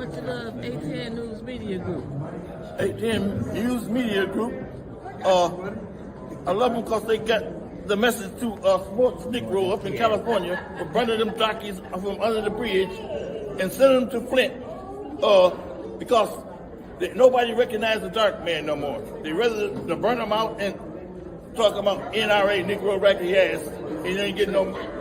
much you love A10 News Media Group? A10 News Media Group. I love them because they got the message to sports Negro up in California for burning them jockeys from under the bridge and sending them to Flint because nobody recognizes the dark man no more. They rather to burn them out and talk about NRA, Negro racket ass, and you ain't getting no.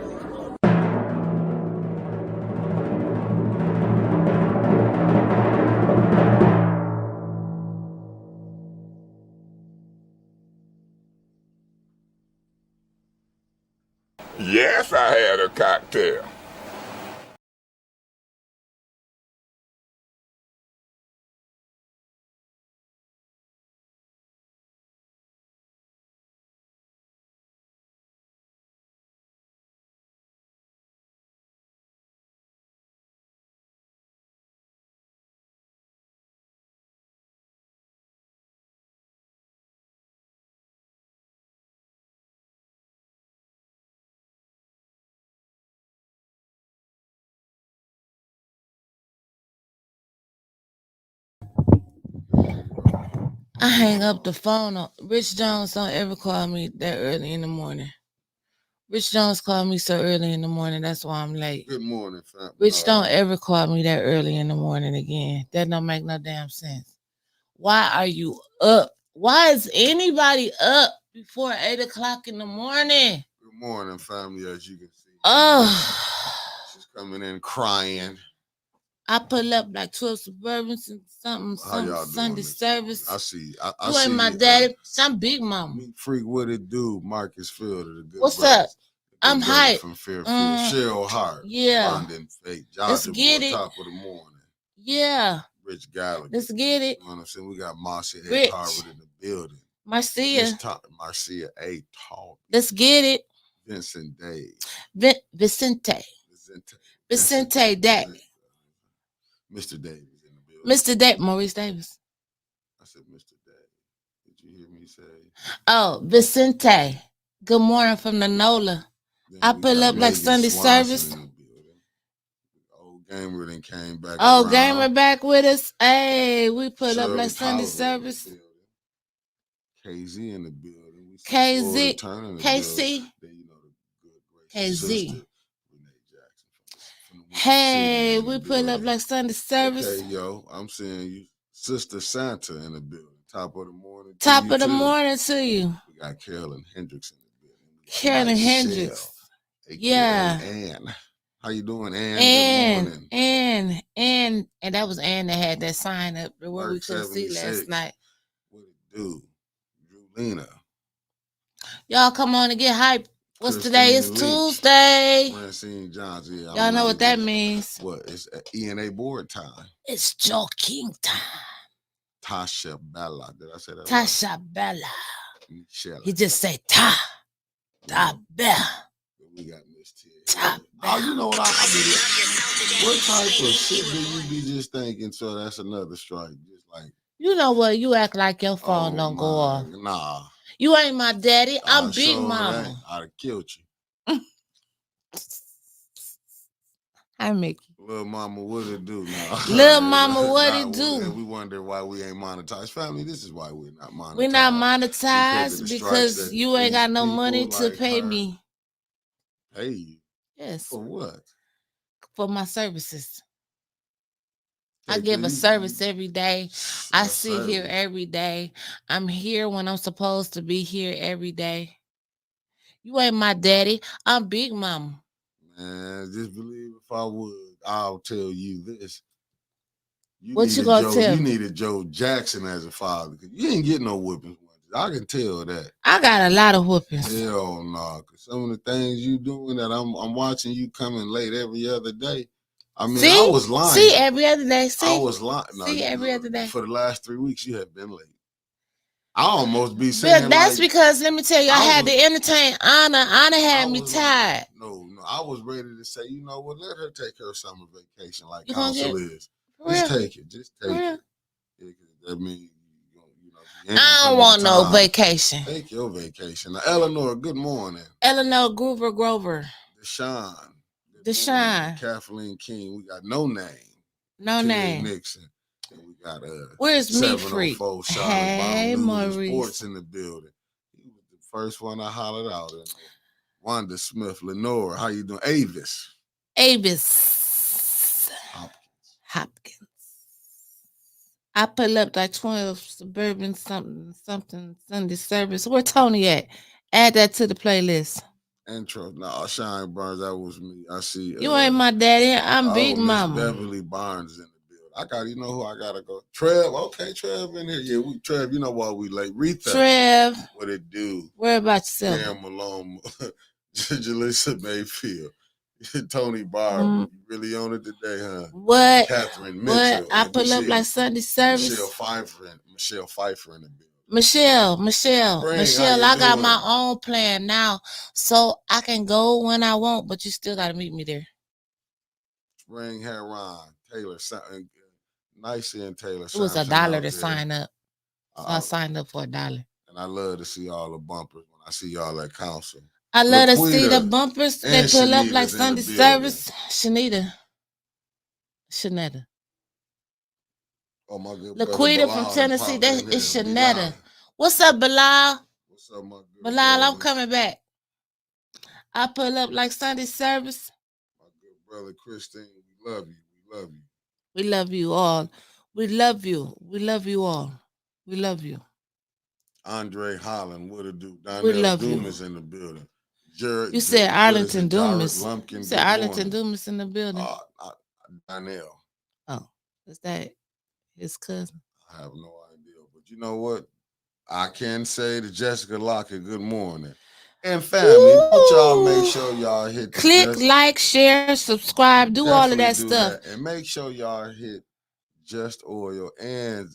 Yes, I had a cocktail. I hang up the phone. Rich Jones don't ever call me that early in the morning. Rich Jones called me so early in the morning. That's why I'm late. Good morning, fam. Rich don't ever call me that early in the morning again. That don't make no damn sense. Why are you up? Why is anybody up before 8 o'clock in the morning? Good morning, family. As you can see, Oh, she's coming in crying. I pull up like 12 Suburbans and something Sunday service. I see. You ain't my daddy. I'm Big Mama. Freak, what it do? Marcus Field of the good. What's brothers. up? I'm hype. From Fairfield. Cheryl Hart. Yeah. London Fate. Let's get it. Top of the morning. Yeah. Rich Gallagher. Let's get it. You know what I'm saying? We got Marcia Rich. A. Harvard in the building. Marcia A. Talk. Let's get it. Vincent Dave. Vicente Daddy. Mr. Davis in the building. Mr. Maurice Davis. I said Mr. Davis. Did you hear me say? Oh, Vicente. Good morning from the NOLA. I pull up like Sunday service. Old Gamer then came back. Oh, Gamer back with us. Hey, we pull up like Sunday service. KZ in the building. KZ. KC. KZ. Hey, we pull up like Sunday service. Okay, yo, I'm saying you, Sister Santa in the building. Top of the morning. Top of the morning to you. We got Carolyn Hendricks in the building. Carolyn Hendricks. Yeah. Ann. How you doing, Ann? Good morning. And that was Ann that had that sign up where we couldn't see last night. What it do? Drulina. Y'all come on and get hype. What's today? It's Tuesday. Francine Johnson. Yeah, y'all know what that means. What? It's ENA board time. It's Joe King time. Tasha Bella. Did I say that? Tasha right? Bella. Michelle. He just say Ta Bella. We got Miss T. Oh, you know what I mean? What type of shit do you be just thinking? So that's another strike. Just like, you know what? You act like your phone don't go off. Nah. You ain't my daddy. I'm Big Mama. I'd have killed you. Hi, Mickey. Little Mama, what it do now? Little Mama, what it do? And we wonder why we ain't monetized. Family, this is why we're not monetized. We're not monetized because you ain't got no money to pay me. Pay you? Yes. For what? For my services. I give a service every day. I sit here every day. I'm here when I'm supposed to be here every day. You ain't my daddy. I'm Big Mama. Man, just believe if I would, I'll tell you this. What you gonna tell? You needed Joe Jackson as a father. You ain't getting no whippings. I can tell that. I got a lot of whoopings. Hell no. Cause some of the things you doing that I'm watching you coming late every other day. I mean, I was lying. See, every other day. I was lying. No, every other day. For the last 3 weeks, you have been late. I almost be saying that's like, because, let me tell you, I had to entertain Anna. Anna had me tired. No, I was ready to say, you know what, let her take her summer vacation like council is. Just take it. Just take it. That means, I don't want no vacation. Take your vacation. Now, Eleanor, good morning. Eleanor Grover. Deshaun. Kathleen King. We got no name. No Ted name. Nixon. And we got Where's Meat 704 Freak? Charlotte Hey, Brown News and Maurice. Sports in the building. He was the first one I hollered out. And Wanda Smith, Lenore, how you doing? Avis. Hopkins. I pull up like 12 suburban something Sunday service. Where Tony at? Add that to the playlist. Intro. No, Shine Barnes, that was me. I see. You ain't my daddy. I'm Big Miss Mama. Beverly Barnes in the building. You know who I gotta go? Trev. Okay, Trev in here. Yeah, Trev. You know why we late? Rita. Trev. What it do? Where about yourself? Cam Malone, Jalissa Mayfield, Tony Barber. You really on it today, huh? What? Catherine Mitchell. What? I pull up like Sunday service. Michelle Pfeiffer in the building. Michelle, Spring, I got my own plan now, so I can go when I want, but you still got to meet me there. Spring Heron, Taylor, Nice and Taylor. It was $1 to sign up, so I signed up for $1. And I love to see all the bumpers when I see y'all at council. I love to see the bumpers. They pull up like Sunday service. Shanetta. Oh, my good Laquita from Tennessee. That is Shanetta. What's up, Bilal? What's up, my good Bilal, I'm coming back. I pull up like Sunday service. My good brother Christine, we love you. We love you all. We love you. We love you all. We love you. Andre Holland, what it do? Donnell Doom is in the building. You said Arlington Doomis. You said Arlington Doomis in the building. Donnell. Oh, is that his cousin? I have no idea. But you know what? I can say to Jessica Lockett, good morning. And family, don't y'all make sure y'all hit click, like, share, subscribe, do all of that stuff. And make sure y'all hit Just Oil and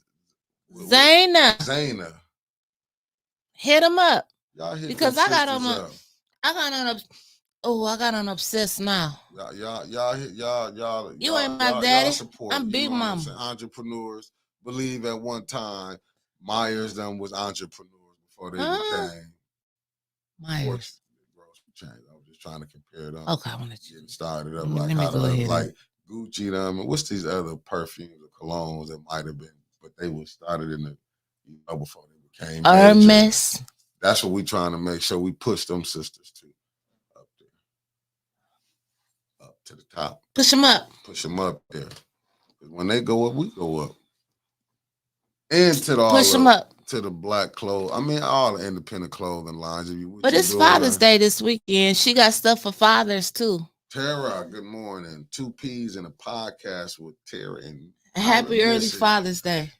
Zayna. Hit them up. Y'all hit because I got on obsessed now. Y'all. You ain't my daddy. Support, I'm Big Mama. Entrepreneurs believe at one time Myers them was entrepreneurs before they became Myers. I was just trying to compare them. Okay, I want to get started up like Gucci them and what's these other perfumes or colognes that might have been, but they were started in the before they became Hermes. That's what we trying to make sure we push them sisters to up there, up to the top. Push them up there. When they go up, we go up. And to the push them up to the black clothes. I mean, all the independent clothing lines. But it's Father's Day this weekend. She got stuff for fathers too. Tara, good morning. 2 P's in a podcast with Tara and happy early Father's Day.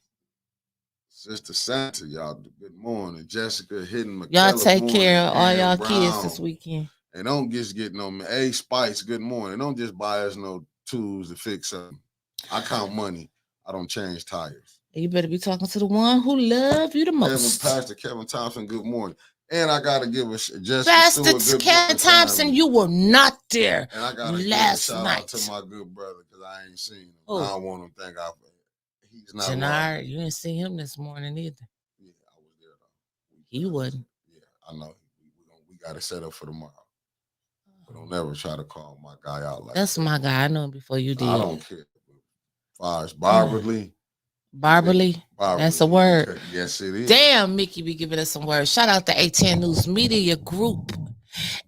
Sister Santa, y'all. Good morning. Jessica Hidden McKellar. Y'all take care of all y'all kids this weekend. And don't just get no man. Spice, good morning. Don't just buy us no tools to fix something. I count money. I don't change tires. You better be talking to the one who love you the most. Pastor Kevin Thompson, good morning. And I gotta give a Jessica Pastor Kevin Thompson, you were not there. And I gotta give a shout out to my good brother because I ain't seen him. I don't want him to think he's not. Jannard, you didn't see him this morning either. Yeah, I was there though. He wasn't. Yeah, I know. We got it set up for tomorrow. But don't never try to call my guy out like that's that. My guy. I know him before you did. I don't care. As far as Barberly. That's a word. Yes, it is. Damn, Mickey be giving us some words. Shout out to A10 News Media Group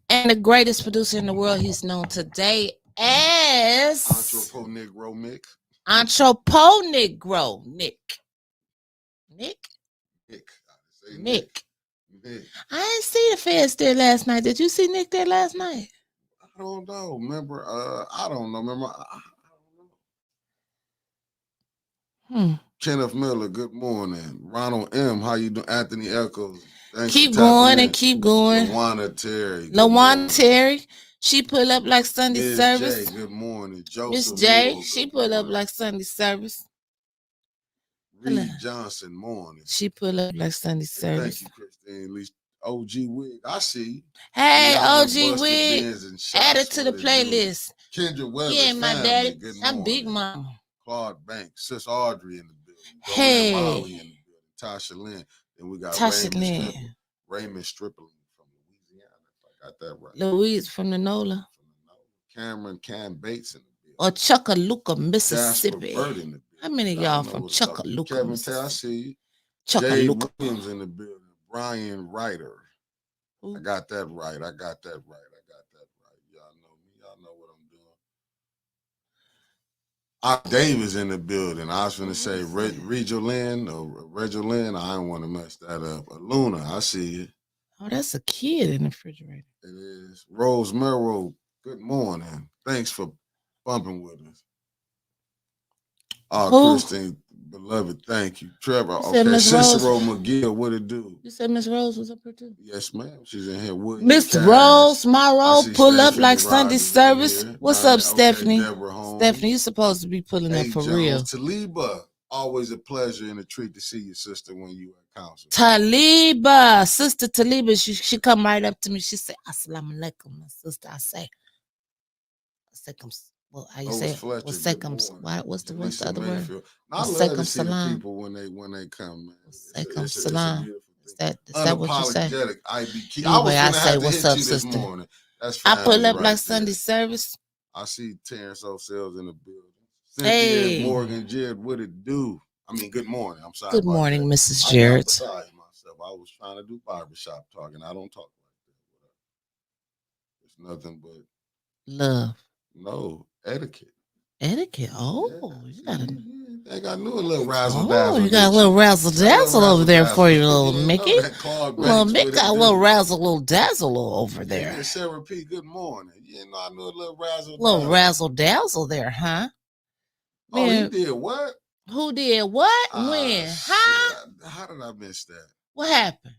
and the greatest producer in the world. He's known today as Anthropo Negro Mick. Anthropo Negro Nick. I didn't see the feds there last night. Did you see Nick there last night? I don't know. Remember? I don't know. Remember? Kenneth Miller, good morning. Ronald M, how you doing? Anthony Echoes. Keep going. Lawana Terry. She pull up like Sunday Ms. service. J, good morning. Miss J, she pull up like Sunday service. Reed Johnson, morning. She pull up like Sunday service. Thank you, Christine. At least OG Wig, I see you. Hey, OG Wig, add it to the playlist. Kendra Weber, he ain't my daddy. Good I'm Big Mama. Claude Banks, Sis Audrey in the building. Hey. Molly in the building. Tasha Lynn. Then we got Raymond Stripling from Louisiana. If I got that right. Louise from the NOLA. Cameron Cam Bates in the building. or Chuckalooka, Jasper Mississippi? Burt in the How many of building. I y'all know from what's up. Chuckalooka, Kevin Tay, I Mississippi? see you. Jay Chuckalooka. Williams in the building. Brian Ryder. Who? I got that right. I got that right. I got that right. Y'all know me. Y'all know what I'm doing. Davis in the building. I was going to say Regiolyn or Regiolyn. I don't want to mess that up. Luna, I see it. Oh, that's a kid in the refrigerator. It is. Rose Merrow, good morning. Thanks for bumping with us. Oh, Who? Christine, beloved, thank you. Trevor, You said okay. Miss Cicero Rose? McGill, what it do? You said Miss Rose was up here too? Yes, ma'am. She's in here. William Miss Cash. Rose, my I roll, see pull up Stephanie like Sunday Rogers in service. here. What's Donna- up, Stephanie? Deborah Holmes. Stephanie, you supposed to be pulling up Hey, for Jones, real. Taliba, always a pleasure and a treat to see your sister when you at council. Taliba, Sister Taliba, she come right up to me. She said, Assalamu alaikum, my sister. I say, well, how you say? Fletcher, What's good morning. what's the Jaleesa other word? Mayfield. I love to see the people when they come, man. It's a beautiful thing. Is that what you say? Unapologetic IBK. Anyway, I was say, gonna have to what's hit up, you sister? this morning. That's I family pull up right like there. Sunday service. I see Terrence O'Sales in the building. Hey. Cynthia Morgan Jared, what it do? I mean, good morning. I'm sorry. Good morning, Mrs. Jared. I beside myself. I was trying to do barbershop talking. I don't talk like that. It's nothing but love. No etiquette. Etiquette. Oh, yeah. You got I think I knew a little razzle dazzle. Oh, you got a little razzle dazzle over there for you, little Mickey. Little Mickey got a little razzle, little dazzle over there. Yeah, Sarah P, good morning. You know, I knew a little razzle dazzle. Little razzle dazzle there, huh? Man, oh, he did what? Who did what? When? How? How did I miss that? What happened?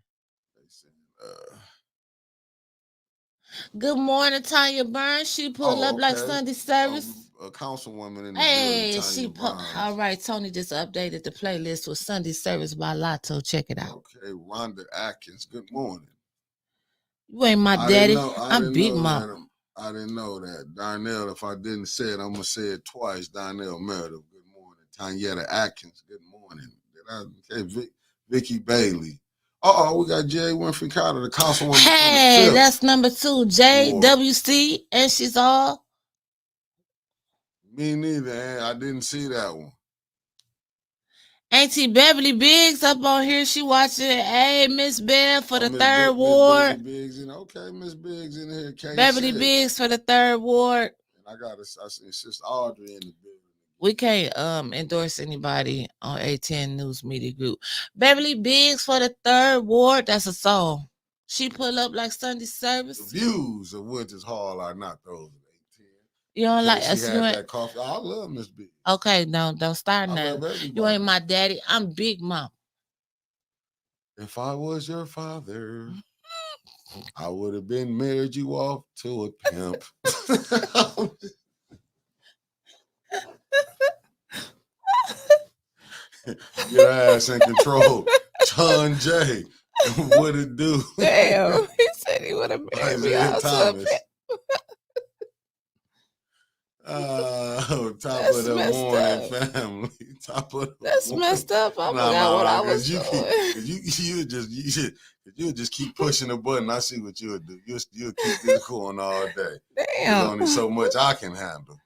Good morning, Tanya Burns. She pulled up like Sunday service. A councilwoman in the building, she all right. Tony just updated the playlist with Sunday service by Lotto. Check it out. Okay, Rhonda Atkins. Good morning. You ain't my daddy. I'm Big Mom. I didn't know that. Darnell, if I didn't say it, I'm gonna say it twice. Darnell Meredith. Good morning. Tanyetta Atkins. Good morning. Okay, Vicky Bailey. We got Jay Winfrey Carter, the councilwoman. Hey, that's number 2, JWC, and she's all. Me neither. I didn't see that one. Auntie Beverly Biggs up on here. She watching. Hey, Miss Bev for the 3rd ward. Okay, Miss Biggs in here. Beverly Biggs for the 3rd ward. And I see Sister Audrey in the building. We can't endorse anybody on A10 News Media Group. Beverly Biggs for the 3rd ward. That's a song. She pull up like Sunday service. The views of Winters Hall are not those of A10. You don't like us? She had that coffee. I love Miss Biggs. Okay, don't start now. You ain't my daddy. I'm Big Mom. If I was your father, I would have been married you off to a pimp. Your ass in control. John Jay. What it do? Damn. He said he would have married me off to a pimp. Top of the morning, family. Top of the That's morning. Messed up. I forgot what I was doing. You just keep pushing the button. I see what you'll do. You'll keep this going all day. Damn. There's only so much I can handle.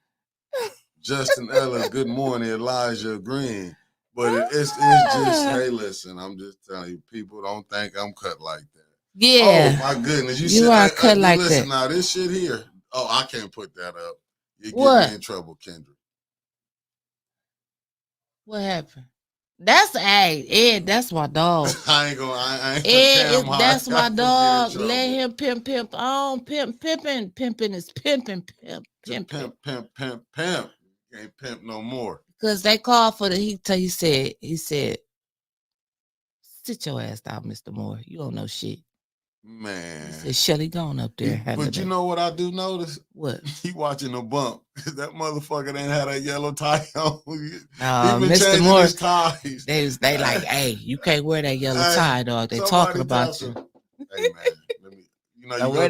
Justin Ellis, good morning. Elijah Green. But it's just, hey, listen, I'm just telling you, people don't think I'm cut like that. Yeah. Oh, my goodness. You are cut like that. Listen, now, this shit here. Oh, I can't put that up. You get me in trouble, Kendra. What happened? That's Ed. That's my dog. I ain't gonna. Ed, that's my dog. Let him pimp on. Pimping is pimping. Pimp. Can't pimp no more. Because they called for he said, sit your ass down, Mr. Moore. You don't know shit. Man. He said, Shelly, gone up there. But you know what I do notice? What? He watching the bump. That motherfucker didn't have that yellow tie on. Mr. Moore, his ties. They like, hey, you can't wear that yellow tie, dog. They talking about you. Hey, man. You go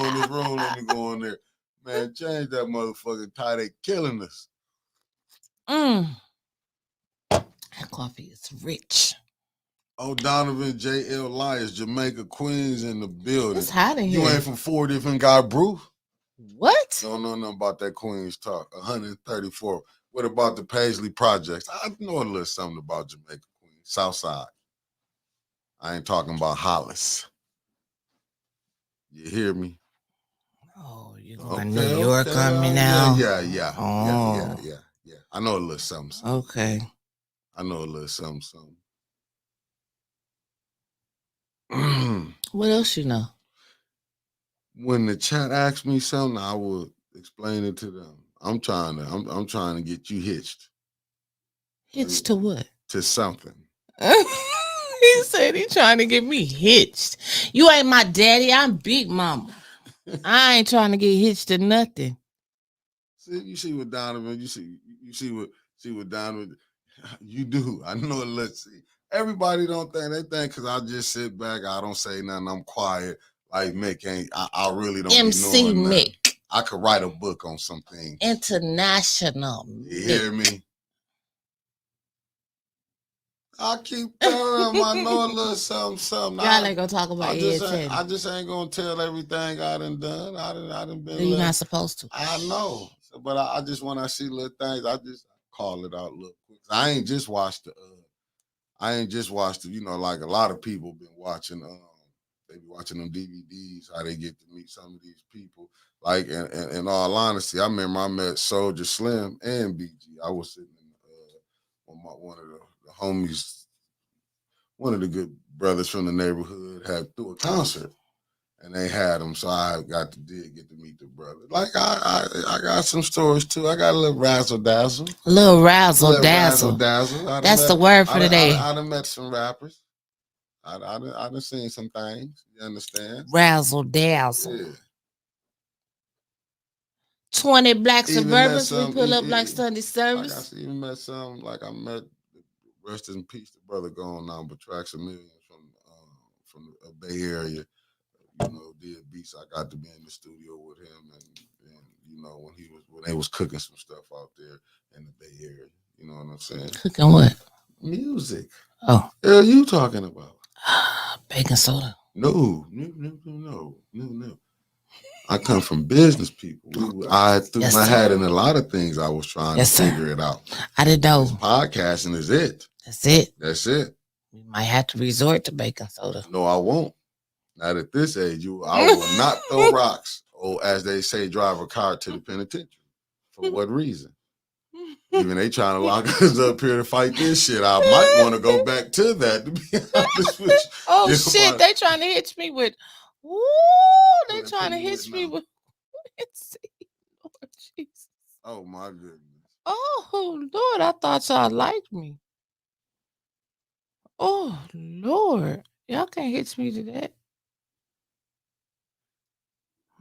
in this room, let me go in there. Man, change that motherfucking tie. They killing us. That coffee is rich. Donovan J.L. Lyons, Jamaica, Queens in the building. It's hot in here. You ain't from 4 different guy, Bruce? What? Don't know nothing about that Queens talk. 134. What about the Paisley Projects? I know a little something about Jamaica, Queens, South Side. I ain't talking about Hollis. You hear me? Oh, you going Okay, New York okay. on me now? Yeah. Oh. Yeah. I know a little something. Okay. I know a little something. What else you know? When the chat asks me something, I will explain it to them. I'm trying to get you hitched. Hitched to what? To something. He said he trying to get me hitched. You ain't my daddy. I'm Big Mama. I ain't trying to get hitched to nothing. See, you see what Donovan, you see what Donovan, you do. I know. Let's see. Everybody don't think they think because I just sit back, I don't say nothing, I'm quiet. Like Mick ain't. I really don't MC be knowing Mick. nothing. I could write a book on some things. International. You hear me? I keep telling them I know a little something. Y'all ain't gonna talk about Ed I just ain't gonna tell everything I done done. I done been. You're not supposed to. I know, but I just when I see little things, I just call it out little quick. I ain't just watched the. You know, like a lot of people been watching. They be watching them DVDs. How they get to meet some of these people. Like in all honesty, I remember I met Soldier Slim and BG. I was sitting in one of the homies, one of the good brothers from the neighborhood had threw a concert. And they had them, so I got to get to meet the brother. Like I got some stories too. I got a little razzle dazzle. Little razzle dazzle. That's the word for today. I done met some rappers. I done seen some things. You understand? Razzle dazzle. Yeah. 20 black Suburbans. We pull up like Sunday service. Like I even met some. Like I met, rest in peace, the brother going on, but tracks a million from the Bay Area. You know, did beats. I got to be in the studio with him, and you know when they was cooking some stuff out there in the Bay Area. You know what I'm saying? Cooking what? Music. Oh, what are you talking about? Baking soda. No. I come from business people. I threw my hat in a lot of things. I was trying to figure it out. I didn't know. Podcasting is it. That's it. We might have to resort to baking soda. No, I won't. Not at this age. I will not throw rocks, or as they say, drive a car to the penitentiary. For what reason? Even they trying to lock us up here to fight this shit. I might want to go back to that, to be honest with you. Oh, shit. They trying to hit me with, they trying to hit me with, Lord Jesus. Oh, my goodness. Oh, Lord, I thought y'all liked me. Oh, Lord. Y'all can't hit me to that.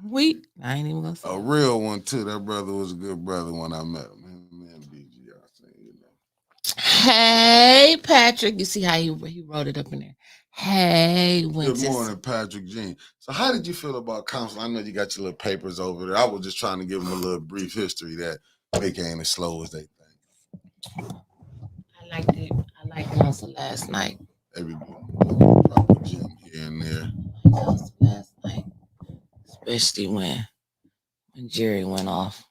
I ain't even gonna say. A real one too. That brother was a good brother when I met him. Man, BG, I say, you know. Hey, Patrick. You see how he wrote it up in there. Hey, Winters. Good morning, Patrick Jean. So how did you feel about council? I know you got your little papers over there. I was just trying to give them a little brief history that they ain't as slow as they think. I liked it. I liked council last night. Everybody drop a gem here and there. Council last night. Especially when Jerry went off.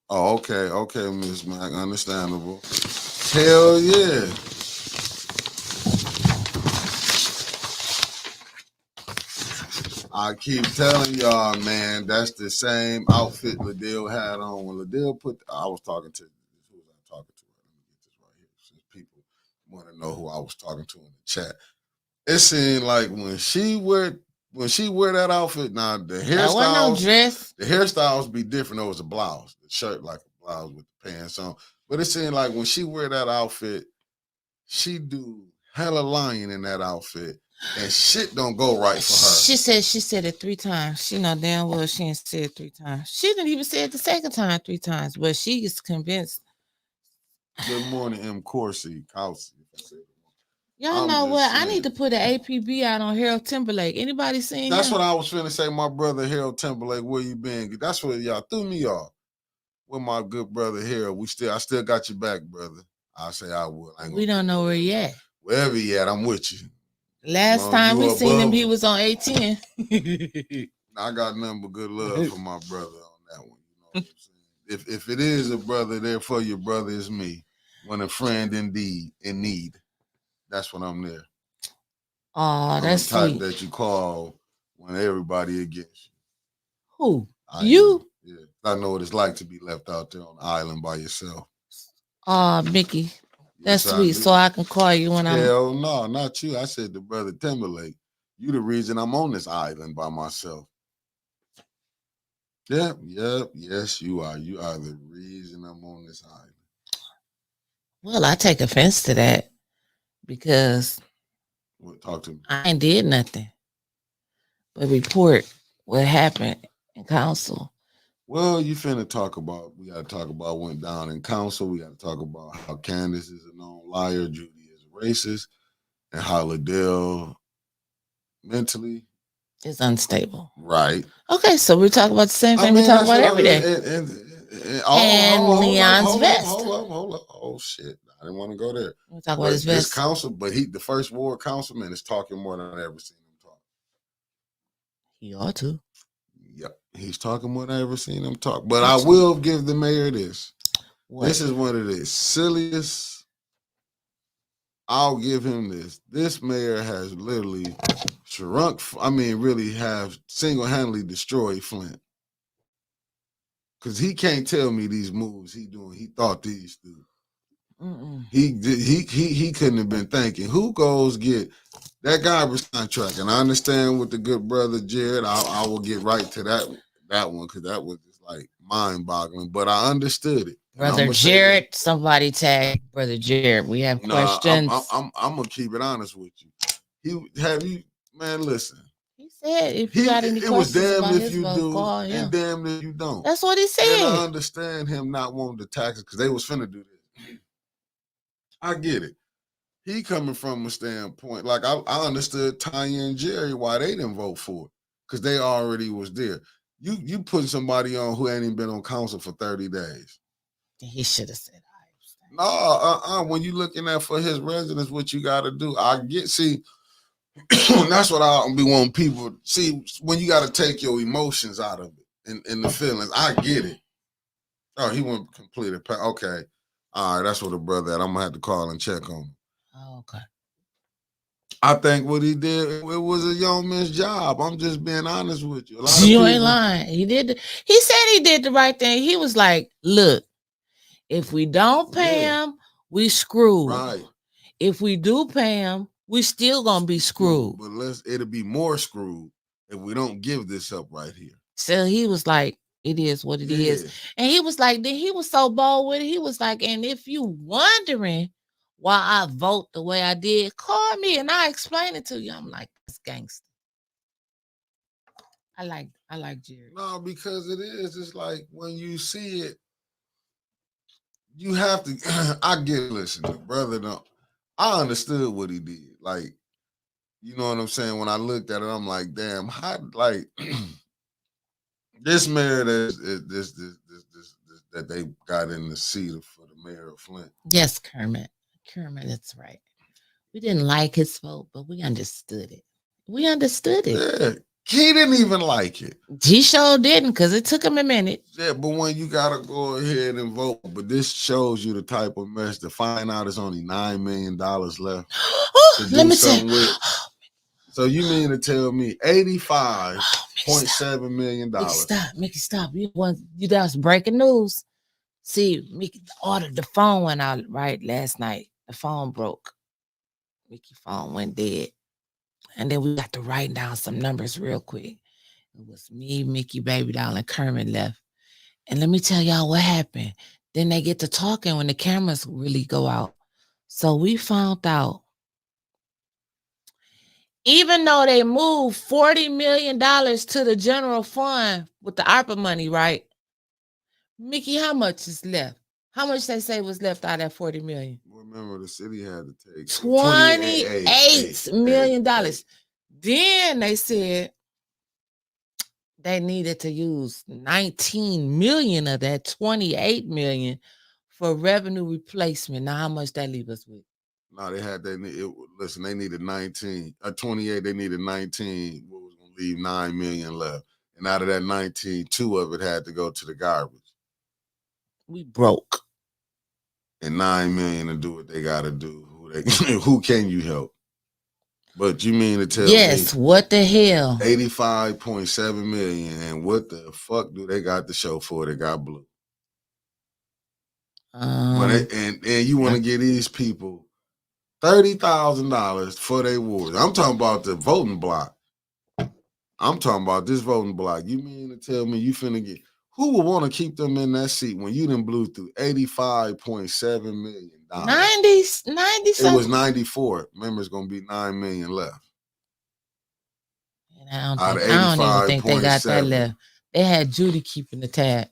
Oh, okay, Miss Mac, understandable. Hell yeah. I keep telling y'all, man, that's the same outfit Liddell had on. When Liddell I was talking to, who was I talking to? Let me get this right here, since people want to know who I was talking to in the chat. It seemed like when she wear that outfit, now the hairstyles be different. It was a blouse, the shirt like a blouse with the pants on. But it seemed like when she wear that outfit, she do hella lying in that outfit, and shit don't go right for her. She said it 3 times. She know damn well she ain't said it 3 times. She didn't even say it the second time 3 times, but she is convinced. Good morning, M. Corsi. Y'all know what? I need to put an APB out on Harold Timberlake. Anybody seen That's him? what I was finna say. My brother Harold Timberlake, where you been? That's what y'all threw me off. With my good brother Harold, I still got your back, brother. I say I will. We don't know where he at. Wherever he at, I'm with you. Last time we seen him, he was on 810. I got nothing but good love for my brother on that one. You know what I'm saying? If it is a brother there for your brother, is me. When a friend indeed in need, that's when I'm there. Oh, I'm that's the type sweet. that you call when everybody against you. Who? I You? am. Yeah. I know what it's like to be left out there on the island by yourself. Mickey. That's Yes, I sweet. do. So I can call you when I'm. Hell no, not you. I said to Brother Timberlake, you the reason I'm on this island by myself. Yep, yes, you are. You are the reason I'm on this island. Well, I take offense to that because Talk to me. I ain't did nothing but report what happened in council. Well, you finna talk about, we got to talk about what went down in council. We got to talk about how Candace is a known liar, Judy is a racist, and how Liddell mentally is unstable. Right. Okay, so we talk about the same thing we talk about every day. And Leon's vest. Hold up. Oh shit. I didn't want to go there. We talk about his vest. This council, but the first ward councilman is talking more than I've ever seen him talk. He ought to. Yep. He's talking more than I've ever seen him talk. But I will give the mayor this. What? This is one of the silliest. I'll give him this. This mayor has literally really have single-handedly destroyed Flint. Because he can't tell me these moves he doing. He thought these through. He couldn't have been thinking. Who goes get that garbage contract? And I understand with the good brother Jared. I will get right to that one because that was just like mind-boggling. But I understood it. Brother Jared, somebody tag Brother Jared. We have questions. I'm gonna keep it honest with you. Man, listen. He said if you got any questions about his vote, call him. And damn if you don't. That's what he said. And I understand him not wanting to tax it because they was finna do this. I get it. He coming from a standpoint, like I understood Tanya and Jerry why they didn't vote for it. Because they already was there. You putting somebody on who ain't even been on council for 30 days. He should have said no, when you looking at for his residents, what you gotta do. That's what I be wanting people see when you got to take your emotions out of it and the feelings. I get it. Oh, he went completed. Okay. All right. That's what a brother at. I'm going to have to call and check on him. Oh, okay. I think what he did, it was a young man's job. I'm just being honest with you. You ain't lying. He said he did the right thing. He was like, look, if we don't pay him, we screwed. Right. If we do pay him, we still gonna be screwed. But it'll be more screwed if we don't give this up right here. So he was like, it is what it is. And he was like, then he was so bold with it. He was like, and if you wondering why I vote the way I did, call me and I explain it to you. I'm like, that's gangster. I like Jerry. No, because it is. It's like when you see it, you have to. I get it. Listen, brother. No, I understood what he did. Like, you know what I'm saying? When I looked at it, I'm like, damn, how like this mayor that they got in the seat for the mayor of Flint. Yes, Kermit, that's right. We didn't like his vote, but we understood it. Yeah. He didn't even like it. He sure didn't, because it took him a minute. Yeah, but when you gotta go ahead and vote, but this shows you the type of mess to find out it's only $9 million left. Let me tell you. So you mean to tell me $85.7 million? Mickey, stop. That's breaking news. See, Mickey ordered the phone went out right last night. The phone broke. Mickey's phone went dead. And then we got to write down some numbers real quick. It was me, Mickey, Baby Doll, and Kermit left. And let me tell y'all what happened. Then they get to talking when the cameras really go out. So we found out, even though they moved $40 million to the general fund with the ARPA money, right? Mickey, how much is left? How much they say was left out of that $40 million? Remember, the city had to take $28 million. Then they said they needed to use 19 million of that 28 million for revenue replacement. Now, how much that leave us with? No, they needed 19. 28, they needed 19. What was going to leave 9 million left. And out of that 19, 2 of it had to go to the garbage. We broke. And 9 million to do what they gotta do. Who can you help? But you mean to tell Yes, me what the hell? 85.7 million, and what the fuck do they got to show for it? They got blue. And you want to give these people $30,000 for their wars. I'm talking about the voting block. I'm talking about this voting block. You mean to tell me you finna get who would want to keep them in that seat when you done blew through $85.7 million? 90 It was something. 94. Remember, it's gonna be 9 million left. I don't even think they got that left. They had Judy keeping the tab.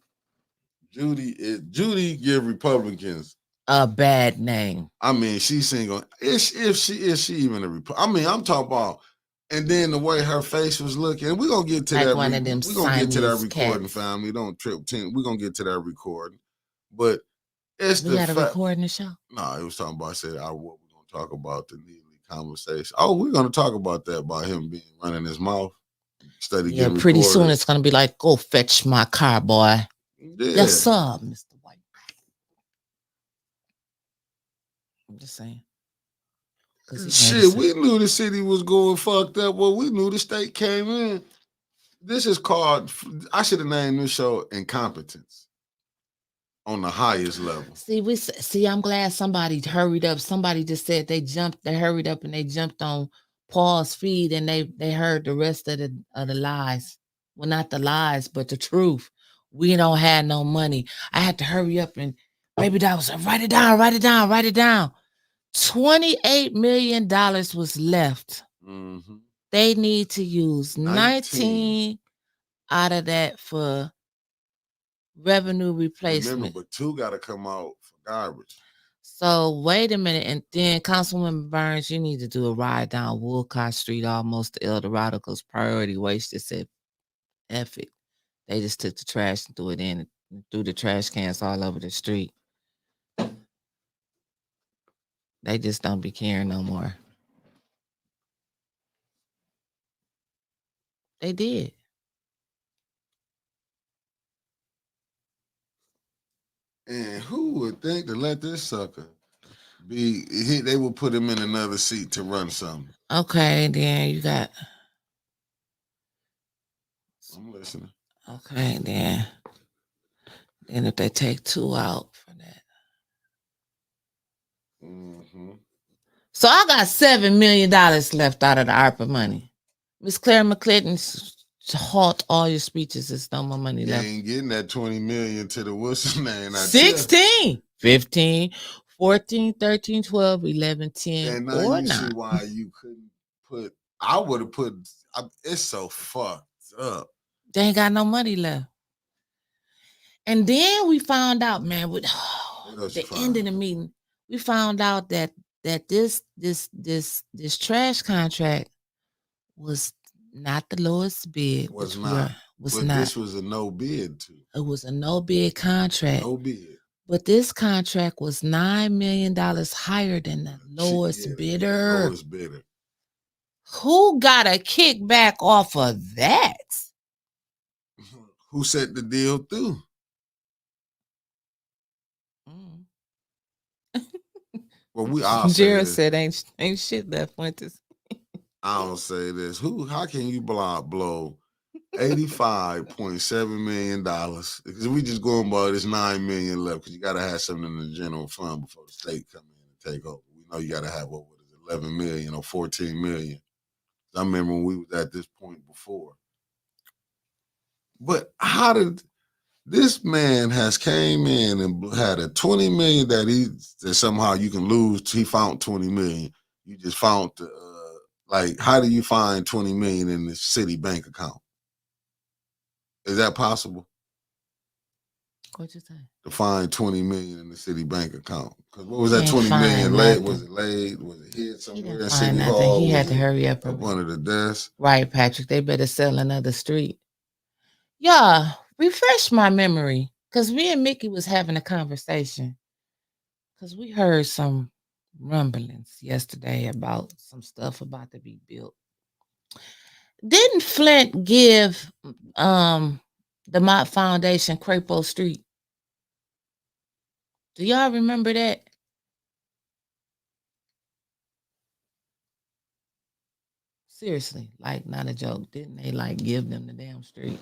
Judy give Republicans a bad name. I mean, she's single. If she even a Republican? I mean, I'm talking about. And then the way her face was looking, we're gonna get to like that. One of them we're gonna get to that recording, cats. family. Don't trip. We're gonna get to that recording. But it's we got a recording the show. No, it was talking about. I said, what we're gonna talk about the Neely conversation. Oh, we're gonna talk about that by him being running his mouth. Study yeah, pretty recorded. soon it's gonna be like, go fetch my car, boy. Yeah. Yes, sir, Mr. White. I'm just saying. Shit, we knew the city was going fucked up. Well, we knew the state came in. This is called, I should have named this show Incompetence on the highest level. See, I'm glad somebody hurried up. Somebody just said they hurried up and they jumped on Paul's feed and they heard the rest of the lies. Well, not the lies, but the truth. We don't have no money. I had to hurry up and maybe that was write it down. $28 million was left. Mm-hmm. They need to use 19 out of that for revenue replacement. Remember, but 2 got to come out for garbage. So wait a minute, and then Councilwoman Burns, you need to do a ride down Woolcott Street, almost to El Dorado, because Priority Waste just said, F it. They just took the trash and threw it in and threw the trash cans all over the street. They just don't be caring no more. They did. And who would think to let this sucker be? They would put him in another seat to run something. Okay, then you got. I'm listening. Okay, then if they take 2 out for that. Mm-hmm. So I got $7 million left out of the ARPA money. Miss Claire McClinton, halt all your speeches. There's no more money left. You ain't getting that 20 million to the what's name? 16, 15, 14, 13, 12, 11, 10, and now or you 9. See why you couldn't put. I would have put. It's so fucked up. They ain't got no money left. And then we found out, man, with the end of the meeting, we found out that this trash contract was not the lowest bid. Was not. This was a no bid too. It was a no bid contract. No bid. But this contract was $9 million higher than the lowest bidder. Lowest bidder. Who got a kickback off of that? Who set the deal through? Well, we all Gerald said ain't shit left, Fuentes. I don't say this. How can you blow $85.7 million? Because we just going by this $9 million left, because you gotta have something in the general fund before the state come in and take over. We know you gotta have 11 million or 14 million. I remember when we was at this point before. But how did this man has came in and had a 20 million that somehow you can lose? He found 20 million. You just found how do you find 20 million in the city bank account? Is that possible? What'd you say? To find 20 million in the city bank account. Because what was that 20 million laid? Was it laid? Was it hid somewhere in City Hall? He had to hurry up. One of the desks. Right, Patrick. They better sell another street. Yeah, refresh my memory. Because me and Mickey was having a conversation. Because we heard some rumblings yesterday about some stuff about to be built. Didn't Flint give the Mott Foundation Crapo Street? Do y'all remember that? Seriously, like not a joke. Didn't they like give them the damn street?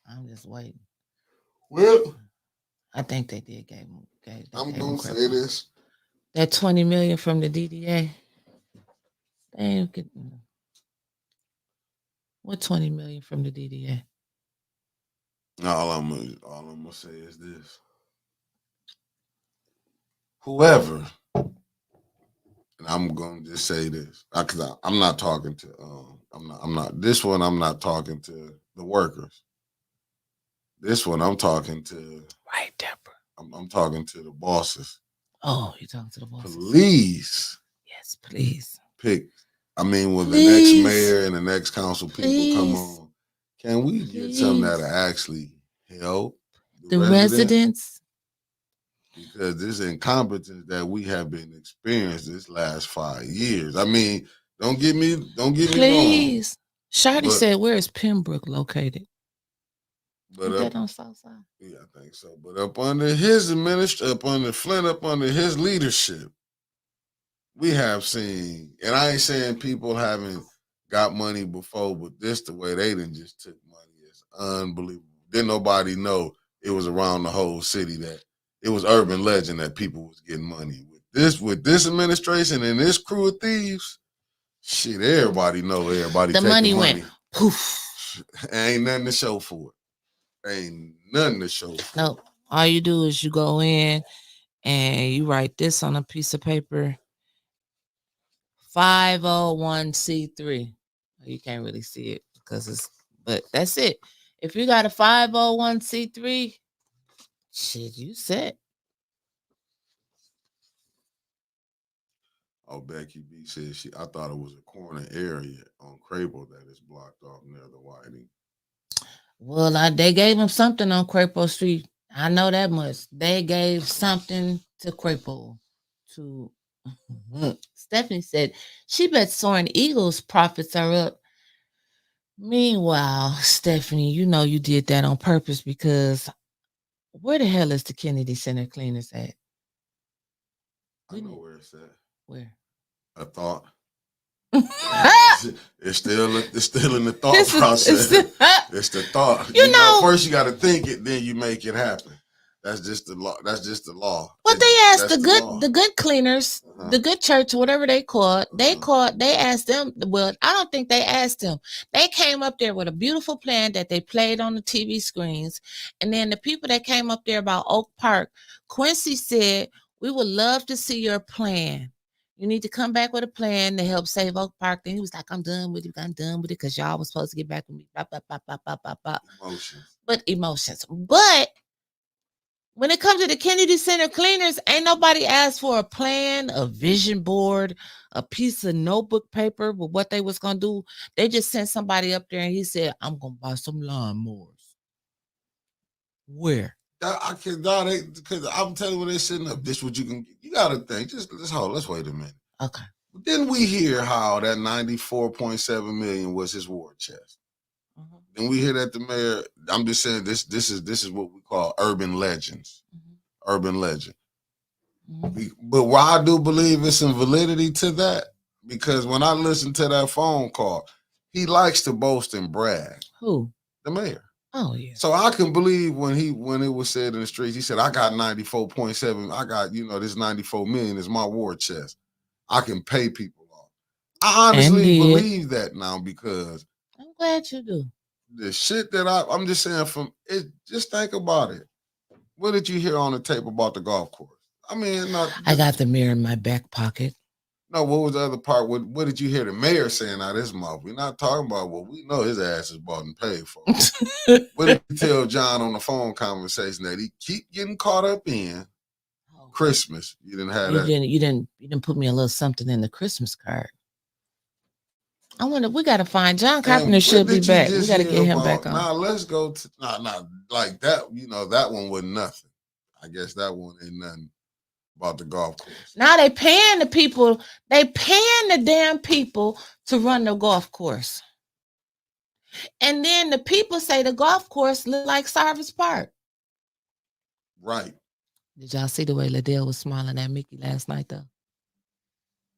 I'm just waiting. Well, I think they did gave they I'm gave them gonna say Crapo. this. That 20 million from the DDA. They ain't getting what 20 million from the DDA. All I'm gonna say is this. Whoever, and I'm gonna just say this, because I'm not talking to I'm not this one, I'm not talking to the workers. This one I'm talking to Right, Deborah. I'm talking to the bosses. Oh, you talking to the bosses? Please Yes, please. pick. I mean, when the next Please. mayor and the next council people come Please. on, can we get something that'll Please. actually help the The residents? residents. Because this incompetence that we have been experiencing this last 5 years. I mean, don't get me wrong, Please. Shawty but said, where is Pembroke located? but Ain't up that on South Side? yeah, I think so. But up under his up under Flint, up under his leadership, we have seen, and I ain't saying people haven't got money before, but this the way they done just took money is unbelievable. Didn't nobody know it was around the whole city that it was urban legend that people was getting money with this administration and this crew of thieves. Shit, everybody know everybody The taking money went money. poof. Ain't nothing to show for it. Ain't nothing to show for Nope. All you do is you go in and you write this on a piece of paper. 501c3. You can't really see it because but that's it. If you got a 501c3, shit, you set. Oh, Becky B said I thought it was a corner area on Crable that is blocked off near the Whiting. Well, they gave him something on Crapo Street. I know that much. They gave something to Crapo. To Stephanie said she bet Soaring Eagles profits are up. Meanwhile, Stephanie, you know you did that on purpose because where the hell is the Kennedy Center cleaners at? I know where it's at. Where? I thought. It's still in the thought process. It's the thought. You know, first you got to think it, then you make it happen. That's just the law. That's just the law. But they asked That's the good cleaners, the good church, whatever they called. They asked them. Well, I don't think they asked them. They came up there with a beautiful plan that they played on the TV screens, and then the people that came up there about Oak Park, Quincy said, "We would love to see your plan. You need to come back with a plan to help save Oak Park." Then he was like, "I'm done with it. I'm done with it because y'all was supposed to get back with me." Blah, blah, blah, blah, blah, blah, blah. Emotions. But when it comes to the Kennedy Center cleaners, ain't nobody asked for a plan, a vision board, a piece of notebook paper with what they was gonna do. They just sent somebody up there and he said, "I'm gonna buy some lawnmowers." Where? I cannot, because I'm telling you when they're sitting up, this what you gotta think. Just let's wait a minute. Okay. Didn't we hear how that 94.7 million was his war chest? Then we hear that the mayor. I'm just saying this is what we call urban legends. Urban legend. But why I do believe it's some validity to that, because when I listen to that phone call, he likes to boast and brag. Who? The mayor. Oh yeah. So I can believe when it was said in the streets, he said, "I got 94.7. I got this 94 million is my war chest. I can pay people off." I honestly believe that now, because I'm glad you do. The shit that I'm just saying from it. Just think about it. What did you hear on the tape about the golf course? I mean, I got the mirror in my back pocket. No, what was the other part? What did you hear the mayor saying out of his mouth? We're not talking about what we know his ass is bought and paid for. What did he tell John on the phone conversation that he keep getting caught up in? Christmas. You didn't have that. You didn't put me a little something in the Christmas card. I wonder. We got to find John Carpenter. Should be back. We got to get him back on. Now let's go to not like that. That one was nothing. I guess that one ain't nothing. about the golf course. Now they paying the people. They paying the damn people to run the golf course. And then the people say the golf course look like Cyrus Park. Right. Did y'all see the way Liddell was smiling at Mickey last night, though?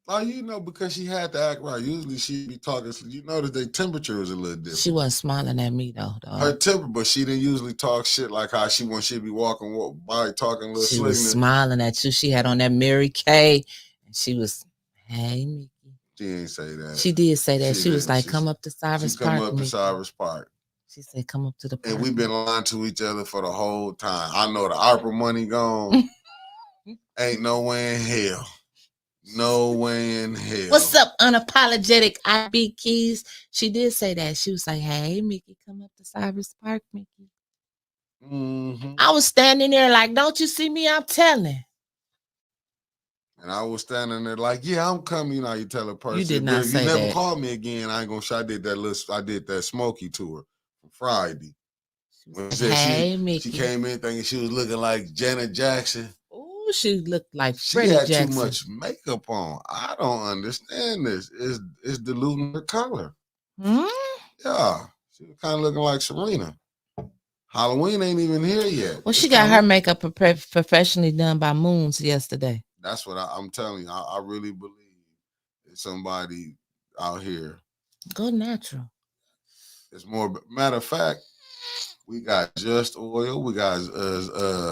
Oh, because she had to act right. Usually she'd be talking. You notice their temperature was a little different. She wasn't smiling at me, though. Her temper, but she didn't usually talk shit like how she'd be walking by talking a little. She was smiling at you. She had on that Mary Kay, and she was, hey, Mickey. She didn't say that. She did say that. She was like, come up to Cyrus Park. Come up to Cyrus Park. She said, come up to the park. And we've been lying to each other for the whole time. I know the ARPA money gone. Ain't no way in hell. No way in hell. What's up, unapologetic IB Keys? She did say that. She was like, hey, Mickey, come up to Cyrus Park, Mickey. Mm-hmm. I was standing there like, don't you see me? I'm telling. And I was standing there like, yeah, I'm coming. You know, you tell a person. You did not say that. You never called me again. I ain't gonna show. I did that Smokey tour from Friday. Hey, Mickey. She came in thinking she was looking like Janet Jackson. Oh, she looked like Freddie Jackson. She had too much makeup on. I don't understand this. It's diluting her color. Hmm? Yeah. She was kind of looking like Serena. Halloween ain't even here yet. Well, she got her makeup professionally done by Moons yesterday. That's what I'm telling you. I really believe it's somebody out here. Go natural. It's more. Matter of fact, we got Just Oil. We got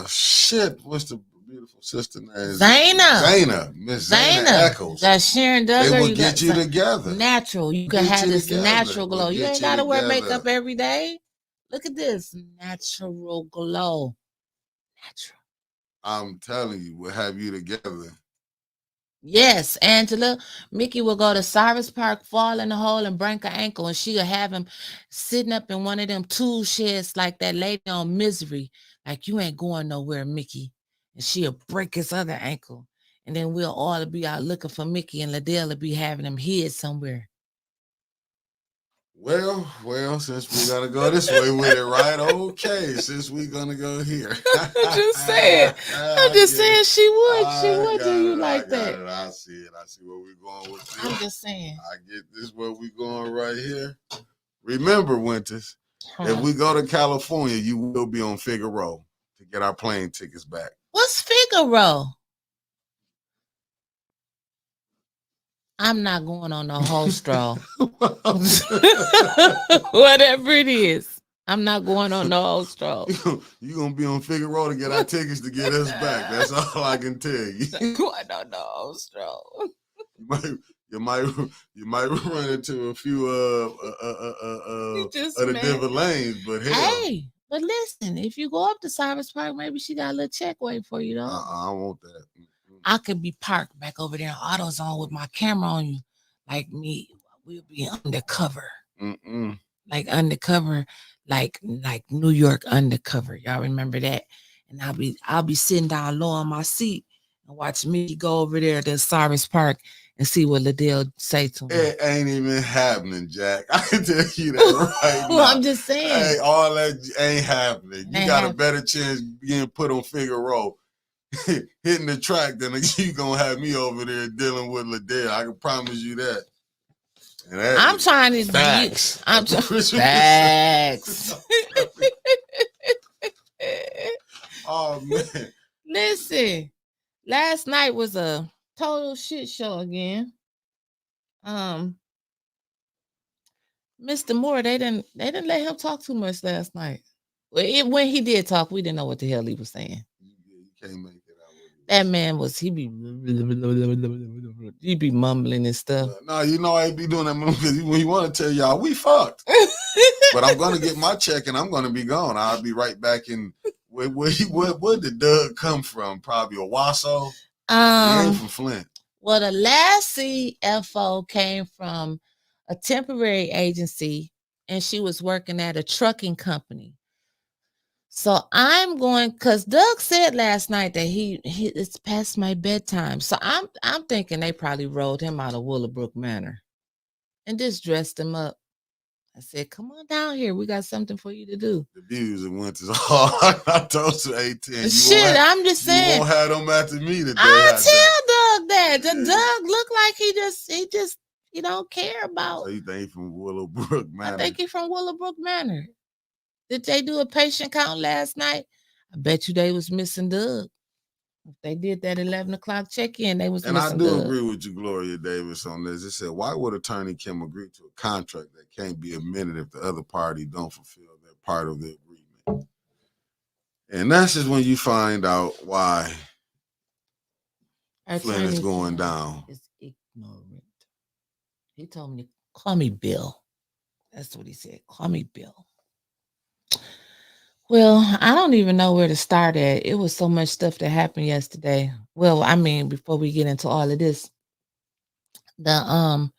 shit. What's the beautiful sister name? Zayna. Miss Zayna Echols. Got Sharon Duggar. They will get you together. Natural. You can have this natural glow. You ain't got to wear makeup every day. Look at this natural glow. Natural. I'm telling you, we'll have you together. Yes, Angela. Mickey will go to Cyrus Park, fall in the hole, and break her ankle, and she'll have him sitting up in one of them tool sheds like that lady on Misery. Like, you ain't going nowhere, Mickey. And she'll break his other ankle. And then we'll all be out looking for Mickey, and Liddell will be having him hid somewhere. Well, since we gotta go this way with it, right? Okay, since we gonna go here. I'm just saying. She would do you like that. I see it. I see where we're going with this. I'm just saying. I get this where we going right here. Remember, Winters, if we go to California, you will be on Figaro to get our plane tickets back. What's Figaro? I'm not going on no whole straw. Whatever it is. I'm not going on no whole straw. You're going to be on Figaro to get our tickets to get us back. That's all I can tell you. Going on no whole straw. You might run into a few of the different lanes, but hey, but listen, if you go up to Cyrus Park, maybe she got a little check waiting for you, though. I want that. I could be parked back over there in AutoZone with my camera on you, like me. We'll be undercover, like undercover, like New York undercover. Y'all remember that? And I'll be sitting down low on my seat and watch me go over there to Cyrus Park and see what Liddell say to me. It ain't even happening, Jack. I can tell you that right now. I'm just saying. Hey, all that ain't happening. You got a better chance being put on Figaro. Hitting the track, then you gonna have me over there dealing with Liddell. I can promise you that. I'm trying to facts. Facts. Oh man! Listen, last night was a total shit show again. Mr. Moore, they didn't let him talk too much last night. When he did talk, we didn't know what the hell he was saying. You can't make it out. That man he be mumbling and stuff. No, you know I be doing that because when you want to tell y'all we fucked. But I'm gonna get my check and I'm gonna be gone. I'll be right back in where did Doug come from? Probably Owasso. He ain't from Flint. Well, the last CFO came from a temporary agency, and she was working at a trucking company. So I'm going, because Doug said last night that it's past my bedtime. So I'm thinking they probably rolled him out of Willowbrook Manor and just dressed him up. I said, come on down here. We got something for you to do. The views and went to hard. I told you 18. Shit, I'm just saying. You won't have them after me today. I tell Doug that. The Doug look like he don't care about. So you think he from Willowbrook Manor? I think he from Willowbrook Manor. Did they do a patient count last night? I bet you they was missing Doug. If they did that 11 o'clock check-in, they was missing Doug. And I do agree with you, Gloria Davis, on this. It said, why would attorney Kim agree to a contract that can't be amended if the other party don't fulfill their part of the agreement? And that's just when you find out why Flynn is going down. Is ignorant. He told me, call me Bill. That's what he said. Call me Bill. Well, I don't even know where to start at. It was so much stuff that happened yesterday. Well, I mean, before we get into all of this, the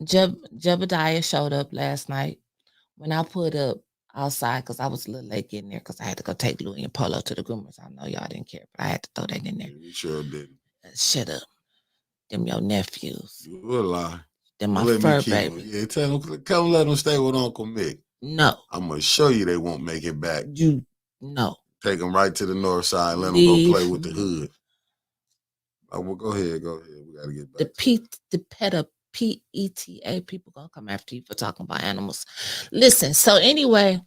Jebediah showed up last night when I put up outside because I was a little late getting there because I had to go take Louie and Polo to the groomers. I know y'all didn't care, but I had to throw that in there. You sure didn't. Shut up. Them your nephews. You will lie. Them my fur baby. Yeah, tell them, come let them stay with Uncle Mick. No. I'm going to show you they won't make it back. No. Take them right to the north side. Let them go play with the hood. Oh, well, go ahead. We got to get back. The PETA people going to come after you for talking about animals. Listen, so anyway,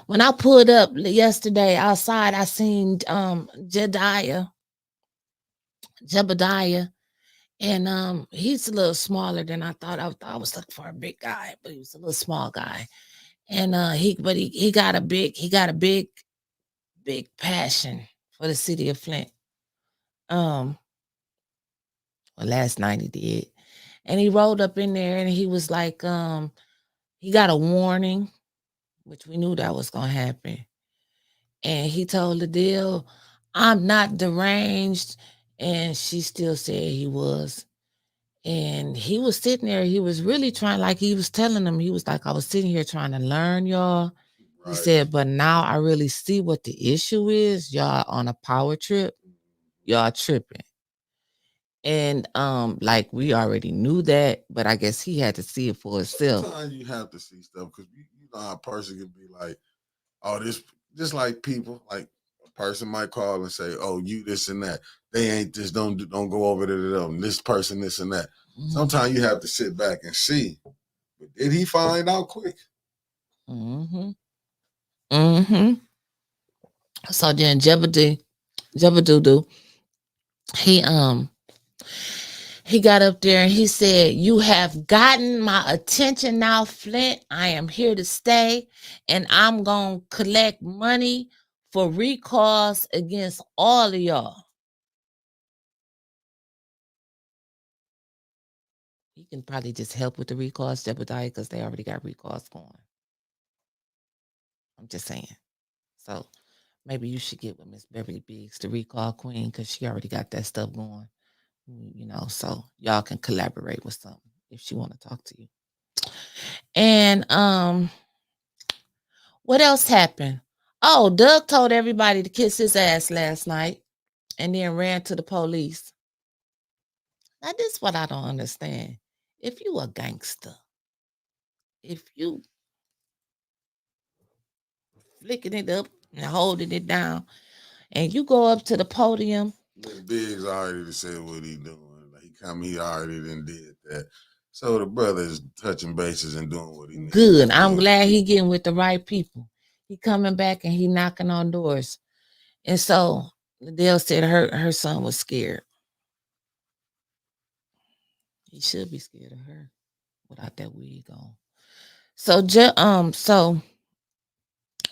when I pulled up yesterday outside, I seen Jebediah. And he's a little smaller than I thought. I was looking for a big guy, but he was a little small guy. And he got a big passion for the city of Flint. Well, last night he did. And he rolled up in there and he was like, he got a warning, which we knew that was gonna happen. And he told the deal, I'm not deranged. And she still said he was. And he was sitting there. He was really trying, like he was telling them, he was like, I was sitting here trying to learn y'all. Right. He said, but now I really see what the issue is. Y'all on a power trip. Y'all tripping. And like we already knew that, but I guess he had to see it for himself. Sometimes you have to see stuff because you know how a person can be like, oh, this just like people, like a person might call and say, oh, you this and that. They ain't this, don't go over to them. This person, this and that. Mm-hmm. Sometimes you have to sit back and see. But did he find out quick? Mm-hmm. So then Jebadoodoo, he got up there and he said, you have gotten my attention now, Flint. I am here to stay, and I'm going to collect money for recalls against all of y'all. You can probably just help with the recalls, Jebediah, because they already got recalls going. I'm just saying. So maybe you should get with Miss Beverly Biggs, the recall queen, because she already got that stuff going. You know, so y'all can collaborate with something if she want to talk to you. And what else happened? Oh, Doug told everybody to kiss his ass last night and then ran to the police. Now, this is what I don't understand. If you a gangster, if you flicking it up and holding it down, and you go up to the podium. Biggs already said what he doing. He already done did that. So the brother is touching bases and doing what he needs. Good. I'm glad he getting with the right people. He coming back and he knocking on doors. And so Liddell said her son was scared. He should be scared of her without that wig on. So so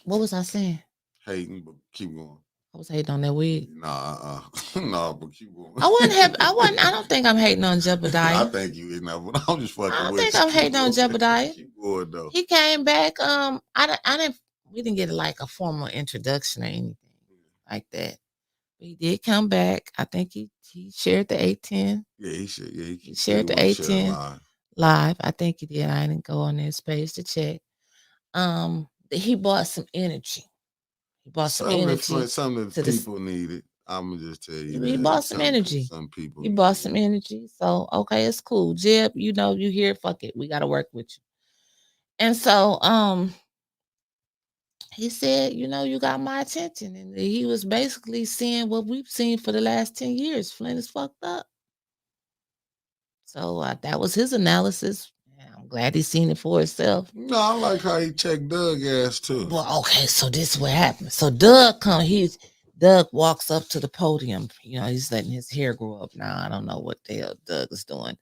what was I saying? Hating, but keep going. I was hating on that wig. Nah, but keep going. I don't think I'm hating on Jebediah. I think you is now, but I'm just fucking with you. I don't think I'm hating on Jebediah. Keep going though. He came back. We didn't get like a formal introduction or anything like that. But he did come back. I think he shared the 810. Yeah, he shared. Yeah, he shared the 810 live. I think he did. I didn't go on his page to check. He bought some energy. He bought some energy. Something that people needed. I'm gonna just tell you He that bought some energy. some people. He bought some energy. So okay, it's cool. Jeb, you know you here. Fuck it. We gotta work with you. And so he said, you know, you got my attention. And he was basically seeing what we've seen for the last 10 years. Flint is fucked up. So that was his analysis. I'm glad he's seen it for himself. No, I like how he checked Doug ass too. Well, okay, so this is what happened. So Doug walks up to the podium. You know, he's letting his hair grow up now. I don't know what the hell Doug is doing.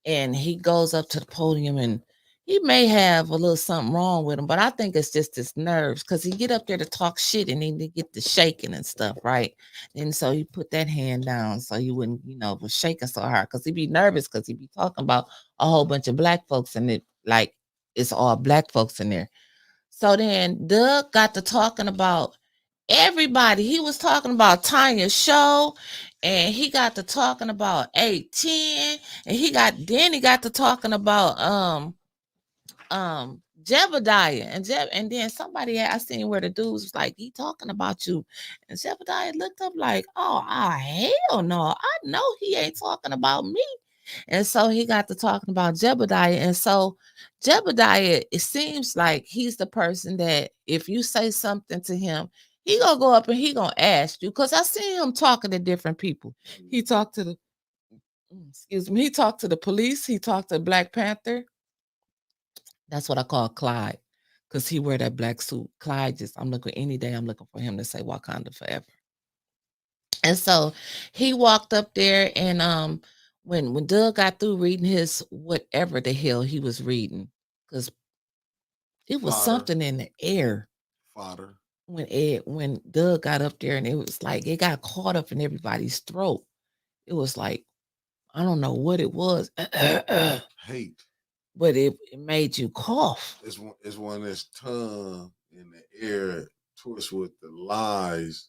And he goes up to the podium, and he may have a little something wrong with him, but I think it's just his nerves, because he get up there to talk shit and then he get the shaking and stuff, right? And so he put that hand down so he wouldn't, was shaking so hard, because he'd be nervous, because he'd be talking about a whole bunch of black folks, and it's all black folks in there. So then Doug got to talking about everybody. He was talking about Tanya's show, and he got to talking about 810, and he got to talking about Jebediah, and then somebody I seen where the dudes was like, he talking about you, and Jebediah looked up like, oh hell no, I know he ain't talking about me. And so he got to talking about Jebediah. And so Jebediah, it seems like he's the person that if you say something to him, he gonna go up and he gonna ask you. Because I see him talking to different people. He talked to he talked to the police, he talked to Black Panther. That's what I call Clyde. Because he wear that black suit. Clyde I'm looking any day, I'm looking for him to say Wakanda forever. And so he walked up there, and when Doug got through reading his whatever the hell he was reading, because it was something in the air. Fodder. When Doug got up there, and it was like it got caught up in everybody's throat. It was like, I don't know what it was. Hate. But it made you cough. It's when his tongue in the air twist with the lies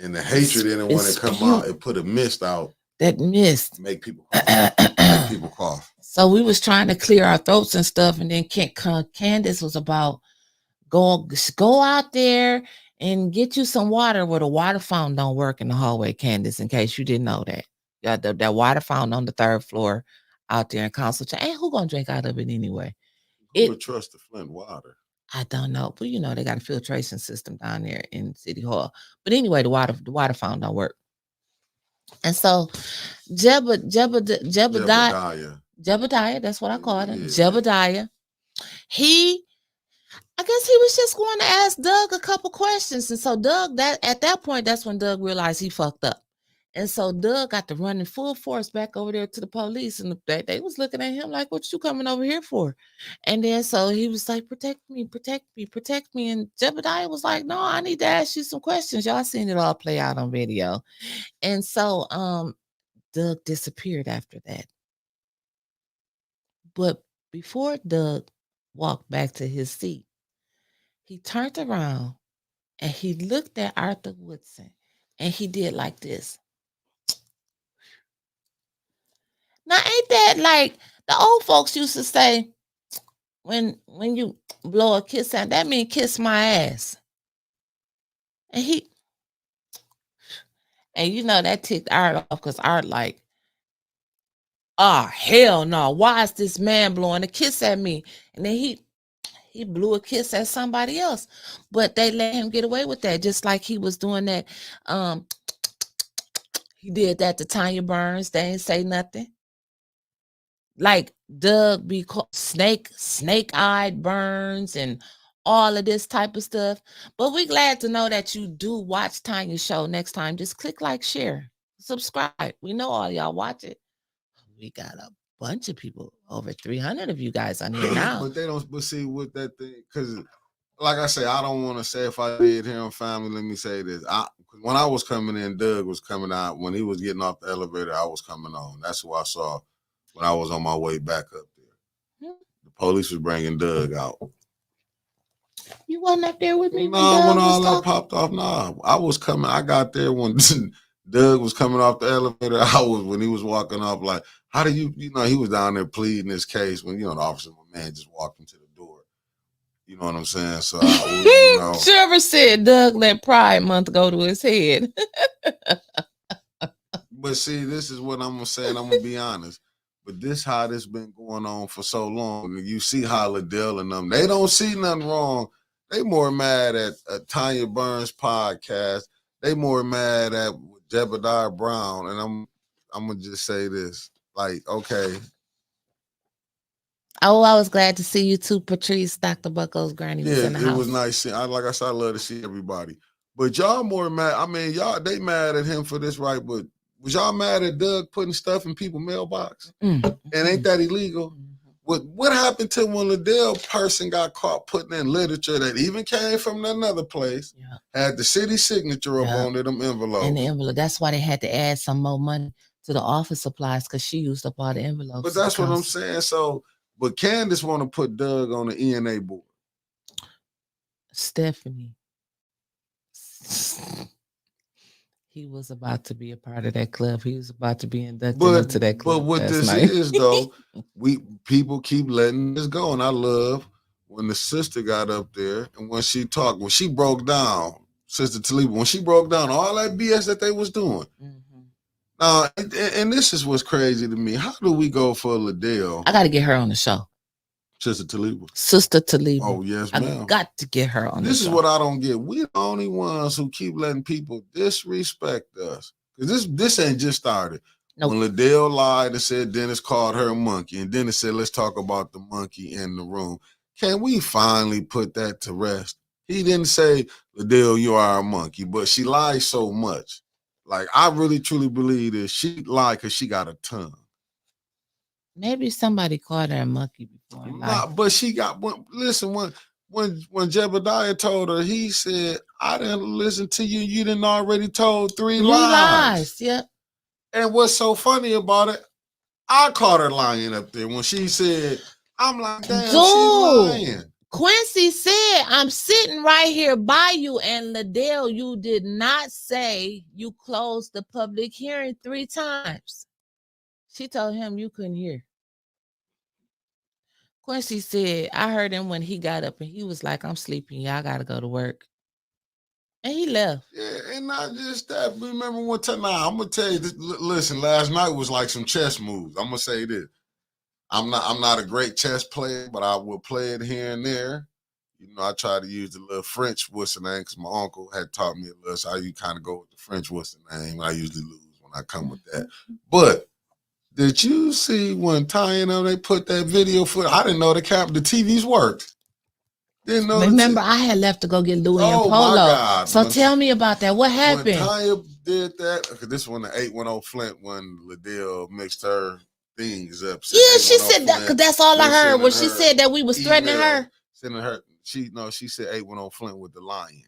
and the hatred in it. When it come out, it put a mist out. That mist make people cough. So we was trying to clear our throats and stuff, and then Candace was about go out there and get you some water. Where the water fountain don't work in the hallway, Candace, in case you didn't know that. Yeah, that water fountain on the 3rd floor out there in Council. Ain't who gonna drink out of it anyway? Who would trust the Flint water? I don't know, but they got a filtration system down there in City Hall. But anyway, the water fountain don't work. And so Jebediah, that's what I called him. Jebediah. I guess he was just going to ask Doug a couple questions. And so Doug, at that point, that's when Doug realized he fucked up. And so Doug got to run in full force back over there to the police, and they was looking at him like, what you coming over here for? And then so he was like, protect me, protect me, protect me. And Jebediah was like, no, I need to ask you some questions. Y'all seen it all play out on video. And so Doug disappeared after that. But before Doug walked back to his seat, he turned around and he looked at Arthur Woodson, and he did like this. Now, ain't that like the old folks used to say, when you blow a kiss out, that means kiss my ass. And that ticked Art off, because Art like, oh, hell no. Why is this man blowing a kiss at me? And then he blew a kiss at somebody else. But they let him get away with that, just like he was doing that. He did that to Tanya Burns. They ain't say nothing. Like Doug be called snake-eyed Burns and all of this type of stuff. But we glad to know that you do watch Tanya's show. Next time, just click like, share, subscribe. We know all y'all watch it. We got a bunch of people, over 300 of you guys on here now. But they don't. But see, with that thing, because like I say, I don't want to say if I did here on family. Let me say this: when I was coming in, Doug was coming out. When he was getting off the elevator, I was coming on. That's who I saw when I was on my way back up there. The police was bringing Doug out. You wasn't up there with me? No, when all that popped off, no. I was coming. I got there when Doug was coming off the elevator. When he was walking up, like, how do you he was down there pleading his case when, the officer, my man, just walked into the door. You know what I'm saying? So, Trevor said Doug let Pride Month go to his head. But see, this is what I'm gonna say, and I'm gonna be honest. But this how this been going on for so long. And you see how Liddell and them, they don't see nothing wrong. They more mad at Tanya Burns' podcast. They more mad at Jebediah Brown. And I'm gonna just say this. Like, okay. Oh, I was glad to see you too, Patrice. Dr. Bucko's granny was in the It house. was nice. Like I said, I love to see everybody. But y'all more mad. I mean, y'all they mad at him for this, right? But was y'all mad at Doug putting stuff in people's mailbox? And ain't that illegal? What happened to when Liddell person got caught putting in literature that even came from another place, had the city signature up on them envelopes? And the envelope. That's why they had to add some more money to the office supplies because she used up all the envelopes. But that's what I'm saying. So, but Candace want to put Doug on the ENA board. Stephanie. He was about to be a part of that club. He was about to be inducted into that club. But what this is though, people keep letting this go. And I love when the sister got up there and when she talked, when she broke down, Sister Taliba, when she broke down all that BS that they was doing. And this is what's crazy to me. How do we go for Liddell? I got to get her on the show. Sister Taliba. Sister Taliba. Oh, yes, ma'am. I got to get her on this the show. This is what I don't get. We're the only ones who keep letting people disrespect us. Because this ain't just started. Nope. When Liddell lied and said Dennis called her a monkey, and Dennis said, let's talk about the monkey in the room. Can we finally put that to rest? He didn't say, Liddell, you are a monkey, but she lied so much. Like, I really, truly believe that she lied because she got a tongue. Maybe somebody called her a monkey before. Nah, but she got one. Listen, when Jebediah told her, he said, I didn't listen to you. You didn't already told three lies. Yep. And what's so funny about it, I caught her lying up there when she said, I'm like, damn, she's lying. Quincy said, I'm sitting right here by you, and Liddell, you did not say you closed the public hearing 3 times. She told him you couldn't hear. Quincy said, I heard him when he got up and he was like, I'm sleeping. Y'all got to go to work. And he left. Yeah, and not just that. Remember one time, I'm going to tell you this. Listen, last night was like some chess moves. I'm going to say this. I'm not a great chess player, but I will play it here and there. You know, I try to use the little French what's the name because my uncle had taught me a little. So you kind of go with the French what's the name. I usually lose when I come with that. But did you see when Ty and them, they put that video for? I didn't know the TVs worked. Didn't know. Remember, I had left to go get Louis and Polo. My God. So tell me about that. What happened? When Tanya did that, because this one, the 810 Flint, when Liddell mixed her things up. Yeah, she said that because that's all I heard. When she said that we was threatening her. Sending her, she said 810 Flint with the lion.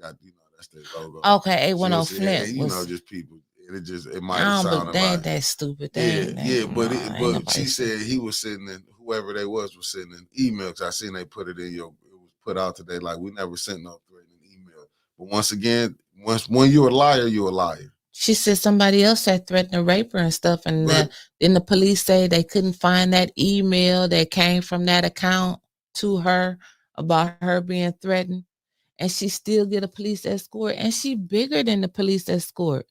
Got, that's their logo. Okay, 810 Flint. You know, just people. It might have sounded like that stupid. But she said he was sitting in, whoever they was sitting in email, because I seen they put it in it was put out today, like we never sent no threatening email. But once again, when you're a liar, you're a liar. She said somebody else had threatened to rape her and stuff, and then the police say they couldn't find that email that came from that account to her about her being threatened, and she still get a police escort, and she bigger than the police escort.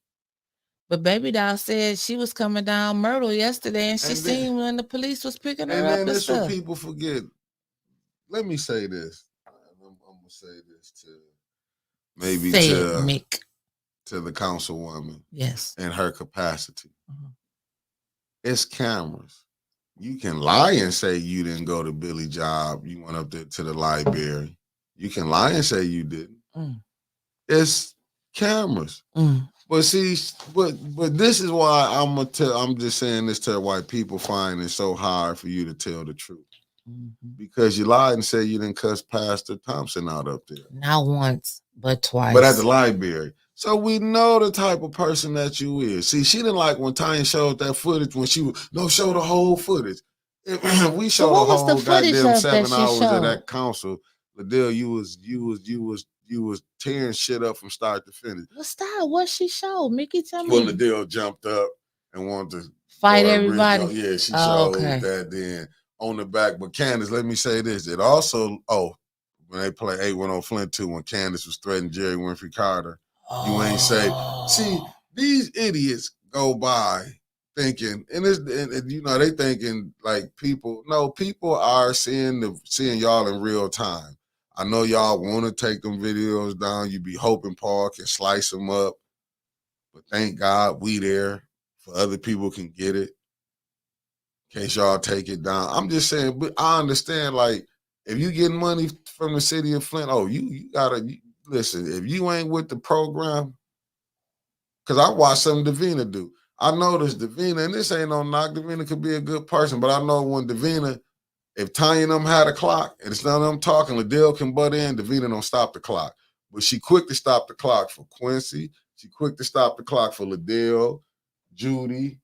But Baby Doll said she was coming down Myrtle yesterday, and she seen when the police was picking her up. And then this what people forget. Let me say this. I'm gonna say this to maybe to the councilwoman. Yes. In her capacity. It's cameras. You can lie and say you didn't go to Billy Job. You went up there to the library. You can lie and say you didn't. It's cameras. But see, but this is why I'm just saying this to white people find it so hard for you to tell the truth. Because you lied and said you didn't cuss Pastor Thompson out up there. Not once, but twice. But at the library. So we know the type of person that you is. See, she didn't like when Tanya showed that footage when she was, show the whole footage. We showed the whole goddamn 7 hours of that council. Liddell, you was tearing shit up from start to finish. What she showed? Mickey, tell me. When Liddell jumped up and wanted to fight everybody. Yeah, she showed that then on the back. But Candace, let me say this. It also, when they play 810 Flint 2, when Candace was threatening Jerry Winfrey Carter. You ain't say, see, these idiots go by thinking, and you know, they thinking like people, no, people are seeing y'all in real time. I know y'all want to take them videos down. You be hoping Paul can slice them up, but thank God we there for other people can get it. In case y'all take it down. I'm just saying, but I understand, like, if you getting money from the city of Flint, oh, you gotta listen, if you ain't with the program, because I watched something Davina do. I noticed Davina, and this ain't no knock, Davina could be a good person, but I know when Davina, if Tanya and them had a clock, and it's none of them talking, Liddell can butt in, Davina don't stop the clock. But she quick to stop the clock for Quincy. She quick to stop the clock for Liddell, Judy.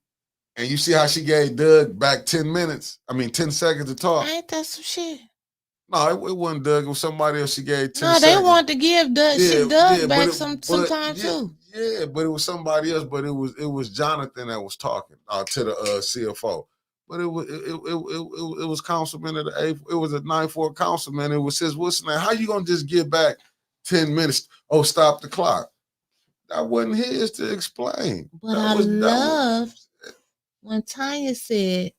And you see how she gave Doug back 10 seconds to talk? Ain't that some shit? No, it wasn't Doug. It was somebody else. She gave 10 No, they seconds. want to give Doug, Doug back sometimes too. Yeah, but it was somebody else. But it was Jonathan that was talking to the CFO. But it was councilman of the 8th. It was a 9-4 councilman. It was his what's name? How you gonna just give back 10 minutes? Oh, stop the clock. That wasn't his to explain. But I loved when Tanya said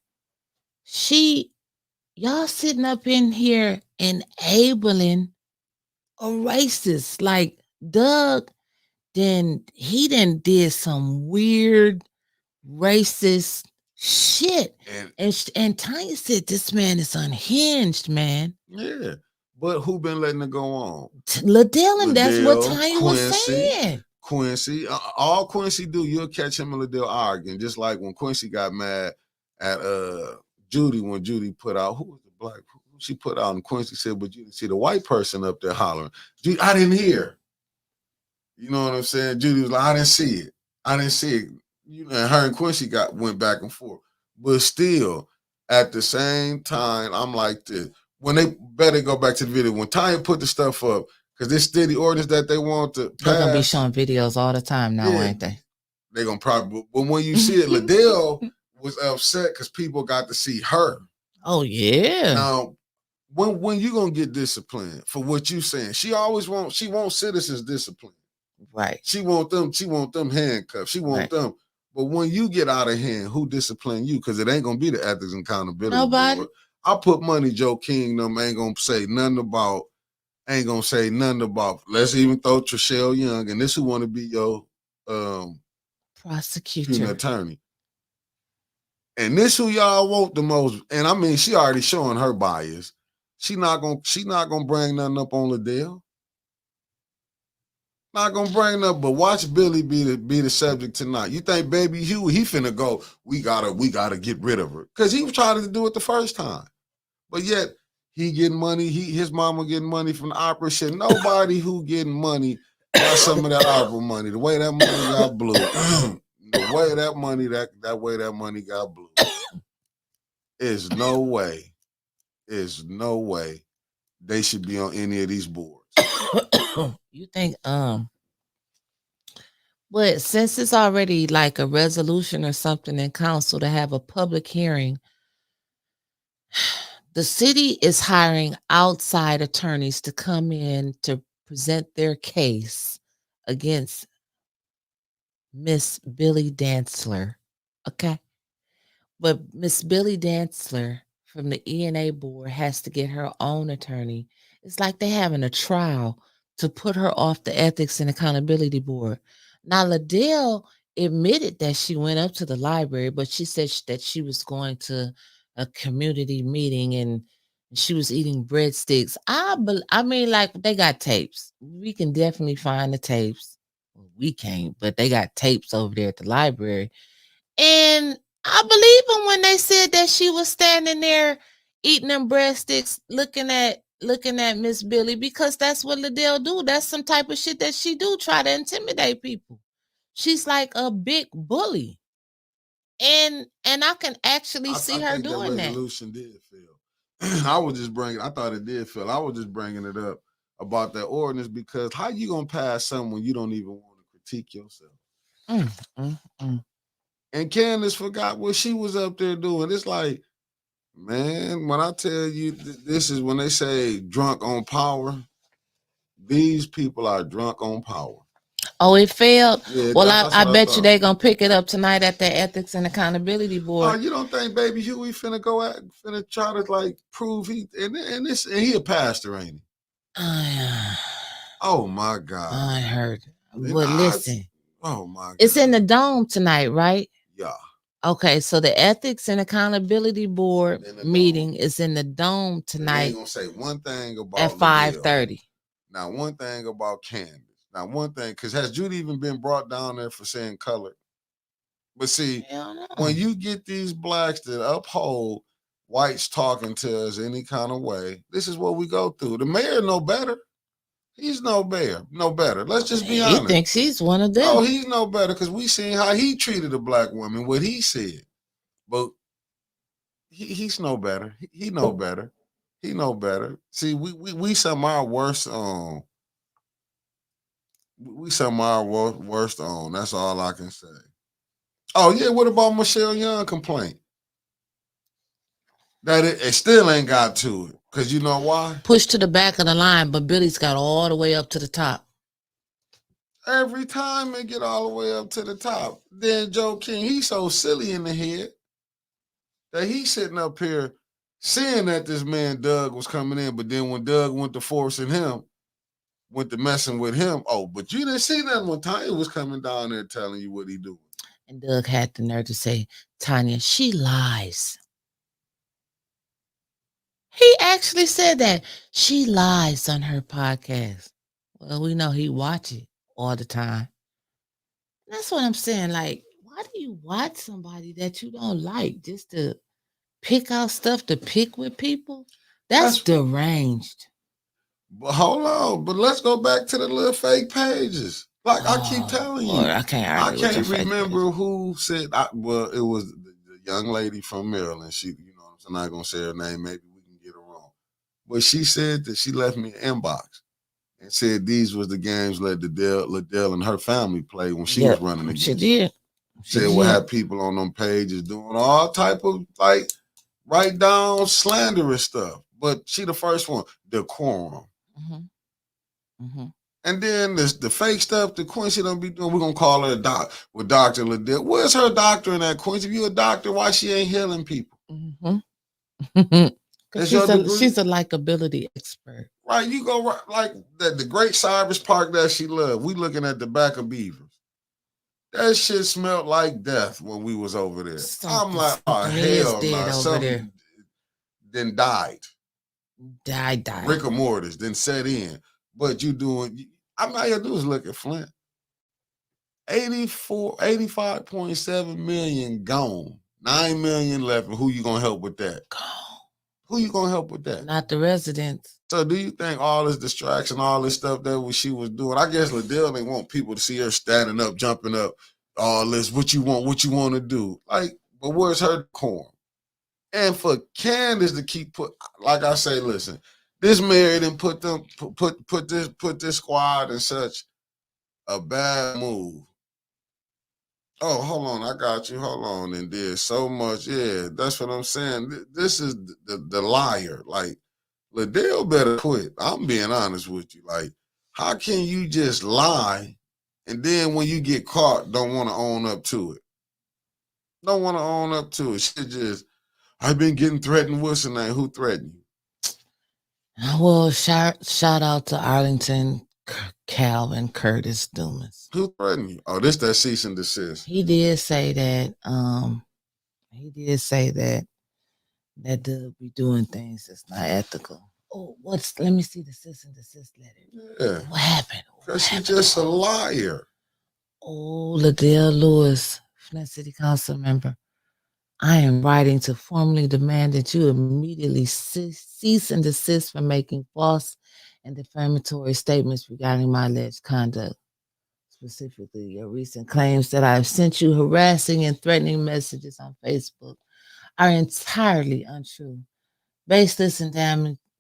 y'all sitting up in here enabling a racist like Doug. Then he did some weird racist shit, and Tanya said this man is unhinged, man. Yeah, but who been letting it go on? Liddell, and that's what Tanya was saying. Quincy, all Quincy do, you'll catch him and Liddell arguing, just like when Quincy got mad at Judy when Judy put out, who was the black, who she put out, and Quincy said, but you didn't see the white person up there hollering. Judy, I didn't hear. You know what I'm saying? Judy was like, I didn't see it. I didn't see it. You know, and her and Quincy went back and forth. But still, at the same time, I'm like this. When they better go back to the video, when Tanya put the stuff up, because this city ordinance that they want to pass. They're going to be showing videos all the time now, ain't they? They're going to probably, but when you see it, Liddell was upset because people got to see her. Oh, yeah. Now, when you going to get disciplined for what you saying? She wants citizens disciplined. Right. She want them handcuffed. She want them. But when you get out of hand, who discipline you? Because it ain't gonna be the ethics and accountability. Nobody. Board. I put money Joe King them ain't gonna say nothing about. Let's even throw Trishelle Young, and this who want to be your prosecutor attorney. And this who y'all want the most. And I mean, she already showing her bias. She not gonna bring nothing up on Liddell. Not gonna bring up, but watch Billy be the subject tonight. You think Baby Hugh, he finna go, we gotta get rid of her. Because he was trying to do it the first time. But yet he getting money, his mama getting money from the opera shit. Nobody who getting money got some of that opera money. The way that money got blew. The way that money got blew. Is no way they should be on any of these boards. You think but since it's already like a resolution or something in council to have a public hearing, the city is hiring outside attorneys to come in to present their case against Miss Billy Dantzler. Okay. But Miss Billy Dantzler from the ENA board has to get her own attorney. It's like they're having a trial to put her off the ethics and accountability board. Now, Liddell admitted that she went up to the library, but she said that she was going to a community meeting and she was eating breadsticks. I mean, like, they got tapes. We can definitely find the tapes. Well, we can't, but they got tapes over there at the library. And I believe them when they said that she was standing there eating them breadsticks, looking at Miss Billy, because that's what Liddell do. That's some type of shit that she do, try to intimidate people. She's like a big bully. And I can actually see her doing that. Resolution did fail. I thought it did fail. I was just bringing it up about that ordinance because how you gonna pass something when you don't even want to critique yourself? And Candace forgot what she was up there doing. It's like, man, when I tell you this is when they say drunk on power, these people are drunk on power. Oh, it failed. Yeah, Well, that's I what I bet you thought. they're gonna pick it up tonight at the Ethics and Accountability Oh, Board. you don't think Baby Huey finna try to like prove and he a pastor, ain't he? I, Oh my God. I heard. And But listen, oh my it's in God. the dome tonight, right? Yeah. Okay, so the Ethics and Accountability Board In the dome. meeting is in the dome And they ain't tonight gonna say one thing at about Liddell. 5:30. Now one thing about Candace. Now one thing, because has Judy even been brought down there for saying color? But see, Hell no. when you get these blacks that uphold whites talking to us any kind of way, this is what we go through. The mayor no better. He's no better. No better. Let's just be He honest. thinks he's one of them. No, he's no better because we seen how he treated a black woman, what he said. But he's no better. He no better. He no better. See, we some of our worst we some of our worst on. That's all I can say. Oh yeah, what about Michelle Young complaint? That it still ain't got to it. Cause you know why? Pushed to the back of the line, but Billy's got all the way up to the top. Every time they get all the way up to the top, then Joe King, he's so silly in the head that he's sitting up here seeing that this man Doug was coming in, but then when Doug went to forcing him, went to messing with him, oh, but you didn't see nothing when Tanya was coming down there telling you what he doing. And Doug had the nerve to say, Tanya, she lies. He actually said that. She lies on her podcast. Well, we know he watch it all the time. That's what I'm saying. Like, why do you watch somebody that you don't like just to pick out stuff to pick with people? That's deranged. But hold on, but let's go back to the little fake pages. Like I keep telling you, Lord, I can't argue with your fake remember who said. Well, it was the young lady from Maryland. She, you know, I'm not gonna say her name. Maybe we can get her wrong, but she said that she left me an inbox and said these was the games Liddell and her family played when she was running against. She did. Said we'll have people on them pages doing all type of like write down slanderous stuff. But she the first one, decorum. Mm-hmm. Mm-hmm. And then the fake stuff that Quincy don't be doing, we're gonna call her a doc with Dr. Liddell. Where's her doctor in that, Quincy? If you a doctor, why she ain't healing people? Mm-hmm. Because she's a likability expert. Right, you go right, like the great Cyrus Park that she loved. We looking at the back of Beavers. That shit smelled like death when we was over there. I'm like, oh hell no, something then died. Died. Rigor mortis then set in. But you doing, I'm not gonna do is look at Flint. 85.7 million gone. 9 million left. Who you gonna help with that? Gone. Who you gonna help with that? Not the residents. So do you think all this distraction, all this stuff that she was doing? I guess Liddell didn't want people to see her standing up, jumping up, all this, what you want to do. Like, but where's her decorum? And for Candace to keep like I say, listen, this mayor didn't put this squad in such a bad move. Oh, hold on, I got you. Hold on, and did so much. Yeah, that's what I'm saying. This is the liar. Like, Liddell better quit. I'm being honest with you. Like, how can you just lie and then when you get caught, don't want to own up to it? Don't want to own up to it. She just, I've been getting threatened. What's the name? Who threatened you? Well, shout out to Arlington Calvin Curtis Dumas. Who threatened you? Oh, this that cease and desist. He did say that. He did say that they'll be doing things that's not ethical. Oh, let me see the cease and desist letter. Yeah. What happened? Because she's just a liar. Oh, Liddell Lewis, Flint City Council member. I am writing to formally demand that you immediately cease and desist from making false and defamatory statements regarding my alleged conduct. Specifically, your recent claims that I have sent you harassing and threatening messages on Facebook are entirely untrue, baseless, and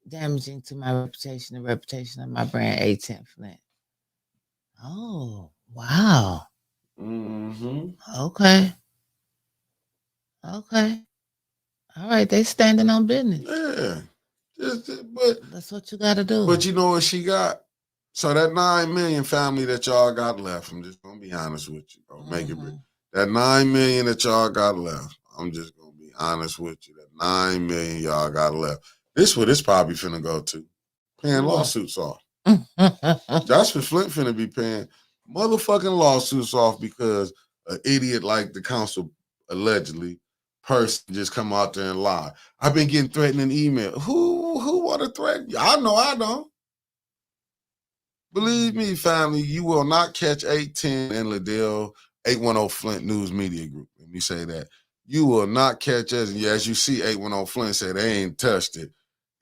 damaging to my reputation and reputation of my brand, A10 Flint. Oh, wow. Mm-hmm. Okay. All right, they standing on business. Yeah. But that's what you got to do. But you know what she got? So that 9 million family that y'all got left, I'm just gonna be honest with you. Or make it real. That 9 million that y'all got left, I'm just gonna be honest with you. That 9 million y'all got left. This what it's probably finna go to. Paying lawsuits off. That's what Flint finna be paying motherfucking lawsuits off because an idiot like the council allegedly person just come out there and lie. I've been getting threatening email. Who want to threaten you? I know I don't. Believe me, family, you will not catch 810 and Liddell 810 Flint News Media Group. Let me say that. You will not catch us. And as you see, 810 Flint said they ain't touched it.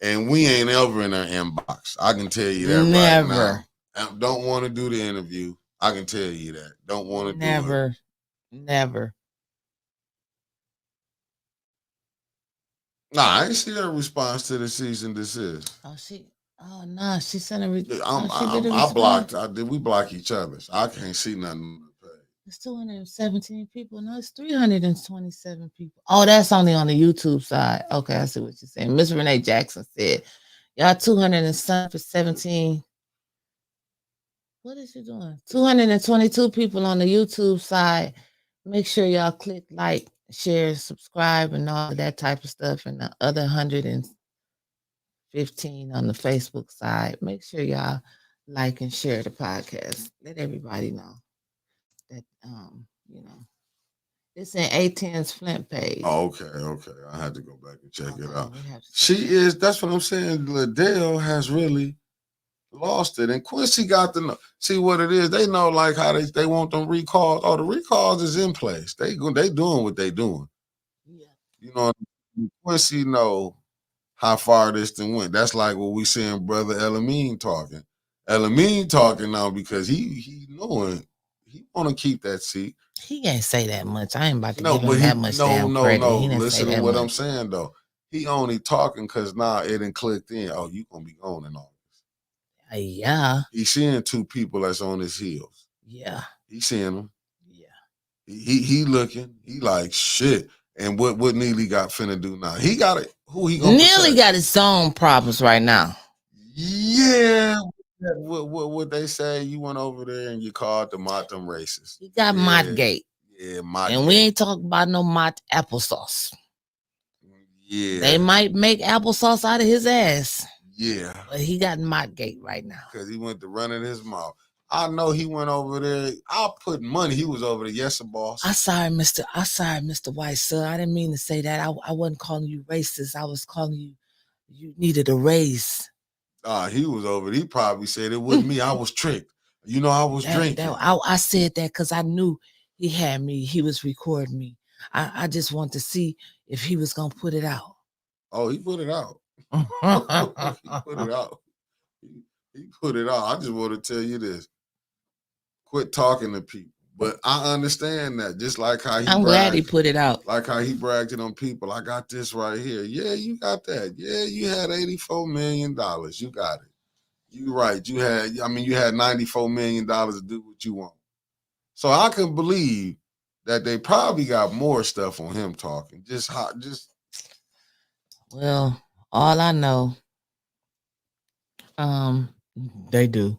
And we ain't ever in their inbox. I can tell you that right now. I don't want to do the interview. I can tell you that. Don't want to do it. Never. Nah, I ain't see her response to the cease and desist. Oh no, she sent a. I blocked. We block each other. So I can't see nothing on the page. It's 217 people. No, it's 327 people. Oh, that's only on the YouTube side. Okay, I see what you're saying. Miss Renee Jackson said, "Y'all 217. What is she doing? 222 people on the YouTube side. Make sure y'all click like, share, subscribe, and all of that type of stuff. And the other 115 on the Facebook side. Make sure y'all like and share the podcast. Let everybody know that it's in A10's Flint page." Oh, okay. I had to go back and check it out. That's what I'm saying. Liddell has really lost it. And Quincy got to know. See what it is. They know like how they want them recalls. Oh, the recalls is in place. They doing what they doing. Yeah. You know, Quincy know how far this thing went. That's like what we seeing Brother Elamine talking. Elamine talking now because he knowing he want to keep that seat. He can't say that much. I ain't about to give him that much damn credit. No. Listen to what I'm saying though. He only talking because now it done clicked in. Oh, you gonna be gone in August. Yeah. He's seeing two people that's on his heels. Yeah. He's seeing them. Yeah. He looking. He like shit. And what Neely got finna do now? He got it. Who he gonna Neely got his own problems right now. Yeah. What they say? You went over there and you called them racist. He got Mottgate. Yeah, Mottgate. And we ain't talking about no Mott applesauce. Yeah. They might make applesauce out of his ass. Yeah. But he got Mottgate right now. Because he went to running his mouth. I know he went over there. I'll put money. He was over there. Yes, boss. I'm sorry, Mr. White, sir. I didn't mean to say that. I wasn't calling you racist. I was calling you needed a raise. He was over there. He probably said it wasn't me. I was tricked. You know, I was drinking. I said that because I knew he had me. He was recording me. I just wanted to see if he was going to put it out. Oh, he put it out. He put it out. He put it out. I just want to tell you this. Quit talking to people. But I understand that. Just like how I'm glad he put it out. Like how he bragged it on people. I got this right here. Yeah, you got that. Yeah, you had $84 million. You got it. You right. You had $94 million to do what you want. So I can believe that they probably got more stuff on him talking. Well, all I know, they do.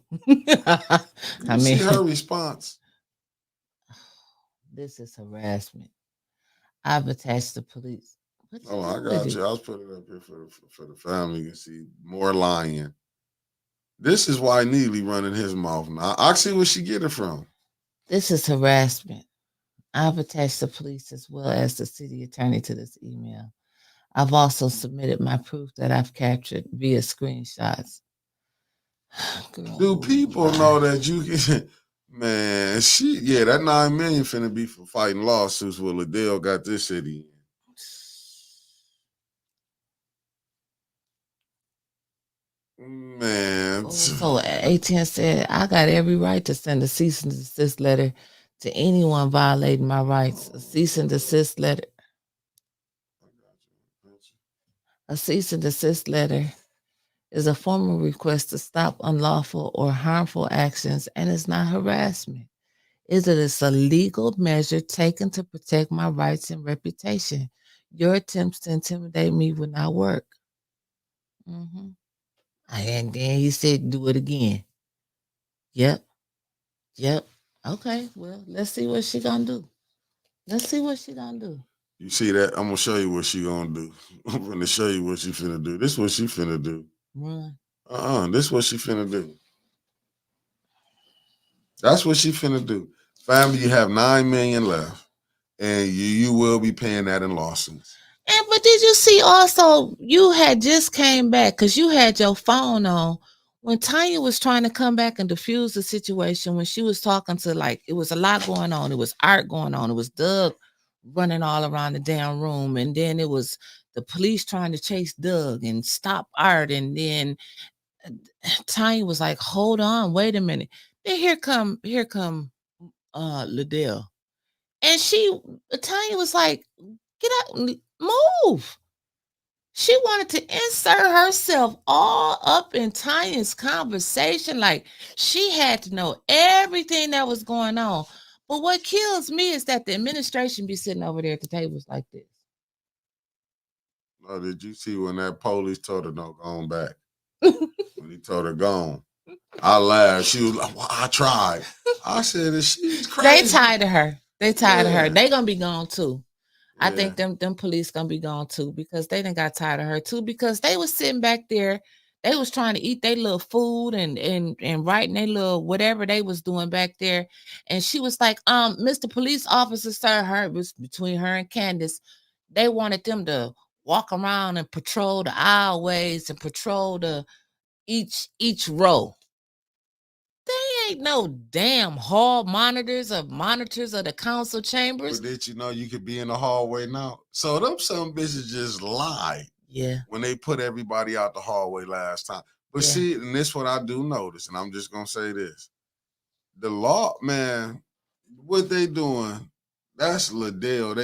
See her response. This is harassment. I've attached the police. Oh, I got you. I'll put it up here for the family to see more lying. This is why Neely running his mouth now. I see where she get it from. This is harassment. I've attached the police as well as the city attorney to this email. I've also submitted my proof that I've captured via screenshots. Girl, do people know that you can? Man, that 9 million finna be for fighting lawsuits. Well, Liddell got this city in. Man. So A10 said, I got every right to send a cease and desist letter to anyone violating my rights. A cease and desist letter. A cease and desist letter is a formal request to stop unlawful or harmful actions and is not harassment. It is a legal measure taken to protect my rights and reputation. Your attempts to intimidate me will not work. And then he said, do it again. Yep. Yep. Okay. Well, let's see what she gonna do. Let's see what she gonna do. You see that? I'm gonna show you what she gonna do. I'm gonna show you what she finna do. This what she finna do. Run. This what she finna do. That's what she finna do. Family, you have 9 million left, and you will be paying that in lawsuits. And but did you see also you had just came back because you had your phone on when Tanya was trying to come back and diffuse the situation when she was talking to like it was a lot going on. It was Art going on. It was Doug running all around the damn room. And then it was the police trying to chase Doug and stop Art. And then Tanya was like, hold on, wait a minute. Then here come Liddell. And Tanya was like, get out, move. She wanted to insert herself all up in Tanya's conversation. Like she had to know everything that was going on. But what kills me is that the administration be sitting over there at the tables like this. Oh, did you see when that police told her no, go on back? When he told her gone, I laughed. She was like, well, I tried. I said, she's crazy. They tired of her. They tired of her. They gonna be gone too. I Yeah. think them police gonna be gone too because they done got tired of her too because they was sitting back there. They was trying to eat their little food and writing their little whatever they was doing back there. And she was like, Mr. Police Officer, sir, her was between her and Candace. They wanted them to walk around and patrol the aisleways and patrol the each row. They ain't no damn hall monitors of the council chambers. But did you know you could be in the hallway now? So them some bitches just lied. Yeah. When they put everybody out the hallway last time. But see, and this what I do notice, and I'm just gonna say this. The law, man, what they doing, that's Liddell.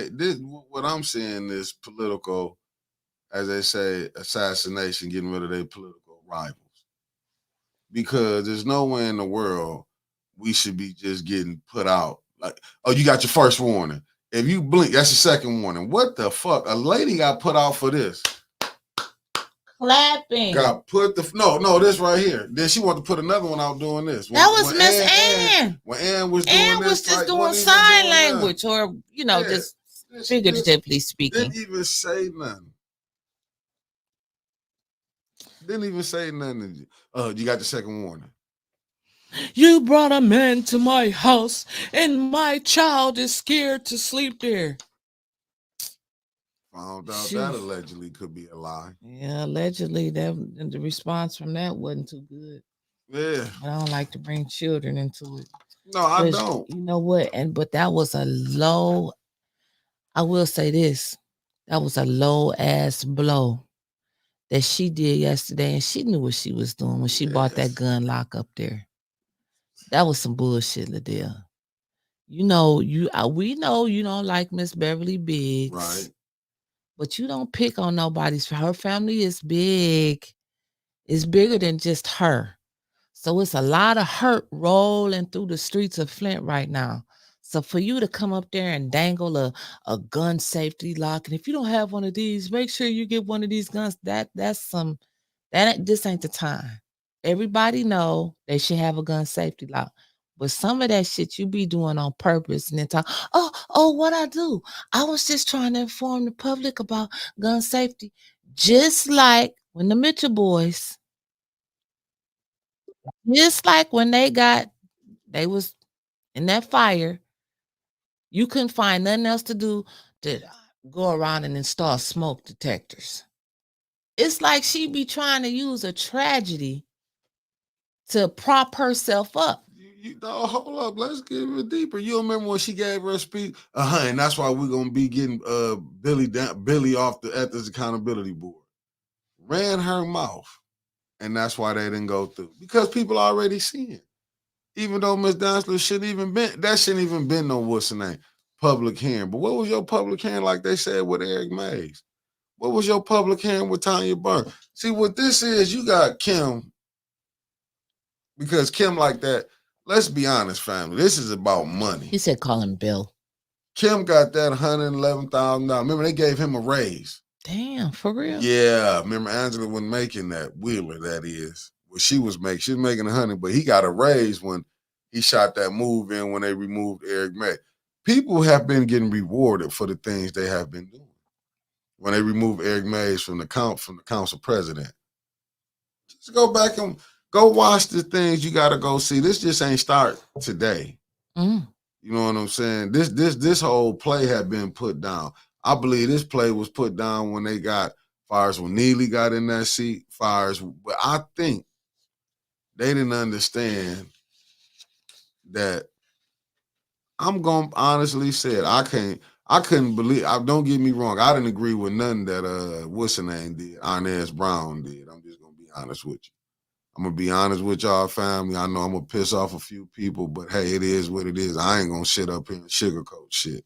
What I'm seeing is political, as they say, assassination, getting rid of their political rivals. Because there's nowhere in the world we should be just getting put out. Like, oh, you got your first warning. If you blink, that's your second warning. What the fuck? A lady got put out for this. Clapping. Got put no, this right here. Then she wanted to put another one out doing this. That was Miss Ann. When Ann was doing Ann this, was just doing sign language or, just figuratively speaking. Didn't even say nothing. Didn't even say nothing. You got the second warning. You brought a man to my house and my child is scared to sleep there. Found out that allegedly could be a lie. Yeah, allegedly the response from that wasn't too good. Yeah. But I don't like to bring children into it. No, I don't. You know what? But that was a low, I will say this. That was a low ass blow that she did yesterday, and she knew what she was doing when she bought that gun lock up there. That was some bullshit, Liddell. We know you don't like Miss Beverly Biggs. Right. But you don't pick on nobody's. Her family is big. It's bigger than just her. So it's a lot of hurt rolling through the streets of Flint right now. So for you to come up there and dangle a gun safety lock, and if you don't have one of these, make sure you get one of these guns. This ain't the time. Everybody know they should have a gun safety lock. But some of that shit you be doing on purpose and then talk, what I do? I was just trying to inform the public about gun safety. Just like when the Mitchell boys, just like when they was in that fire, you couldn't find nothing else to do to go around and install smoke detectors. It's like she be trying to use a tragedy to prop herself up. Hold up, let's get it deeper. You remember when she gave her speech? And that's why we're gonna be getting Billy off the Ethics Accountability Board. Ran her mouth, and that's why they didn't go through. Because people already seeing. Even though Miss Dansler shouldn't even been no what's the name public hearing. But what was your public hearing like they said with Eric Mays? What was your public hearing with Tanya Burns? See what this is, you got Kim. Because Kim like that, let's be honest, family. This is about money. He said call him Bill. Kim got that $111,000. Remember, they gave him a raise. Damn, for real? Yeah. Remember, Angela was making that, Wheeler, that is, what she was making 100, but he got a raise when he shot that move in when they removed Eric May. People have been getting rewarded for the things they have been doing. When they removed Eric Mays from the council president, just go back and go watch the things you got to go see. This just ain't start today. Mm. You know what I'm saying? This whole play had been put down. I believe this play was put down when they got fires when Neely got in that seat. Fires, but I think they didn't understand that. I'm gonna honestly say it. I couldn't believe. Don't get me wrong. I didn't agree with nothing that what's her name did. Inez Brown did. I'm just gonna be honest with you. I'm gonna be honest with y'all family. I know I'm gonna piss off a few people, but hey, it is what it is. I ain't gonna sit up here and sugarcoat shit.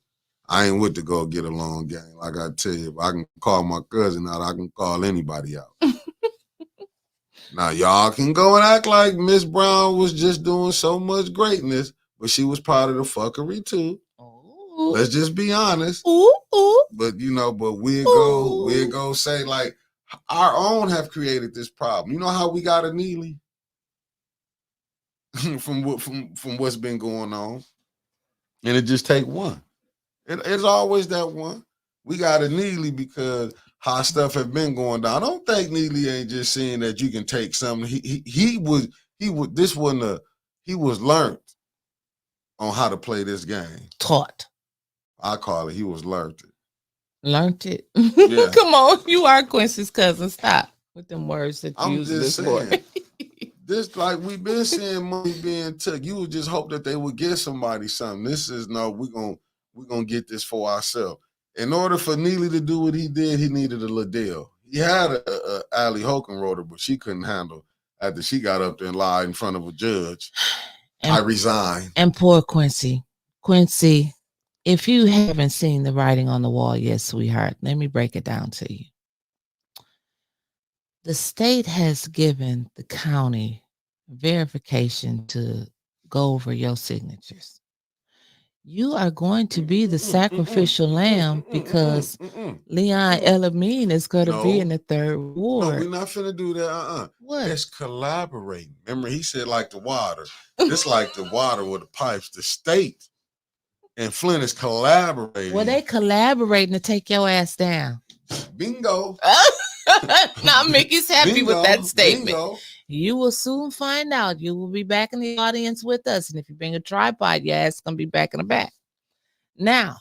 I ain't with to go get along gang. Like I tell you, if I can call my cousin out, I can call anybody out. Now y'all can go and act like Miss Brown was just doing so much greatness, but she was part of the fuckery too. Ooh. Let's just be honest. Ooh, ooh. But you know, but we'll go say like our own have created this problem. You know how we got a Neely from what's been going on, and it just take one. It's always that one. We got a Neely because how stuff have been going down. I don't think Neely ain't just saying that you can take something. He was learned on how to play this game. Taught. I call it. He was learned it. Learned it. Yeah. Come on, you are Quincy's cousin. Stop with them words that you use this morning. This like we've been seeing money being took. You would just hope that they would give somebody something. This is no. We're gonna get this for ourselves. In order for Neely to do what he did, he needed a Liddell. He had a Allie Holcomb wrote her, but she couldn't handle after she got up there and lied in front of a judge. I resigned. And poor Quincy. Quincy, if you haven't seen the writing on the wall yet, sweetheart, let me break it down to you. The state has given the county verification to go over your signatures. You are going to be the sacrificial lamb because Leon Elamine is going to be in the third ward. No, we're not finna do that. What? It's collaborating. Remember, he said like the water. It's like the water with the pipes. The state and Flint is collaborating. Well, they collaborating to take your ass down. Bingo. Now Mickey's happy with that statement. Bingo. You will soon find out. You will be back in the audience with us. And if you bring a tripod, your ass is going to be back in the back. Now,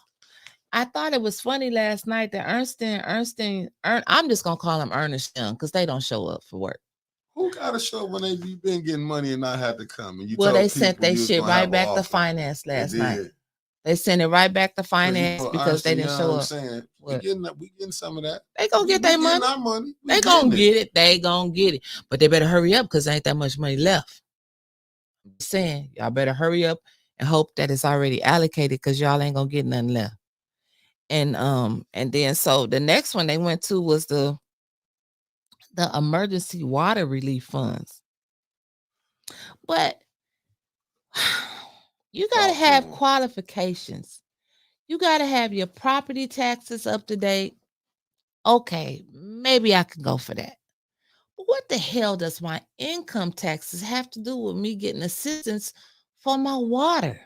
I thought it was funny last night that Ernestine, I'm just going to call him Ernest Young because they don't show up for work. Who got to show when they been getting money and not had to come? And they sent their shit right back to finance last night. They sent it right back to finance because they didn't show up. Saying, we getting some of that. They gonna get their money. Our money. They gonna get it. They gonna get it. But they better hurry up because there ain't that much money left. I'm saying y'all better hurry up and hope that it's already allocated because y'all ain't gonna get nothing left. And then so the next one they went to was the emergency water relief funds. But you got to have qualifications. You got to have your property taxes up to date. Okay, maybe I can go for that. But what the hell does my income taxes have to do with me getting assistance for my water?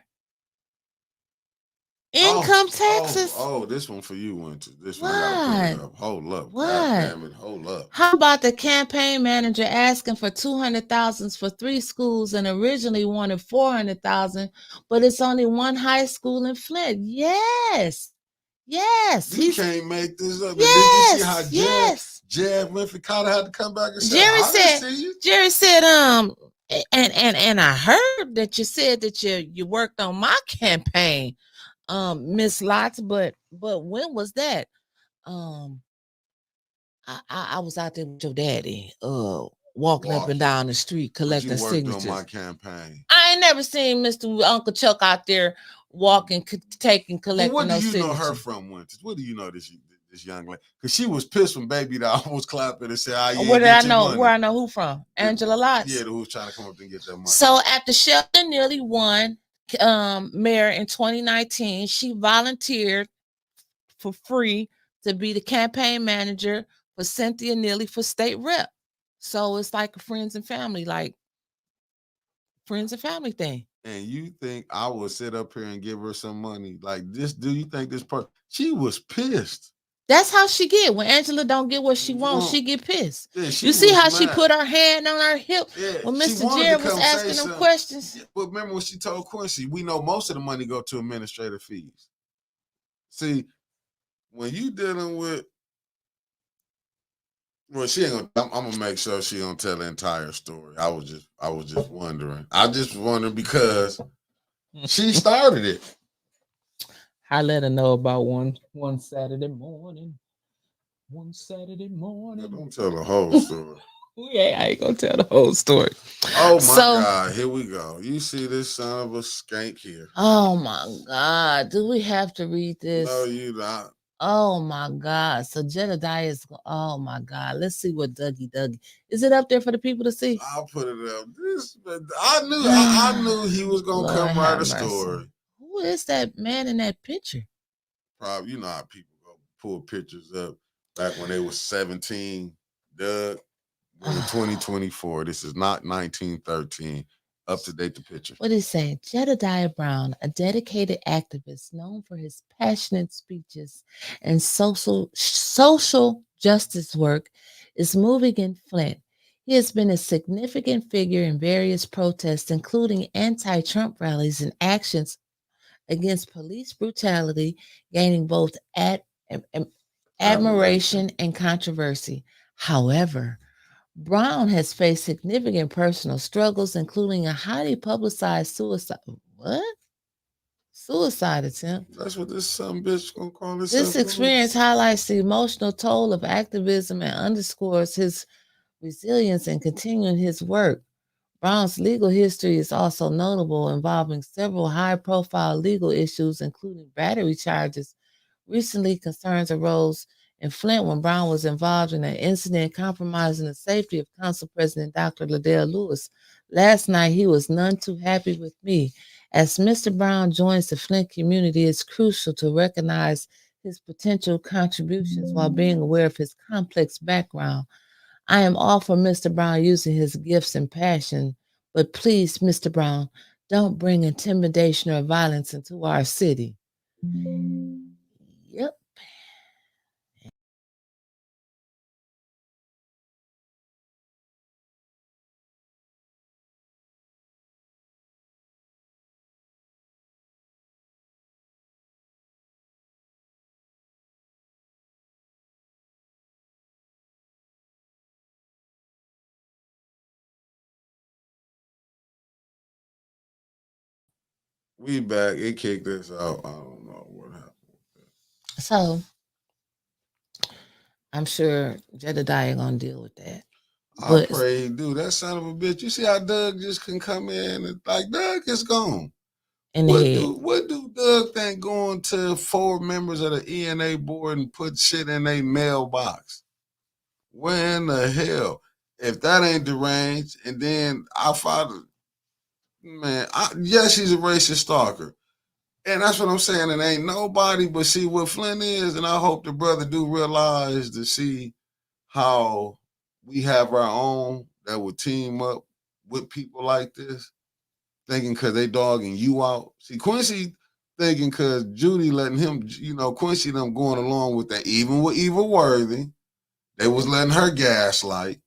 Income taxes? Oh, this one for you, Winter. This one got to put it up. Hold up. What? God damn it, hold up. How about the campaign manager asking for $200,000 for 3 schools and originally wanted $400,000, but it's only one high school in Flint? Yes. You can't make this up. Yes. Did you see how Jed Winfrey Carter had to come back and say, Jerry said, and I heard that you said that you worked on my campaign. Miss Lots, but when was that? I was out there with your daddy, walking up and down the street collecting signatures. On my campaign. I ain't never seen Mr. Uncle Chuck out there walking, collecting those signatures. Where do you know her from, Winters? Where do you know this young lady? Because she was pissed when Baby that almost clapped and said, where did I know? Money. Where I know who from? Angela Lots. Yeah, who was trying to come up and get that money. So after Shelton nearly won mayor in 2019, she volunteered for free to be the campaign manager for Cynthia Neely for state rep. So it's like a friends and family, like friends and family thing. And you think I would sit up here and give her some money like this? Do you think this person? She was pissed. That's how she get. When Angela don't get what she wants, Well, she get pissed. yeah, You she see was how she mad. put her hand on her hip Yeah, when she Mr. wanted to Jared was come say asking them something. questions? Yeah, but remember when she told Quincy, we know most of the money go to administrative fees. See, when you dealing with, well, she ain't gonna. I'm gonna make sure she don't tell the entire story. I was just wondering. I just wondered because she started it. I let her know about one Saturday morning. One Saturday Yeah, morning. don't tell the whole story. Yeah, I ain't gonna tell the whole story. Oh my So, God, here we go. You see this son of a skank here. oh my God, do we have to read No, this? you not. Oh my God. So Jedediah is, oh my God. Let's see what Dougie. Is it up there for the people to see? I'll put it up. I knew he was gonna Lord come write have a mercy. story. Who is that man in that picture? Probably, you know how people go pull pictures up back when they was 17. Doug, we're in 2024. This is not 1913. Up to date the picture. What did it say? Jedediah Brown, a dedicated activist known for his passionate speeches and social justice work, is moving in Flint. He has been a significant figure in various protests, including anti-Trump rallies and actions against police brutality, gaining both admiration and controversy. However, Brown has faced significant personal struggles, including a highly publicized suicide. What? Suicide attempt. That's what this some bitch gonna call This herself. experience highlights the emotional toll of activism and underscores his resilience in continuing his work. Brown's legal history is also notable, involving several high profile legal issues, including battery charges. Recently, concerns arose in Flint when Brown was involved in an incident compromising the safety of Council President Dr. Liddell Lewis. Last night, he was none too happy with me. As Mr. Brown joins the Flint community, it's crucial to recognize his potential contributions while being aware of his complex background. I am all for Mr. Brown using his gifts and passion, but please, Mr. Brown, don't bring intimidation or violence into our city. Yep. We back. It kicked us out. I don't know what happened. So I'm sure Jedediah gonna deal with that. I But pray he do. That son of a bitch. You see how Doug just can come in and like Doug is gone. in the head. What do Doug think going to 4 members of the ENA board and put shit in a mailbox? Where in the hell? If that ain't deranged, and then our father, man, yes, he's a racist stalker. And that's what I'm saying. It ain't nobody but see what Flint is. And I hope the brother do realize to see how we have our own that would team up with people like this, thinking because they dogging you out. See, Quincy thinking because Judy letting him, Quincy them going along with that, even with Eva Worthy, they was letting her gaslight.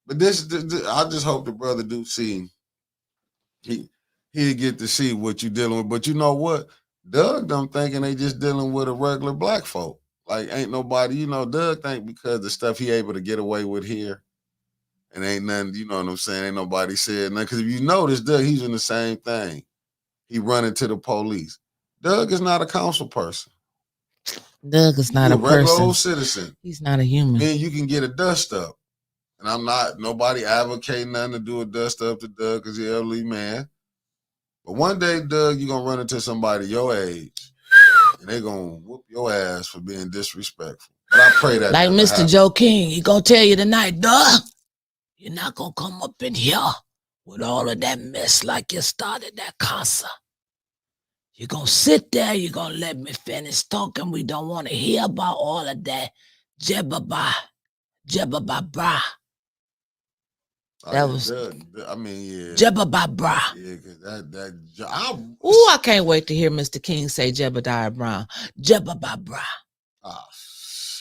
But this I just hope the brother do see he'll get to see what you dealing with. But you know what? Doug them thinking they just dealing with a regular black folk. Like ain't nobody, Doug think because the stuff he able to get away with here, and ain't nothing, you know what I'm saying? Ain't nobody said nothing. Because if you notice, Doug, he's in the same thing. He running to the police. Doug is not a council person. Doug is not He a regular person. old citizen. He's not a human. Then you can get a dust up. And I'm not nobody advocating nothing to do a dust up to Doug because he's an elderly man. But one day, Doug, you're gonna run into somebody your age, and they're gonna whoop your ass for being disrespectful. But I pray that like Mr. happen. Joe King, he gonna tell you tonight, Doug, you're not gonna come up in here with all of that mess like you started that concert. You're gonna sit there, you're gonna let me finish talking. We don't want to hear about all of that jebba-ba, jebba-ba-ba. That was I mean, yeah. Jebediah. Yeah, because I can't wait to hear Mr. King say Jebediah Brown. Jebediah.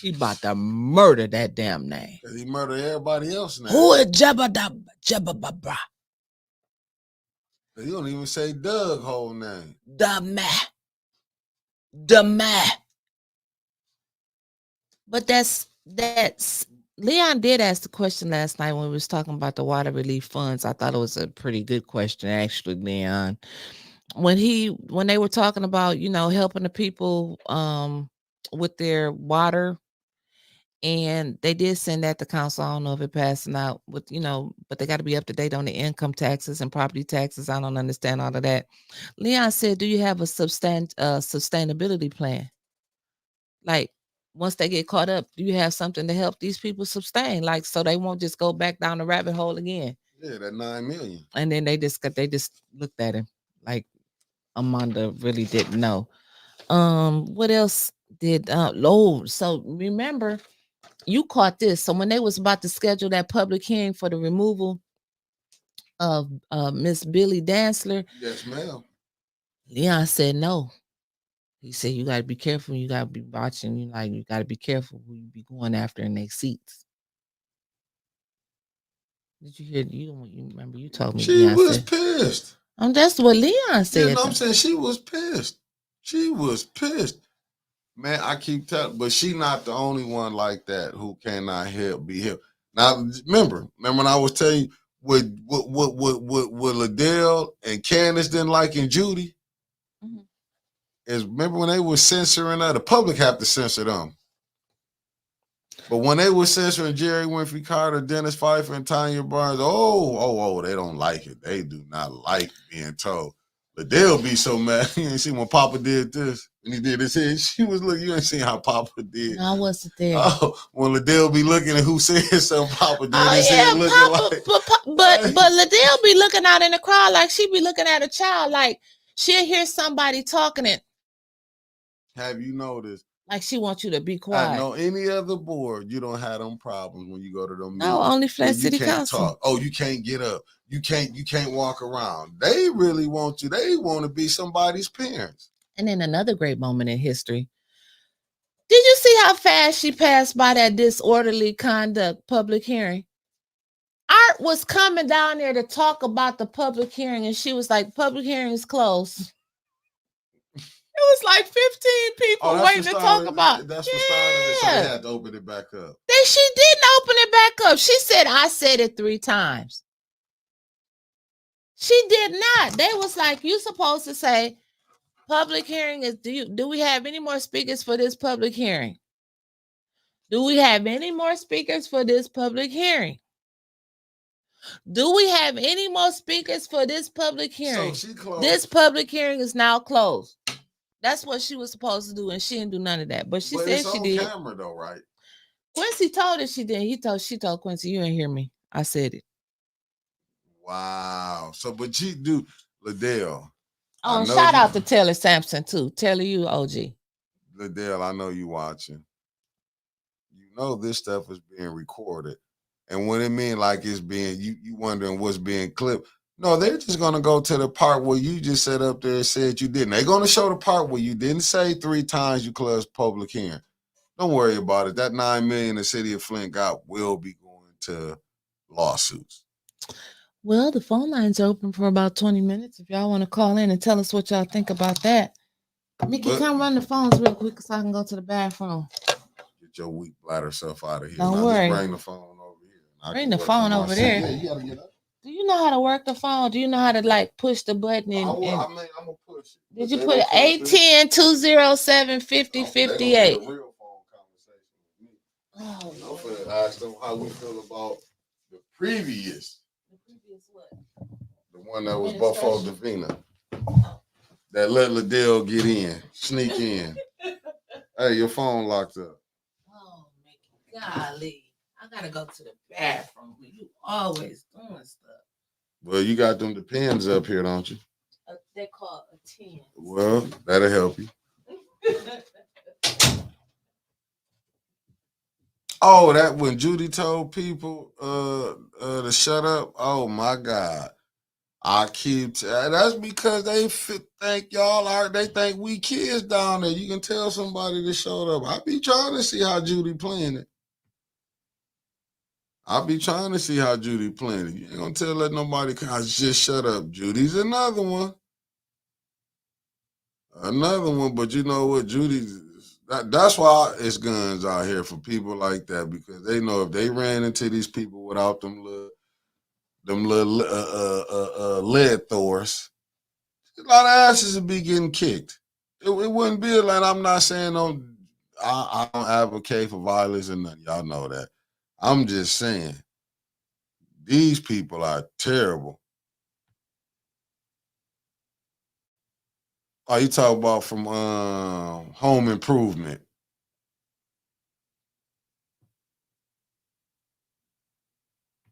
He about to murder that damn name. He murdered everybody else now. Who is Jebediah? Jebediah. You don't even say Doug whole name. The man. But that's Leon did ask the question last night when we was talking about the water relief funds. I thought it was a pretty good question, actually, Leon. When they were talking about, helping the people with their water, and they did send that to council. I don't know if it passing out with, but they got to be up to date on the income taxes and property taxes. I don't understand all of that. Leon said, do you have a sustainability plan? Like, once they get caught up, do you have something to help these people sustain? Like, so they won't just go back down the rabbit hole again. Yeah, that $9 million. And then they just looked at him like Amanda really didn't know. What else did so remember, you caught this. So when they was about to schedule that public hearing for the removal of Miss Billy Dantzler, yes, ma'am, Leon said no. He said you got to be careful. You got to be watching. You got to be careful who you be going after in their seats. Did you hear? You remember? You told me she Leon was said, pissed. That's what Leon said. You know what I'm saying? She was pissed. She was pissed. Man, I keep telling, but she not the only one like that who cannot be helped. Now, remember when I was telling you what Liddell and Candace didn't like in Judy? Mm-hmm. Is remember when they were censoring her? The public have to censor them. But when they were censoring Jerry Winfrey Carter, Dennis Pfeiffer, and Tanya Barnes, they don't like it. They do not like being told. Liddell be so mad. You ain't seen when Papa did this. When he did his head, she was looking. You ain't seen how Papa did. No, I wasn't there. Oh, when Liddell be looking at who said something, Papa did his head looking Papa, like. But Liddell be looking out in the crowd like she be looking at a child. Like she'll hear somebody talking it. Have you noticed? Like she wants you to be quiet. I know any other board, you don't have them problems when you go to them. No, only Flat City Council. Talk. Oh, you can't get up. You can't walk around. They really want you. They want to be somebody's parents. And then another great moment in history. Did you see how fast she passed by that disorderly conduct public hearing? Art was coming down there to talk about the public hearing, and she was like, public hearing is closed. It was like 15 people waiting to talk about. That's what started it, so they had to open it back up. She didn't open it back up. She said, I said it 3 times. She did not. They was like, you supposed to say, public hearing is, do we have any more speakers for this public hearing? Do we have any more speakers for this public hearing? Do we have any more speakers for this public hearing? So she closed. This public hearing is now closed. That's what she was supposed to do, and she didn't do none of that. But she said she did. It's on camera though, right? Quincy told her she did. She told Quincy, you didn't hear me. I said it. Wow. So, but she do Liddell. Oh, and shout out to Taylor Sampson too. Taylor, you OG. Liddell, I know you watching. You know this stuff is being recorded, and what it mean like it's being you wondering what's being clipped. No, they're just going to go to the part where you just sat up there and said you didn't. They're going to show the part where you didn't say 3 times you closed public hearing. Don't worry about it. That $9 million the city of Flint got will be going to lawsuits. Well, the phone lines are open for about 20 minutes. If y'all want to call in and tell us what y'all think about that. Mickey, come run the phones real quick so I can go to the bathroom. Get your weak bladder self out of here. Don't worry. Just bring the phone over here. Bring the phone over there. Yeah, you got to get up. Do you know how to work the phone? Do you know how to push the button? I'm gonna push it. Did you put 810-207-5058? Real phone conversation with me. I'm gonna ask them how we feel about the previous. The previous what? The one that was before Davina. That let Liddell get in, sneak in. Hey, your phone locked up. Oh, Mickey, golly. I gotta go to the bathroom. You always doing stuff. Well, you got them depends up here, don't you? They're called a 10. Well, that'll help you. Oh, that when Judy told people to shut up. Oh my God. That's because they think y'all are. They think we kids down there. You can tell somebody that showed up. I be trying to see how Judy playing it. I be trying to see how Judy playing it. You ain't gonna let nobody just shut up. Judy's another one. Another one, but you know what, that's why it's guns out here for people like that, because they know if they ran into these people without them little lead Thors, a lot of asses would be getting kicked. It wouldn't be like, I'm not saying I don't advocate for violence and nothing. Y'all know that. I'm just saying these people are terrible. Oh, you talk about from Home Improvement.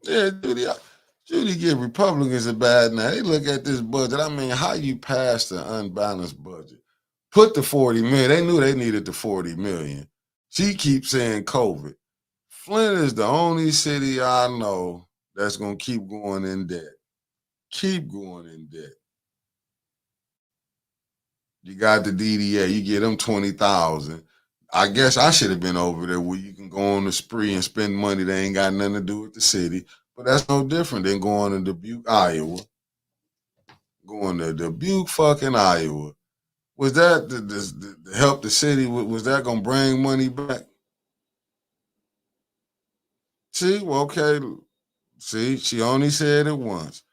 Yeah, Judy give Republicans a bad name. They look at this budget. I mean, how you pass the unbalanced budget? Put the 40 million. They knew they needed the 40 million. She keeps saying COVID. Flint is the only city I know that's gonna keep going in debt. Keep going in debt. You got the DDA. You get them 20,000. I guess I should have been over there where you can go on the spree and spend money that ain't got nothing to do with the city. But that's no different than going to Dubuque, Iowa. Going to Dubuque, fucking Iowa. Was that to help the city? Was that gonna bring money back? See, well, okay. See, she only said it once.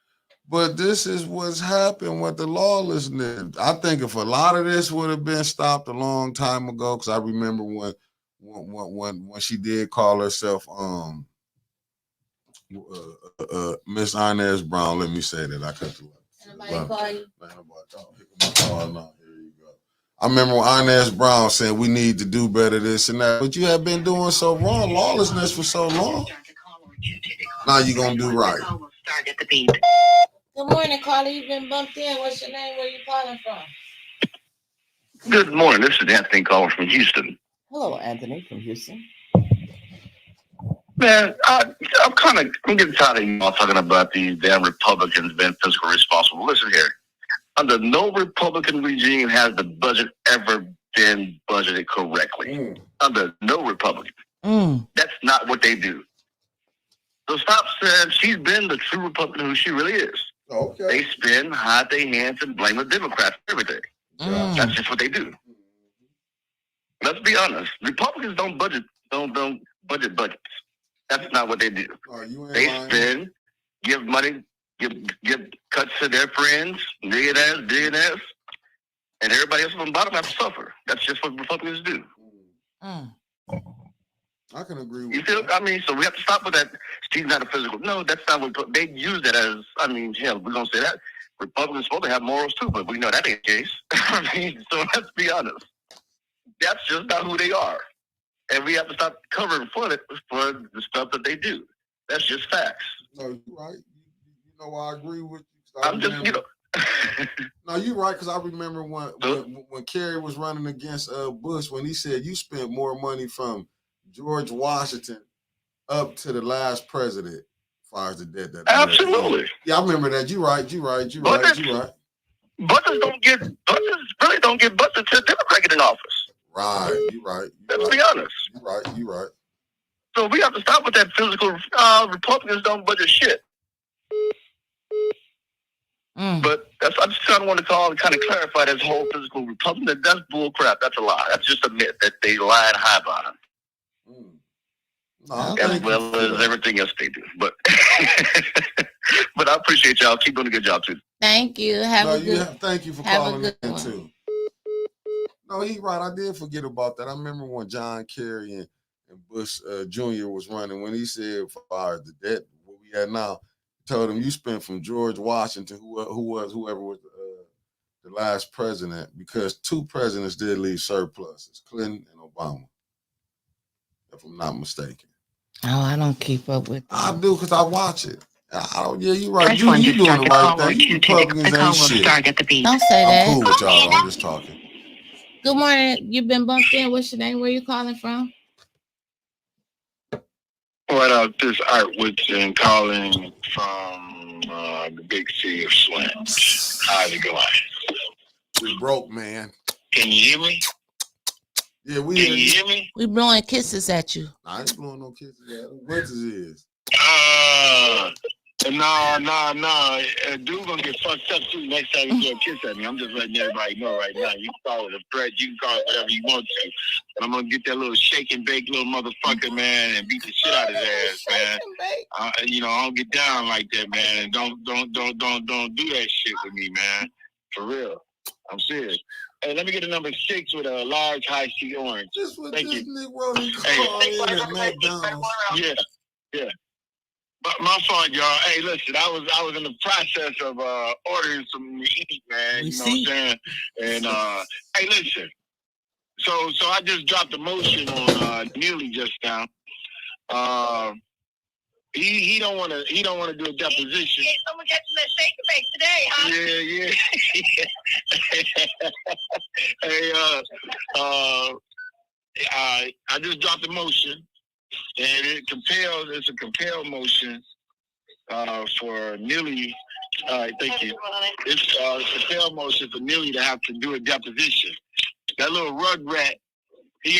But this is what's happened with the lawlessness. I think if a lot of this would have been stopped a long time ago, because I remember when she did call herself Miss Inez Brown. Let me say that I cut the light. Call you? My call now. Here you go. I remember when Inez Brown said we need to do better this and that, but you have been doing so wrong, lawlessness for so long. Now you're gonna do right. Good morning, caller. You've been bumped in. What's your name? Where you calling from? Good morning. This is Anthony calling from Houston. Hello, Anthony from Houston. Man, I'm getting tired of y'all talking about these damn Republicans being fiscally responsible. Listen here. Under no Republican regime has the budget ever been budgeted correctly. Under no Republican. That's not what they do. So stop saying she's been the true Republican who she really is. Okay. They spin, hide their hands, and blame the Democrats for everything. That's just what they do. Let's be honest. Republicans don't budget budgets. That's not what they do. They spend, give money, give cuts to their friends, millionaires, and everybody else on the bottom has to suffer. That's just what Republicans do. I can agree with you. Feel? I mean, so we have to stop with that. She's not a physical. No, that's not what they use that as. I mean, hell, we're gonna say that Republicans supposed to have morals too, but we know that ain't the case. I mean, so let's be honest. That's just not who they are, and we have to stop covering for the stuff that they do. That's just facts. No, you're right. You know, I agree with you. I'm just, you know. No, you're right, because I remember when Kerry was running against Bush, when he said you spent more money from George Washington up to the last president, as far as the debt that. Absolutely. Yeah, I remember that. You're right. Budgets really don't get budgeted to Democrat get in office. Right. You're right. Let's be honest. You're right. So we have to stop with that physical. Republicans don't budget shit. But I just kind of want to call and kind of clarify this whole physical Republican. That's bull crap. That's a lie. That's just a myth that they lie and hide behind. As well as everything else they do. But but I appreciate y'all. Keep doing a good job too. Thank you. Thank you for calling in too. No, he's right. I did forget about that. I remember when John Kerry and Bush Jr. was running, when he said, as far as the debt, what we had now, told him you spent from George Washington, whoever was the last president, because two presidents did leave surpluses, Clinton and Obama, if I'm not mistaken. Oh, I don't keep up with that. I do, because I watch it. Yeah, you're right. You doing the right thing. You Republicans ain't shit. Don't say that. I'm cool with y'all. I'm just talking. Good morning. You've been bumped in. What's your name? Where you calling from? What up, this Art Woodson calling from the big city of Swim. How's it going? We broke, man. Can you hear me? Yeah, we Can you hear me? We blowing kisses at you. I ain't blowing no kisses at him. What is? No. Dude gonna get fucked up too next time you throw a kiss at me. I'm just letting everybody know right now. You can call it a threat, you can call it whatever you want to. But I'm gonna get that little shake and bake little motherfucker, man, and beat the shit out of his ass, man. I don't get down like that, man. And don't do that shit with me, man. For real. I'm serious. Hey, let me get a number 6 with a large high C orange. Just with Thank this you. Negro in at McDonald's. Yeah. My fault, y'all. Hey, listen, I was in the process of ordering some to eat, man. You know what I'm saying? And hey, listen. So I just dropped a motion on Neely just now. He don't want to do a deposition. Hey, someone got you that shake and bake today, huh? Yeah. Hey, I just dropped a motion, and it's a compel motion for Neely. Thank you. It's a compel motion for Neely to have to do a deposition. That little rug rat, he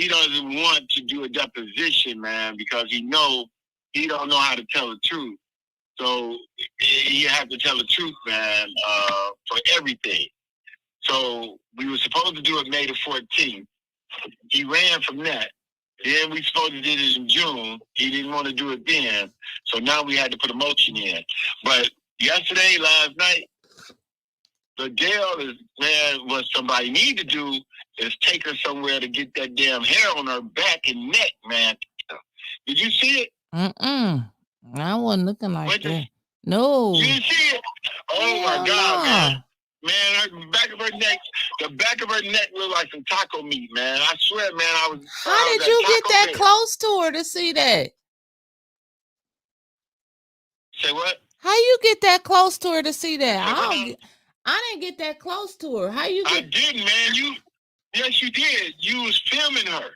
doesn't want to do a deposition, man, because he don't know how to tell the truth. So you have to tell the truth, man, for everything. So we were supposed to do it May the 14th. He ran from that. Then we supposed to do it in June. He didn't want to do it then. So now we had to put a motion in. But last night, the deal is, man, what somebody need to do is take her somewhere to get that damn hair on her back and neck, man. Did you see it? I wasn't looking like that. No. You didn't see it? Oh my God, man. Man, the back of her neck looked like some taco meat, man. I swear, man, How did you get that close to her to see that? Say what? How you get that close to her to see that? I didn't get that close to her. How you get? I did, man. Yes, you did. You was filming her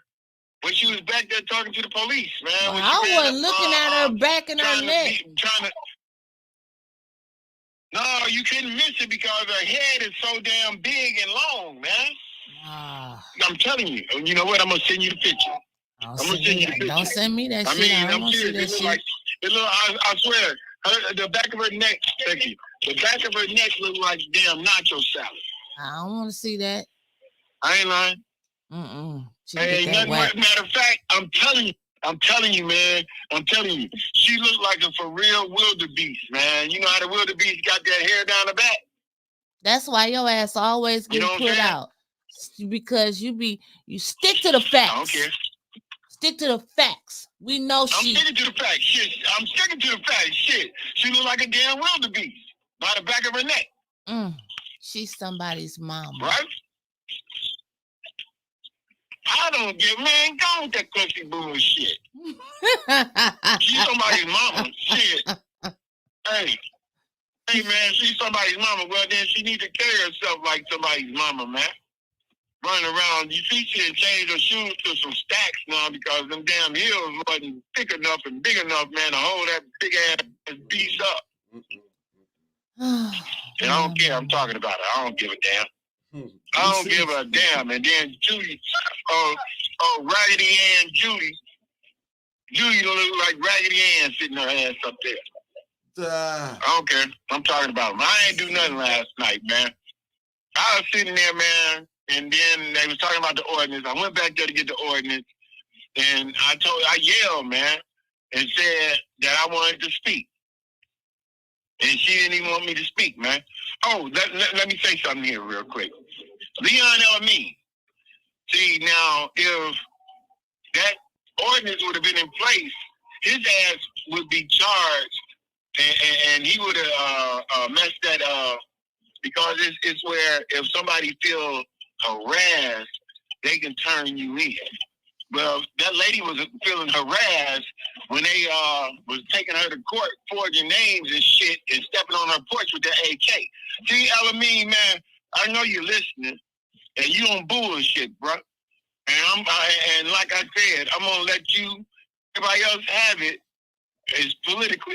when she was back there talking to the police, man. Well, I wasn't looking at her back and her neck. No, you couldn't miss it because her head is so damn big and long, man. I'm telling you. You know what? I'm gonna send you the picture. Don't send me that shit. I don't want to see that shit. I swear, the back of her neck. Thank you. The back of her neck looked like damn nacho salad. I don't want to see that. I ain't lying. Hey, matter of fact, I'm telling you, man. I'm telling you. She looked like a for real wildebeest, man. You know how the wildebeest got that hair down the back? That's why your ass always get put out. Because you stick to the facts. I don't care. Stick to the facts. We know I'm sticking to the facts. Shit. I'm sticking to the facts. Shit. She looked like a damn wildebeest by the back of her neck. She's somebody's mama. Right? I don't give, man, go with that country bullshit. She's somebody's mama. Shit. Hey, man, she's somebody's mama. Well, then she needs to carry herself like somebody's mama, man. Running around. You see, she had changed her shoes to some stacks now because them damn heels wasn't thick enough and big enough, man, to hold that big ass beast up. And I don't care. I'm talking about it. I don't give a damn. I don't give a damn. And then Judy, Raggedy Ann Judy look like Raggedy Ann sitting her ass up there. I don't care. I'm talking about them. I ain't do nothing last night, man. I was sitting there, man, and then they was talking about the ordinance. I went back there to get the ordinance, and I yelled, man, and said that I wanted to speak. And she didn't even want me to speak, man. Oh, let me say something here real quick. Leon L. See, now, if that ordinance would have been in place, his ass would be charged, and he would have messed that up, because it's where if somebody feels harassed, they can turn you in. Well, that lady was feeling harassed when they was taking her to court, forging names and shit, and stepping on her porch with the AK. See, Elamine, man, I know you're listening, and you on bullshit, bro. And like I said, I'm gonna let you everybody else have it is political.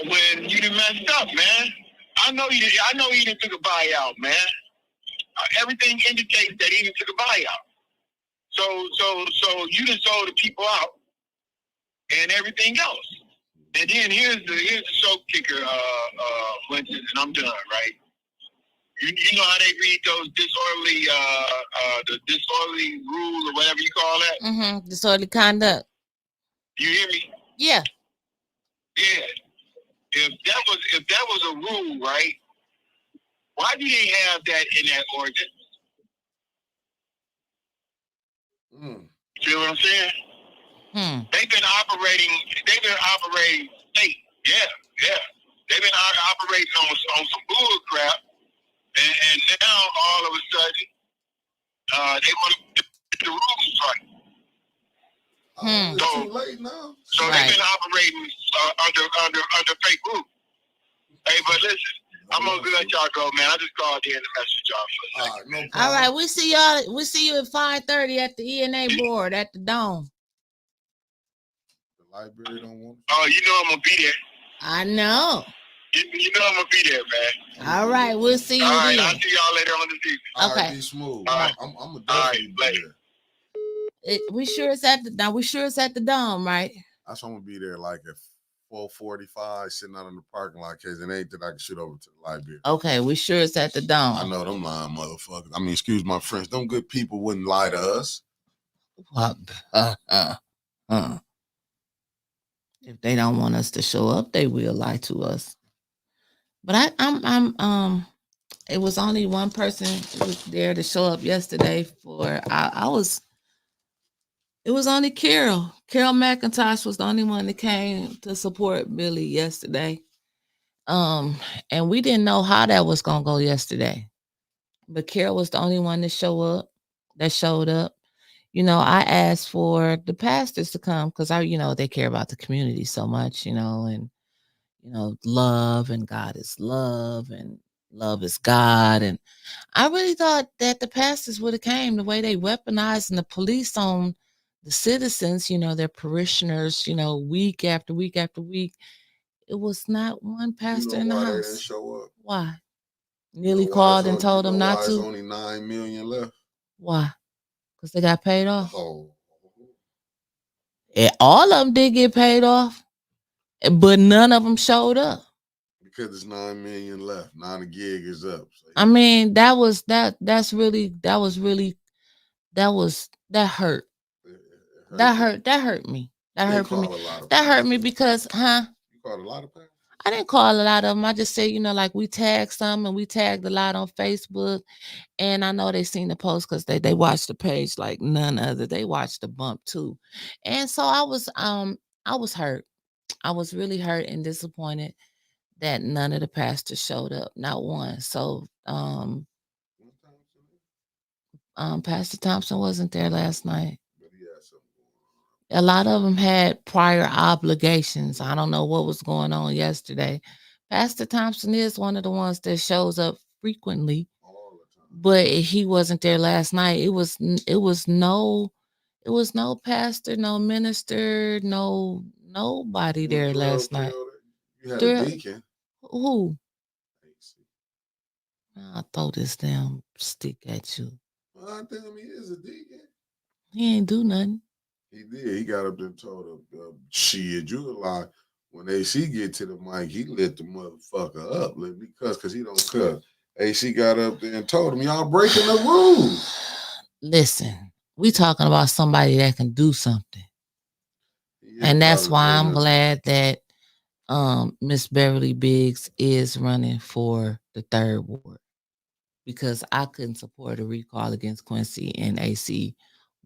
When you done messed up, man. I know you done took a buyout, man. Everything indicates that he done took a buyout. So you done sold the people out and everything else. And then here's the show kicker, Winston, and I'm done, right? You know how they read those disorderly the disorderly rule or whatever you call that? Mm-hmm. Disorderly conduct. You hear me? Yeah. Yeah. If that was a rule, right? Why do they have that in that ordinance? See what I'm saying? They've been operating state. Yeah. They've been operating on some bull crap, and now all of a sudden, they want to get the rules right. It's too late now. So they've been operating under fake rules. Hey, but listen, I'm gonna let y'all go, man. I just called in to message y'all for a second. No problem. All right, we see y'all. We see you at 5:30 at the ENA board at the Dome. The library don't want. Oh, you know I'm gonna be there. I know. You know I'm gonna be there, man. All right, we'll see you All right, then. I'll see y'all later on this evening. All Okay. right, be smooth. All right. I'm gonna definitely be there. We sure it's at the Dome, right? I'm gonna be there like at 4:45, sitting out in the parking lot, cause it ain't that I can shoot over to the library. Okay, we sure it's at the Dome. I know them lying motherfuckers. I mean, excuse my French. Them good people wouldn't lie to us. If they don't want us to show up, they will lie to us. But it was only one person who was there to show up yesterday for it was only Carol. Carol McIntosh was the only one that came to support Billy yesterday. And we didn't know how that was gonna go yesterday. But Carol was the only one that showed up. You know, I asked for the pastors to come because they care about the community so much, and love, and God is love, and love is God. And I really thought that the pastors would have came. The way they weaponizing the police on the citizens, their parishioners, week after week after week. It was not one pastor in the house. They didn't show up? Why? Neely called and told them not to. There's only 9 million left. Why? Because they got paid off. Oh. And all of them did get paid off, but none of them showed up. Because there's 9 million left. Now the gig is up. So I mean, that hurt. That hurt me. That hurt me because, You called a lot of pastors? I didn't call a lot of them. I just said, like we tagged some, and we tagged a lot on Facebook. And I know they seen the post because they watched the page like none other. They watched the bump too. And so I was hurt. I was really hurt and disappointed that none of the pastors showed up, not one. So Pastor Thompson wasn't there last night. A lot of them had prior obligations. I don't know what was going on yesterday. Pastor Thompson is one of the ones that shows up frequently, but he wasn't there last night. It was no pastor, no minister, nobody there last night. You had a deacon. Who? I'll throw this damn stick at you. Well, I think he is a deacon. He ain't do nothing. He did. He got up there and told him, shit, you a lie. When AC get to the mic, he lit the motherfucker up. Let me cuss because he don't cuss. AC got up there and told him, y'all breaking the rules. Listen, we talking about somebody that can do something. And that's why I'm glad that Miss Beverly Biggs is running for the 3rd ward. Because I couldn't support a recall against Quincy, and AC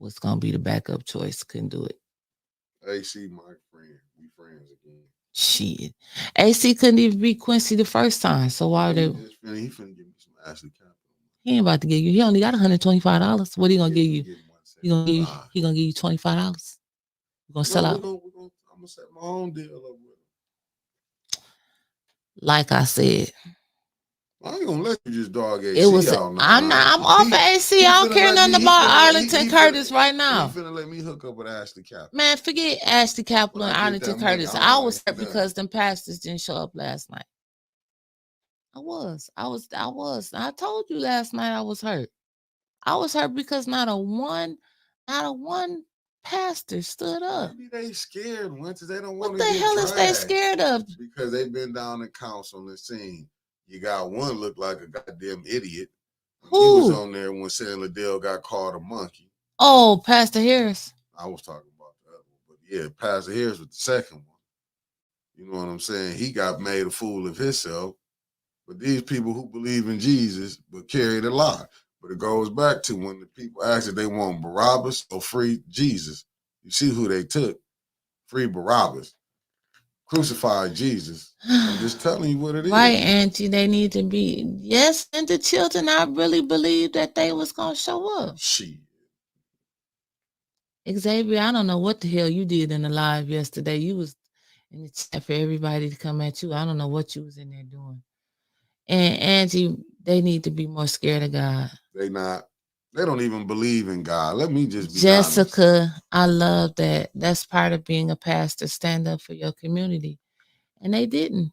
was going to be the backup choice. Couldn't do it. AC, my friend. We friends again. Shit. AC couldn't even beat Quincy the first time. So why would they? He finna give me some Ashley Capital. He ain't about to give you. He only got $125. What he going to give you? He going to give you $25. You going to sell out? I'm going to set my own deal up with him. Like I said, I ain't gonna let you just dog AC It was. out now. I'm off of AC. I don't care nothing about Arlington Curtis right now. He finna let me hook up with Ashley Kaplan. Man, forget Ashley Kaplan and Arlington Curtis. I was hurt done. because them pastors didn't show up last night. I was. I told you last night I was hurt. I was hurt because not a one pastor stood up. Maybe they scared once they don't want to. What the hell is they scared of? Because they've been down in council and seen. You got one look like a goddamn idiot. Who? He was on there when Sam Liddell got called a monkey. Oh, Pastor Harris. I was talking about the other one, but yeah, Pastor Harris was the second one. You know what I'm saying? He got made a fool of himself. But these people who believe in Jesus but carry the lie. But it goes back to when the people asked if they want Barabbas or free Jesus. You see who they took. Free Barabbas. Crucified Jesus. I'm just telling you what it is. Right, Auntie, they need to be. Yes, and the children, I really believe that they was going to show up. Shit. Xavier, I don't know what the hell you did in the live yesterday. You was in the chat for everybody to come at you. I don't know what you was in there doing. And Angie, they need to be more scared of God. They not. They don't even believe in God. Let me just be Jessica, honest. I love that. That's part of being a pastor. Stand up for your community. And they didn't.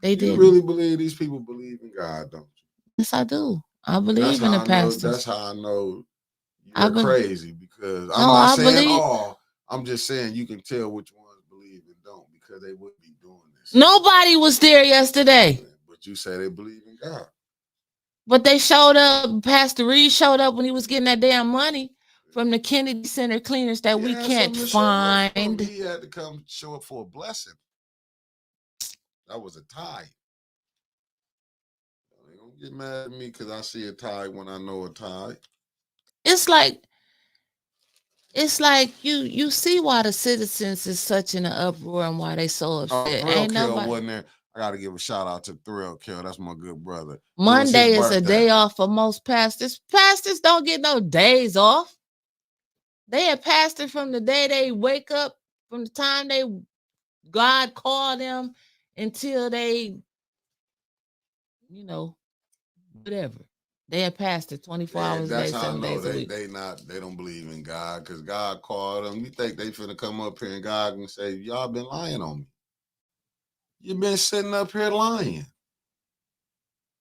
They didn't. You really believe these people believe in God, don't you? Yes, I do. I believe in the pastors. That's how I know you're crazy, because I'm not saying all. I'm just saying you can tell which ones believe and don't, because they wouldn't be doing this. Nobody was there yesterday. But you say they believe in God. But they showed up. Pastor Reed showed up when he was getting that damn money from the Kennedy Center cleaners that we can't find. He had to come show up for a blessing. That was a tithe. Don't get mad at me because I see a tithe when I know a tithe. It's like you see why the citizens is such in an uproar and why they so upset. Ain't nobody wasn't there. I got to give a shout out to Thrill Kill. That's my good brother. Monday is a day off for most pastors. Pastors don't get no days off. They are pastors from the day they wake up, from the time God called them until they, whatever. They are pastor 24 hours a day, 7 days a week. They don't believe in God because God called them. You think they finna come up here and God can say, y'all been lying on me. You've been sitting up here lying.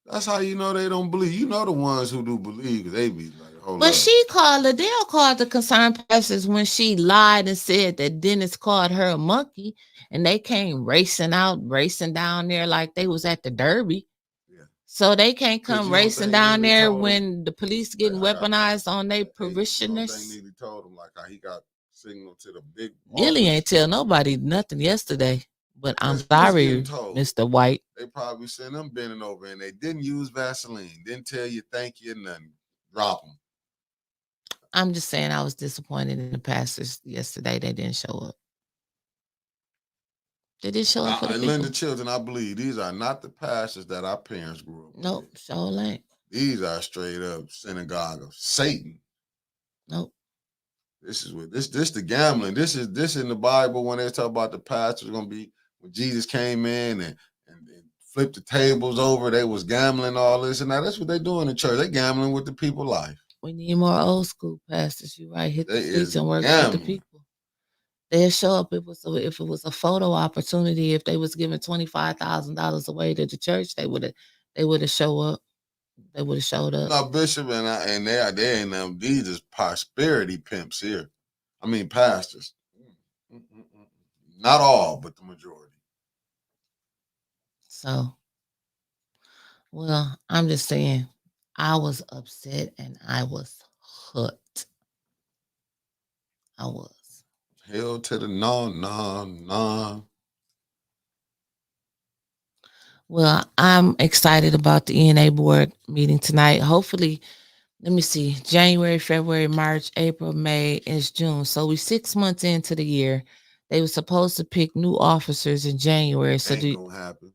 That's how you know they don't believe. You know the ones who do believe, they be like, hold up. But Liddell called the concerned pastors when she lied and said that Dennis called her a monkey, and they came racing down there like they was at the Derby. Yeah. So they can't come racing down there when the police getting weaponized on their parishioners. They told him like how he got signal to the big. Lily ain't tell nobody nothing yesterday. But I'm sorry, Mr. White. They probably sent them bending over and they didn't use Vaseline. Didn't tell you thank you, nothing. Drop them. I'm just saying I was disappointed in the pastors yesterday. They didn't show up. They didn't show up for the people. Linda Children, I believe these are not the pastors that our parents grew up with. Nope, sure ain't. These are straight up synagogue of Satan. Nope. This is what this the gambling. This in the Bible when they talk about the pastors gonna be. When Jesus came in and flipped the tables over, they was gambling all this, and now that's what they doing in church. They gambling with the people's life. We need more old school pastors. You right, hit the streets and work with the people. They'll show up if it was a photo opportunity. If they was giving $25,000 away to the church, they would have show up. They would have showed up. No, Bishop and they ain't them. These is prosperity pimps here. I mean pastors. Not all, but the majority. So, well, I'm just saying, I was upset and I was hurt. I was. Hell to the no. Well, I'm excited about the ENA board meeting tonight. Hopefully, let me see, January, February, March, April, May, it's June. So we're 6 months into the year. They were supposed to pick new officers in January. So ain't gonna happen.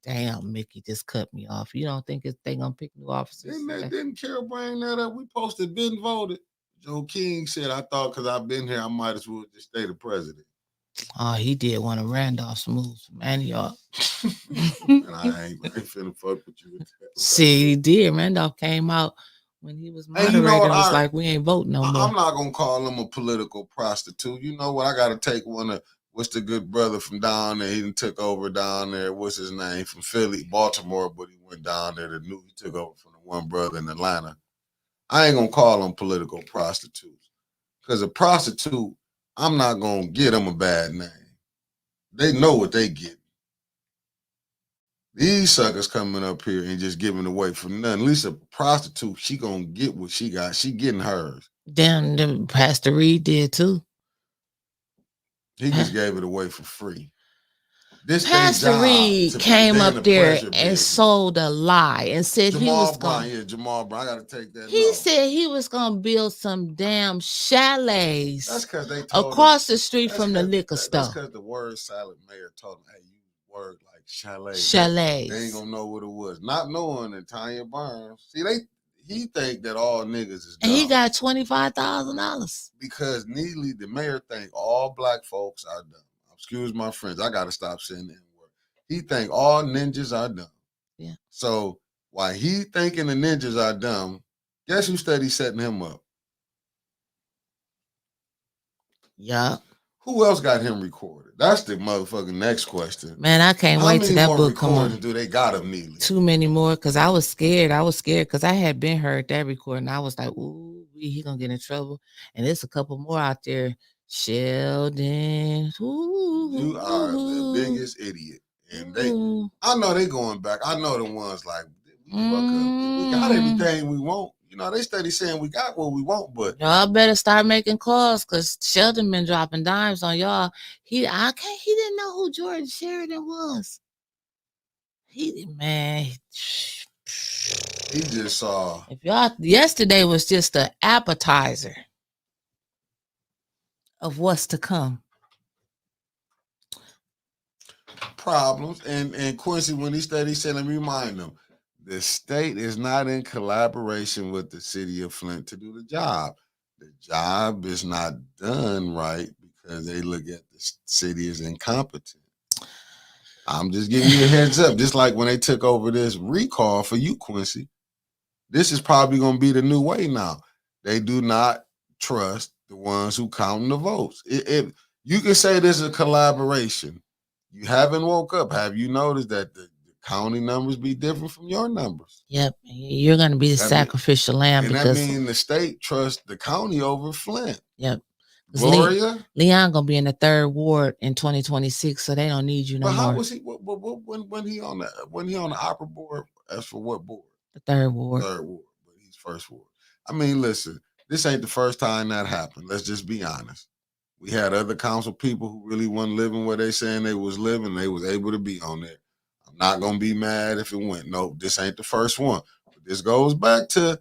Damn, Mickey just cut me off. You don't think they gonna pick new officers? Didn't Carol bring that up? We posted, been voted. Joe King said, I thought because I've been here, I might as well just stay the president. Oh, he did one of Randolph's moves from Antioch. And I ain't finna fuck with you with that. See, he did. Randolph came out when he was And you know moderator what? and was like, we ain't voting no more. I'm not gonna call him a political prostitute. You know what? I gotta take one of what's the good brother from down there? He done took over down there. What's his name? From Philly, Baltimore, but he went down there to New. He took over from the one brother in Atlanta. I ain't gonna call them political prostitutes. Because a prostitute, I'm not gonna get them a bad name. They know what they get. These suckers coming up here and just giving away for nothing. At least a prostitute, she gonna get what she got. She getting hers. Damn, Pastor Reed did too. He just gave it away for free. This Pastor job Reed came up there and sold a lie and said he was going. Jamal Brown. I gotta take that. He said he was gonna build some damn chalets. That's because they told across the street from the liquor store. That's because the word salad mayor told him, "Hey, you word like chalet. Chalets. They ain't gonna know what it was." Not knowing that Tanya Burns. See, he think that all niggas is dumb. And he got $25,000 because Neely, the mayor, think all black folks are dumb. Excuse my friends, I gotta stop saying that word. He think all ninjas are dumb. Yeah. So while he thinking the ninjas are dumb, guess who study setting him up? Yeah. Who else got him recorded? That's the motherfucking next question. Man, I can't wait till that book come on. Do they got him, Neely? Too many more, because I was scared. Because I had been heard that recording. I was like, ooh, he gonna get in trouble. And there's a couple more out there. Sheldon. Ooh, you are the biggest idiot. And I know they going back. I know the ones like, we got everything we want. You know, they steady saying we got what we want, but y'all better start making calls because Sheldon been dropping dimes on y'all. He didn't know who George Sheridan was. He just saw. If y'all yesterday was just an appetizer of what's to come. Problems and Quincy, when he steady said, let me remind them. The state is not in collaboration with the city of Flint to do the job. The job is not done right because they look at the city as incompetent. I'm just giving you a heads up. Just like when they took over this recall for you, Quincy, this is probably going to be the new way now. They do not trust the ones who counting the votes. If you can say this is a collaboration, you haven't woke up. Have you noticed that the county numbers be different from your numbers? Yep. You're going to be the sacrificial lamb. And that means the state trusts the county over Flint. Yep. Gloria? Leon going to be in the 3rd ward in 2026, so they don't need you no more. But how was he, when he on the opera board, as for what board? The 3rd ward. 3rd ward, but he's 1st ward. I mean, listen, this ain't the first time that happened. Let's just be honest. We had other council people who really wasn't living where they saying they was living. They was able to be on there. I'm not going to be mad if it went. Nope, this ain't the first one. But this goes back to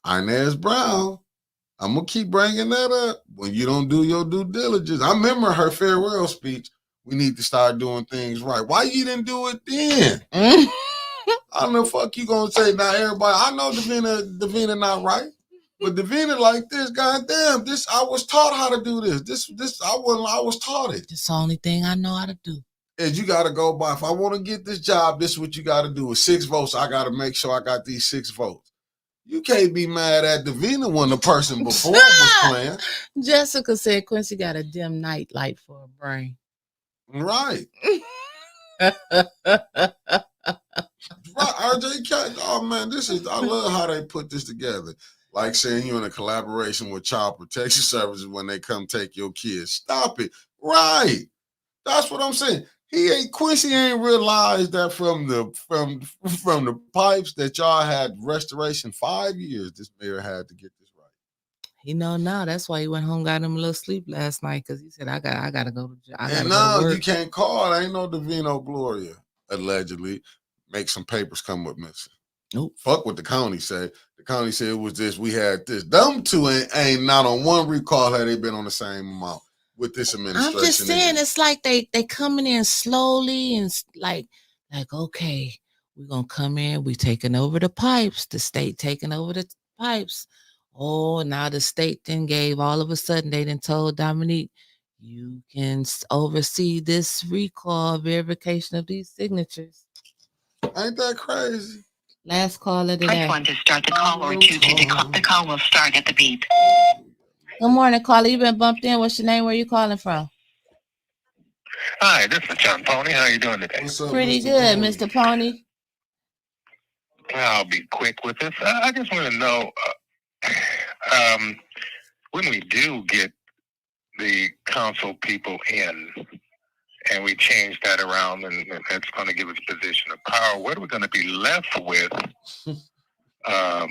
Inez Brown. I'm going to keep bringing that up. When you don't do your due diligence. I remember her farewell speech. We need to start doing things right. Why you didn't do it then? I don't know, fuck you going to say, now everybody, I know Davina not right. But Davina like this, goddamn, this, I was taught how to do this. I was taught it. It's the only thing I know how to do. Is you got to go by, if I want to get this job, this is what you got to do. With 6 votes, I got to make sure I got these 6 votes. You can't be mad at Davina when the person before was playing. Jessica said Quincy got a dim night light for a brain. Right. Right, RJ Cat. Oh man, I love how they put this together. Like saying you're in a collaboration with Child Protection Services when they come take your kids. Stop it. Right. That's what I'm saying. Quincy ain't realized that from the pipes that y'all had restoration 5 years, this mayor had to get this right. He know now. That's why he went home, got him a little sleep last night, because he said, I gotta go to jail. And now you can't call. Ain't no Davino Gloria, allegedly, make some papers come up missing. Nope. Fuck what the county said. The county said it was this, we had this. Them two ain't not on one recall had they been on the same amount with this administration. I'm just saying, it's like they coming in slowly and like okay, we're gonna come in, we taking over the pipes, the state taking over the pipes. Oh, now the state then gave all of a sudden they done told Dominique, you can oversee this recall verification of these signatures. Ain't that crazy? Last call of the Press day. 1 to start the call or 2 to decline. The call will start at the beep. Good morning, caller. You been bumped in. What's your name? Where you calling from? Hi, this is John Pony. How are you doing today? What's up, Pretty Mr. good, Pony? Mr. Pony. I'll be quick with this. I just want to know when we do get the council people in and we change that around and that's going to give us position of power, what are we going to be left with for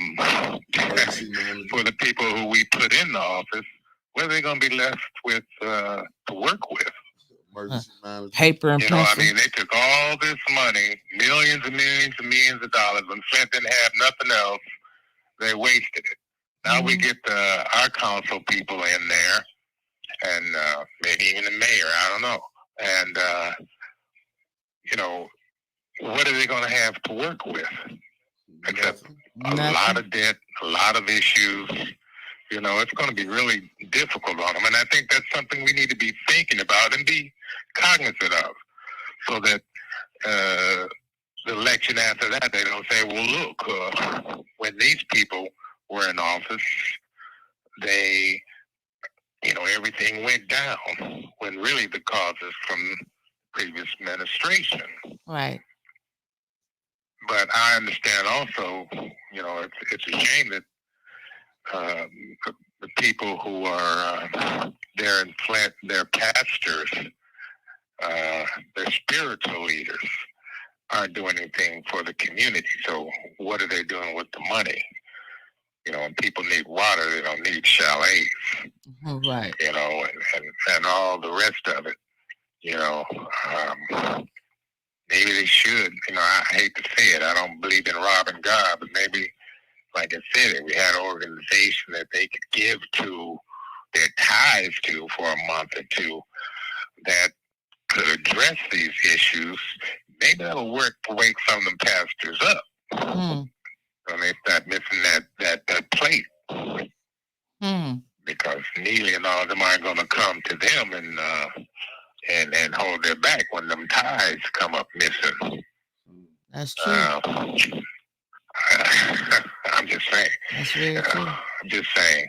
the people who we put in the office? What are they going to be left with to work with? Paper and pencil. I mean, they took all this money, millions and millions and millions of dollars, when Flint didn't have nothing else. They wasted it. Now we get our council people in there, and maybe even the mayor, I don't know. And, what are they going to have to work with? Except a lot of debt, a lot of issues. It's going to be really difficult on them. And I think that's something we need to be thinking about and be cognizant of, so that the election after that, they don't say, well, look, when these people were in office, they, everything went down, when really the cause is from previous administration. Right. But I understand also, it's a shame that the people who are there in Flint, their pastors, their spiritual leaders, aren't doing anything for the community. So what are they doing with the money? When people need water, they don't need chalets. Right. And all the rest of it. Maybe they should. I hate to say it. I don't believe in robbing God, but maybe, like I said, if we had an organization that they could give to their tithes to for a month or two that could address these issues, maybe that'll work to wake some of them pastors up. And they start missing that plate. Because Neely and all of them aren't going to come to them and hold their back when them tithes come up missing. That's true. I'm just saying. That's very true. I'm just saying.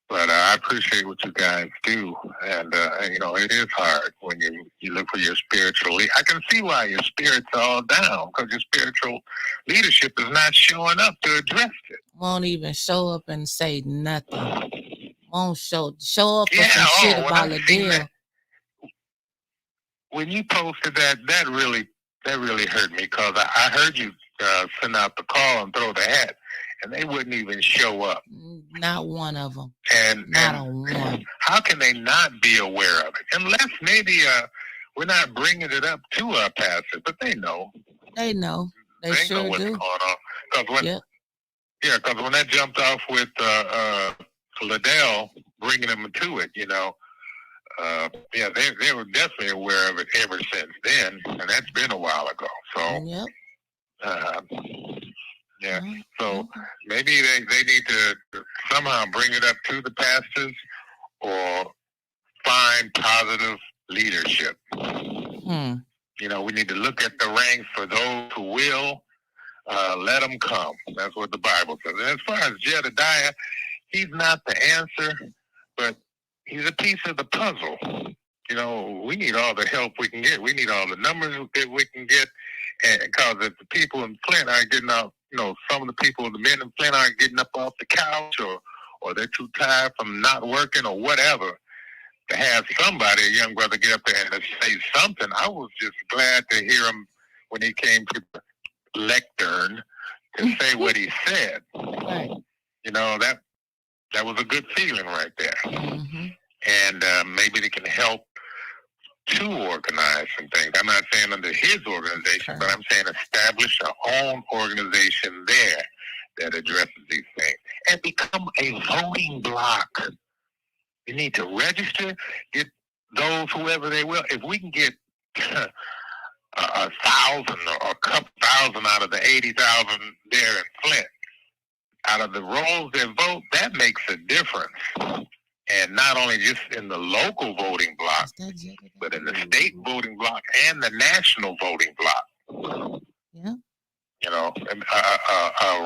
But I appreciate what you guys do. And it is hard when you look for your spiritual leader. I can see why your spirit's all down, because your spiritual leadership is not showing up to address it. Won't even show up and say nothing. Won't show up with some shit about a deal. When you posted that really hurt me, because I heard you send out the call and throw the hat, and they wouldn't even show up. Not one of them. Not a one. How can they not be aware of it? Unless maybe we're not bringing it up to our pastors, but they know. They know. They sure know what's do. going on. Because when that jumped off with Liddell bringing them to it, they were definitely aware of it ever since then, and that's been a while ago. So, so maybe they need to somehow bring it up to the pastors or find positive leadership. We need to look at the ranks for those who will. Let them come. That's what the Bible says. And as far as Jedediah, he's not the answer, but he's a piece of the puzzle. We need all the help we can get. We need all the numbers that we can get. And because if the people in Flint aren't getting out, some of the men in Flint aren't getting up off the couch, or they're too tired from not working or whatever, to have somebody, a young brother, get up there and say something. I was just glad to hear him when he came to the lectern to say what he said. Right. That was a good feeling right there. And maybe they can help to organize some things. I'm not saying under his organization, but I'm saying establish our own organization there that addresses these things and become a voting block. You need to register, get those, whoever they will. If we can get 1,000 or a couple thousand out of the 80,000 there in Flint, out of the rolls that vote, that makes a difference. And not only just in the local voting block, but in the state voting block and the national voting block. Yeah. You know,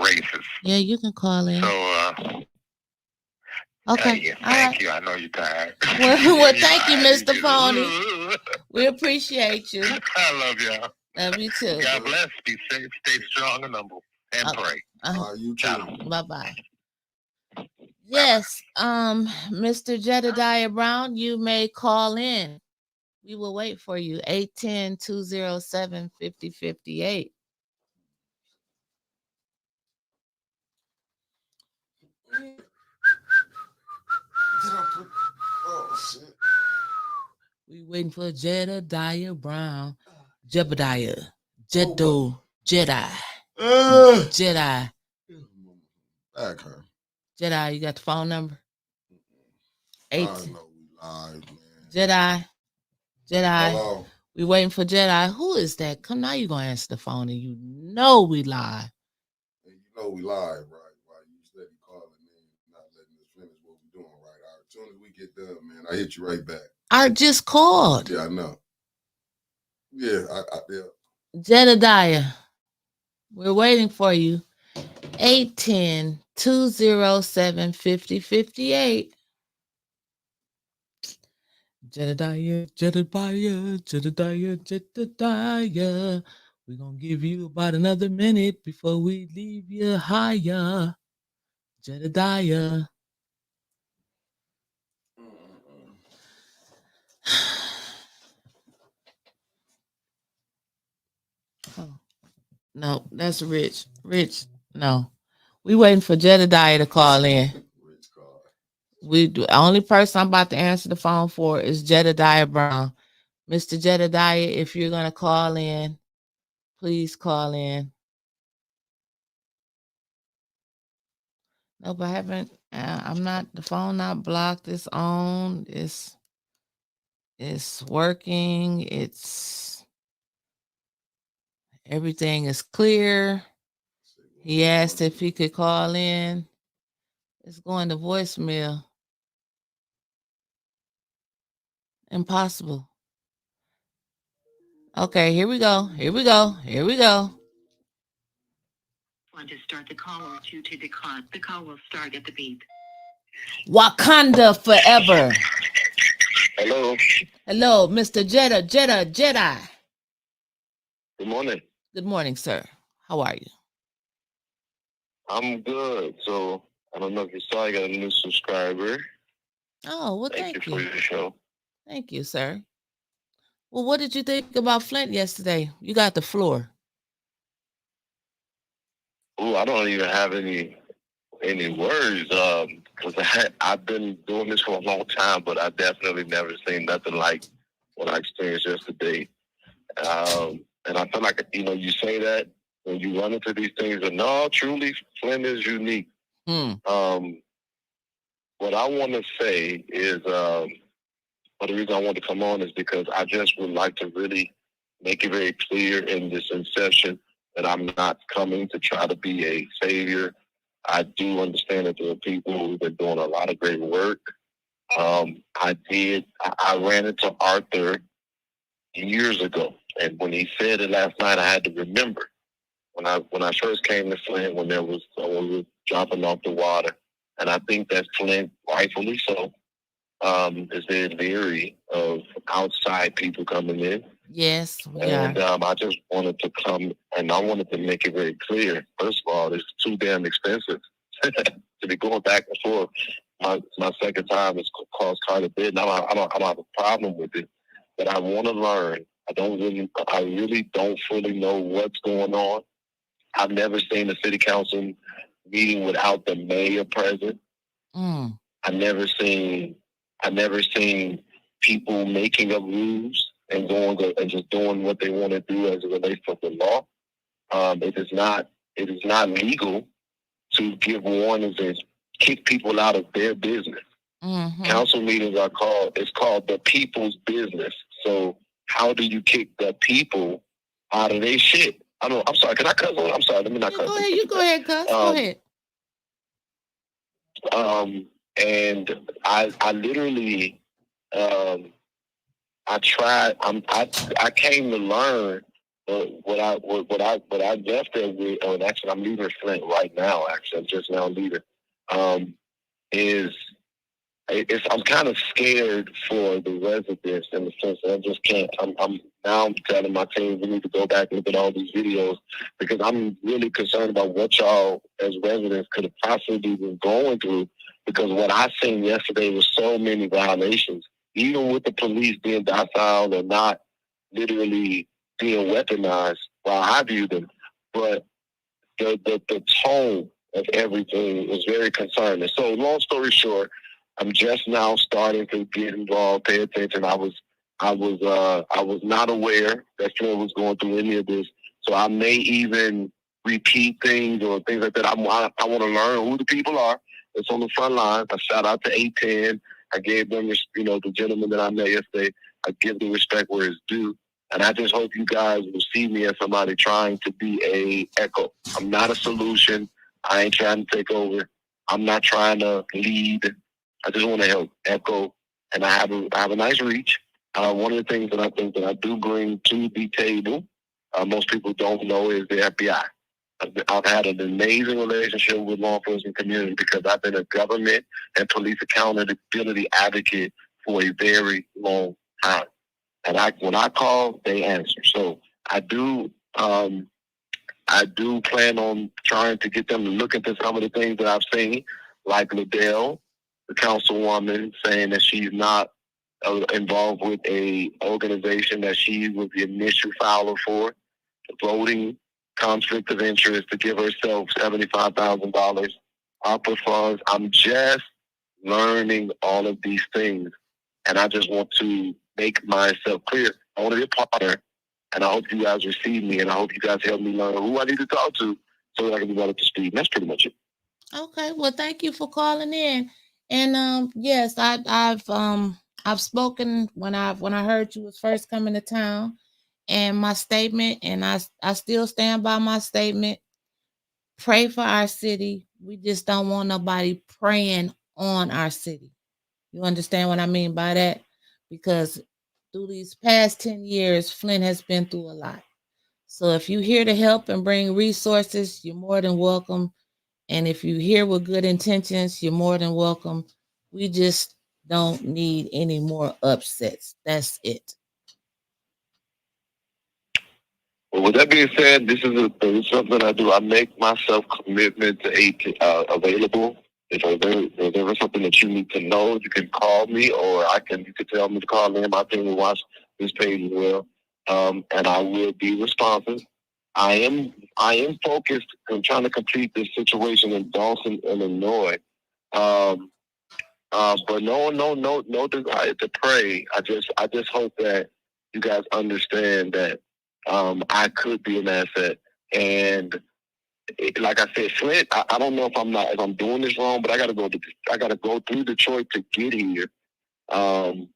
races. Yeah, you can call in. So, okay. Yeah, thank you. I know you're tired. Well, thank you, Mr. Pony. We appreciate you. I love y'all. Love you too. God bless. Be safe. Stay strong and humble. And pray. You too. Bye-bye. Yes, Mr. Jedediah Brown, you may call in. We will wait for you. 810-207-5058. Oh shit. We waiting for Jedediah Brown. Jebediah. Jedi. Jedi. Back her. Jedi, you got the phone number? I know we live, man. Jedi. Hello. We waiting for Jedi. Who is that? Come now, you gonna answer the phone, and you know we live. And you know we live, right? Right? You steady calling in, not letting us finish what we're doing, right? All right. As soon as we get done, man, I hit you right back. I just called. Yeah, I know. Yeah, yeah. Jedediah, we're waiting for you. 810-207-5058. Jedediah. We're going to give you about another minute before we leave you higher. Jedediah. Oh, no, that's Rich. Rich, no. We waiting for Jedediah to call in. The only person I'm about to answer the phone for is Jedediah Brown. Mr. Jedediah, if you're going to call in, please call in. Nope, I haven't. I'm not. The phone not blocked. It's on. It's working. Everything is clear. He asked if he could call in. It's going to voicemail. Impossible. Okay, here we go. Want to start the call or two to decline. The call will start at the beep. Wakanda forever. Hello. Hello, Mr. Jedi. Good morning. Good morning, sir. How are you? I'm good. So I don't know if you saw, I got a new subscriber. Oh, well, thank you. For your show. Thank you, sir. Well, what did you think about Flint yesterday? You got the floor. Oh, I don't even have any words because I've been doing this for a long time, but I definitely never seen nothing like what I experienced yesterday. And I feel like, you say that when you run into these things, but no, truly, Flint is unique. What I want to say is, the reason I want to come on is because I just would like to really make it very clear in this session that I'm not coming to try to be a savior. I do understand that there are people who've been doing a lot of great work. I ran into Arthur years ago, and when he said it last night, I had to remember when I first came to Flint, when there was someone was dropping off the water, and I think that Flint, rightfully so, is very leery of outside people coming in. Yes, and I just wanted to come, and I wanted to make it very clear. First of all, it's too damn expensive to be going back and forth. My second time has cost quite a bit, and I don't have a problem with it, but I want to learn. I really don't fully know what's going on. I've never seen a city council meeting without the mayor present. I've never seen people making up rules and going and just doing what they want to do as it relates to the law. It is not legal to give warnings and kick people out of their business. Council meetings it's called the people's business. So how do you kick the people out of their shit? I'm sorry. Can I cuss? I'm sorry. Let me not cuss. Go ahead. You go ahead, cuss. Go ahead. and I literally, I tried. I came to learn. What I left there with, and actually I'm leaving Flint right now. Actually, I'm just now leaving. Is I'm kind of scared for the residents in the sense that I just can't. I'm telling my team we need to go back and look at all these videos because I'm really concerned about what y'all as residents could have possibly been going through. Because what I seen yesterday was so many violations, even with the police being docile and not literally being weaponized while I view them, but the tone of everything was very concerning. So long story short, I'm just now starting to get involved, pay attention. I was not aware that Flynn was going through any of this. So I may even repeat things or things like that. I want to learn who the people are. It's on the front lines. I shout out to 810. I gave them, the gentleman that I met yesterday, I give the respect where it's due. And I just hope you guys will see me as somebody trying to be a echo. I'm not a solution. I ain't trying to take over. I'm not trying to lead. I just want to help echo. And I have a nice reach. One of the things that I think that I do bring to the table, most people don't know, is the FBI. I've had an amazing relationship with law enforcement community because I've been a government and police accountability advocate for a very long time. And when I call, they answer. So I do plan on trying to get them to look into some of the things that I've seen, like Liddell, the councilwoman, saying that she's not involved with a organization that she was the initial filer for, voting conflict of interest to give herself $75,000 opera funds. I'm just learning all of these things, and I just want to make myself clear. I want to be a partner, and I hope you guys receive me, and I hope you guys help me learn who I need to talk to so that I can be brought up to speed. And that's pretty much it. Okay, well, thank you for calling in. And yes, I've spoken when I heard you was first coming to town, and my statement, and I still stand by my statement. Pray for our city. We just don't want nobody praying on our city. You understand what I mean by that? Because through these past 10 years, Flint has been through a lot. So if you're here to help and bring resources, you're more than welcome. And if you're here with good intentions, you're more than welcome. We just don't need any more upsets. That's it. Well, with that being said, this is something I do. I make myself commitment to available. If there is something that you need to know, you can call me, or you can tell me to call in. My team will watch this page as well, and I will be responsive. I am focused on trying to complete this situation in Dawson, Illinois. Um, but no desire to pray. I just hope that you guys understand that I could be an asset. And like I said, Flint, I don't know if I'm doing this wrong, but I got to go through Detroit to get here. And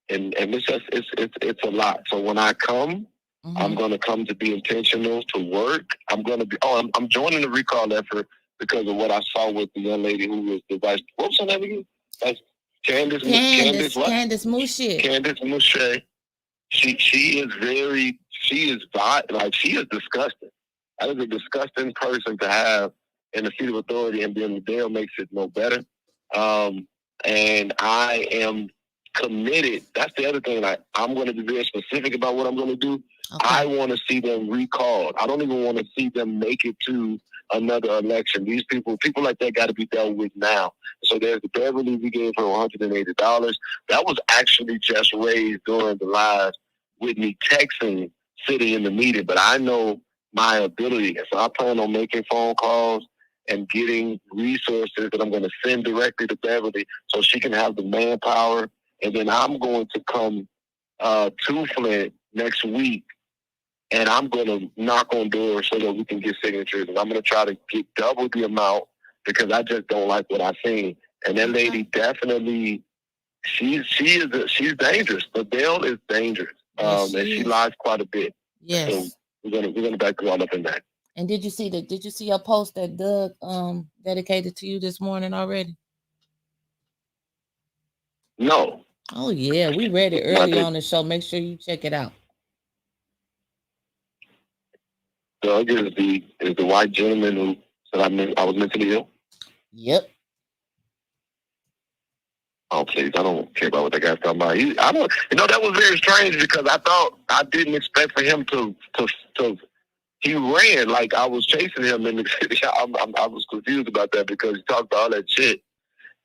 it's just it's a lot. So when I come, I'm going to come to be intentional to work. I'm going to be. I'm joining the recall effort because of what I saw with the young lady who was the vice. What was her name again? That's Candace what? Candace Mouche. Candace Mouche. She is disgusting. That is a disgusting person to have in a seat of authority, and then Dale makes it no better. And I am committed. That's the other thing. I'm going to be very specific about what I'm going to do. Okay. I want to see them recalled. I don't even want to see them make it to another election. These people like that got to be dealt with now. So there's the Beverly, we gave her $180. That was actually just raised during the live with me texting, sitting in the meeting. But I know my ability. So I plan on making phone calls and getting resources that I'm going to send directly to Beverly so she can have the manpower. And then I'm going to come to Flint next week, and I'm going to knock on doors so that we can get signatures. And I'm going to try to get double the amount because I just don't like what I've seen. And that lady definitely, she's dangerous. Adele is dangerous, and she lies quite a bit. Yes. So we're gonna back you all up in that. And did you see a post that Doug dedicated to you this morning already? No. Oh yeah, we read it early on the show. Make sure you check it out. Doug is the white gentleman who said I was mentally ill. Yep. Oh please, I don't care about what that guy's talking about. I don't. That was very strange because I didn't expect for him to. He ran like I was chasing him in the city. I was confused about that because he talked about all that shit.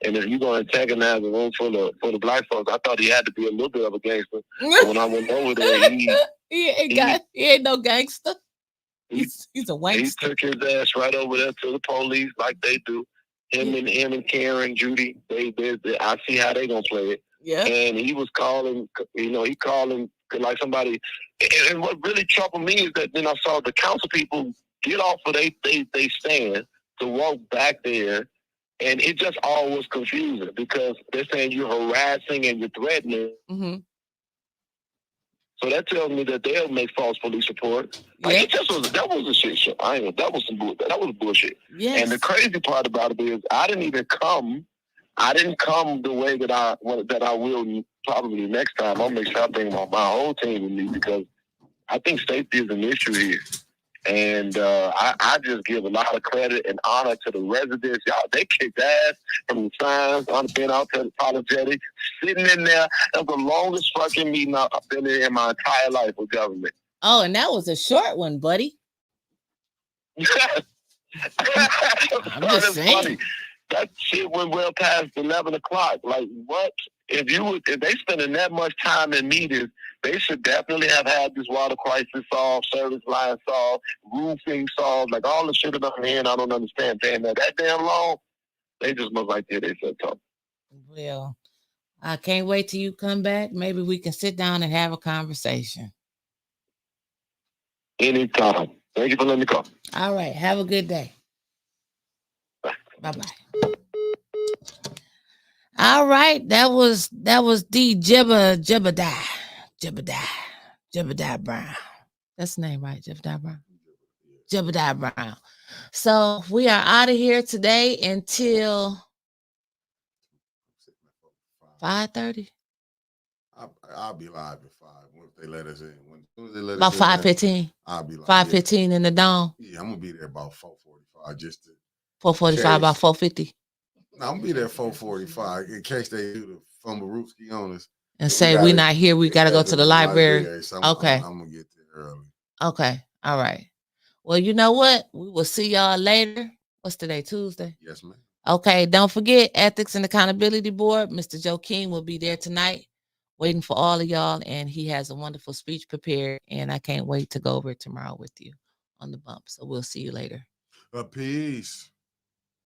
And if you're going to antagonize a room full of black folks, I thought he had to be a little bit of a gangster. So when I went over there, he ain't no gangster. He's a wankster. He took his ass right over there to the police like they do. Him and Karen, Judy, they I see how they gonna play it. Yeah. And he was calling, he calling like somebody. And what really troubled me is that then I saw the council people get off of they stand to walk back there. And it just all was confusing because they're saying you're harassing and you're threatening. Mm-hmm. So that tells me that they'll make false police reports. Like that was a shit show. That was bullshit. Yes. And the crazy part about it is I didn't come the way that I will probably next time. I'll make sure I bring my whole team with me because I think safety is an issue here. And I just give a lot of credit and honor to the residents. Y'all, they kicked ass from the signs, been out there apologetic, sitting in there. That was the longest fucking meeting I've been in my entire life with government. Oh, and that was a short one, buddy. I'm just saying. Funny. That shit went well past 11 o'clock. Like, what? If they spending that much time in meetings, they should definitely have had this water crisis solved, service line solved, roofing solved, like all the shit about the end. I don't understand paying that damn long. They just must like they said so. Well, I can't wait till you come back. Maybe we can sit down and have a conversation. Anytime. Thank you for letting me call. All right. Have a good day. Bye-bye. All right. That was the Jebediah Brown. That's the name, right? Jebediah Brown. Jebediah Brown. So we are out of here today until 5:30. I'll be live at 5 if they let us in. About 5:15. I'll be live. 5:15 in the dome. Yeah, I'm gonna be there about 4:45 just to 4:45 about 4:50. No, I'm gonna be there 4:45 in case they do the fumblerooski on us and say we're not here. We gotta go to the library. So okay, I'm gonna get there early. Okay, all right. Well, you know what? We will see y'all later. What's today? Tuesday. Yes, ma'am. Okay, don't forget Ethics and Accountability Board. Mr. Joe King will be there tonight, waiting for all of y'all, and he has a wonderful speech prepared, and I can't wait to go over it tomorrow with you on the bump. So we'll see you later. Peace.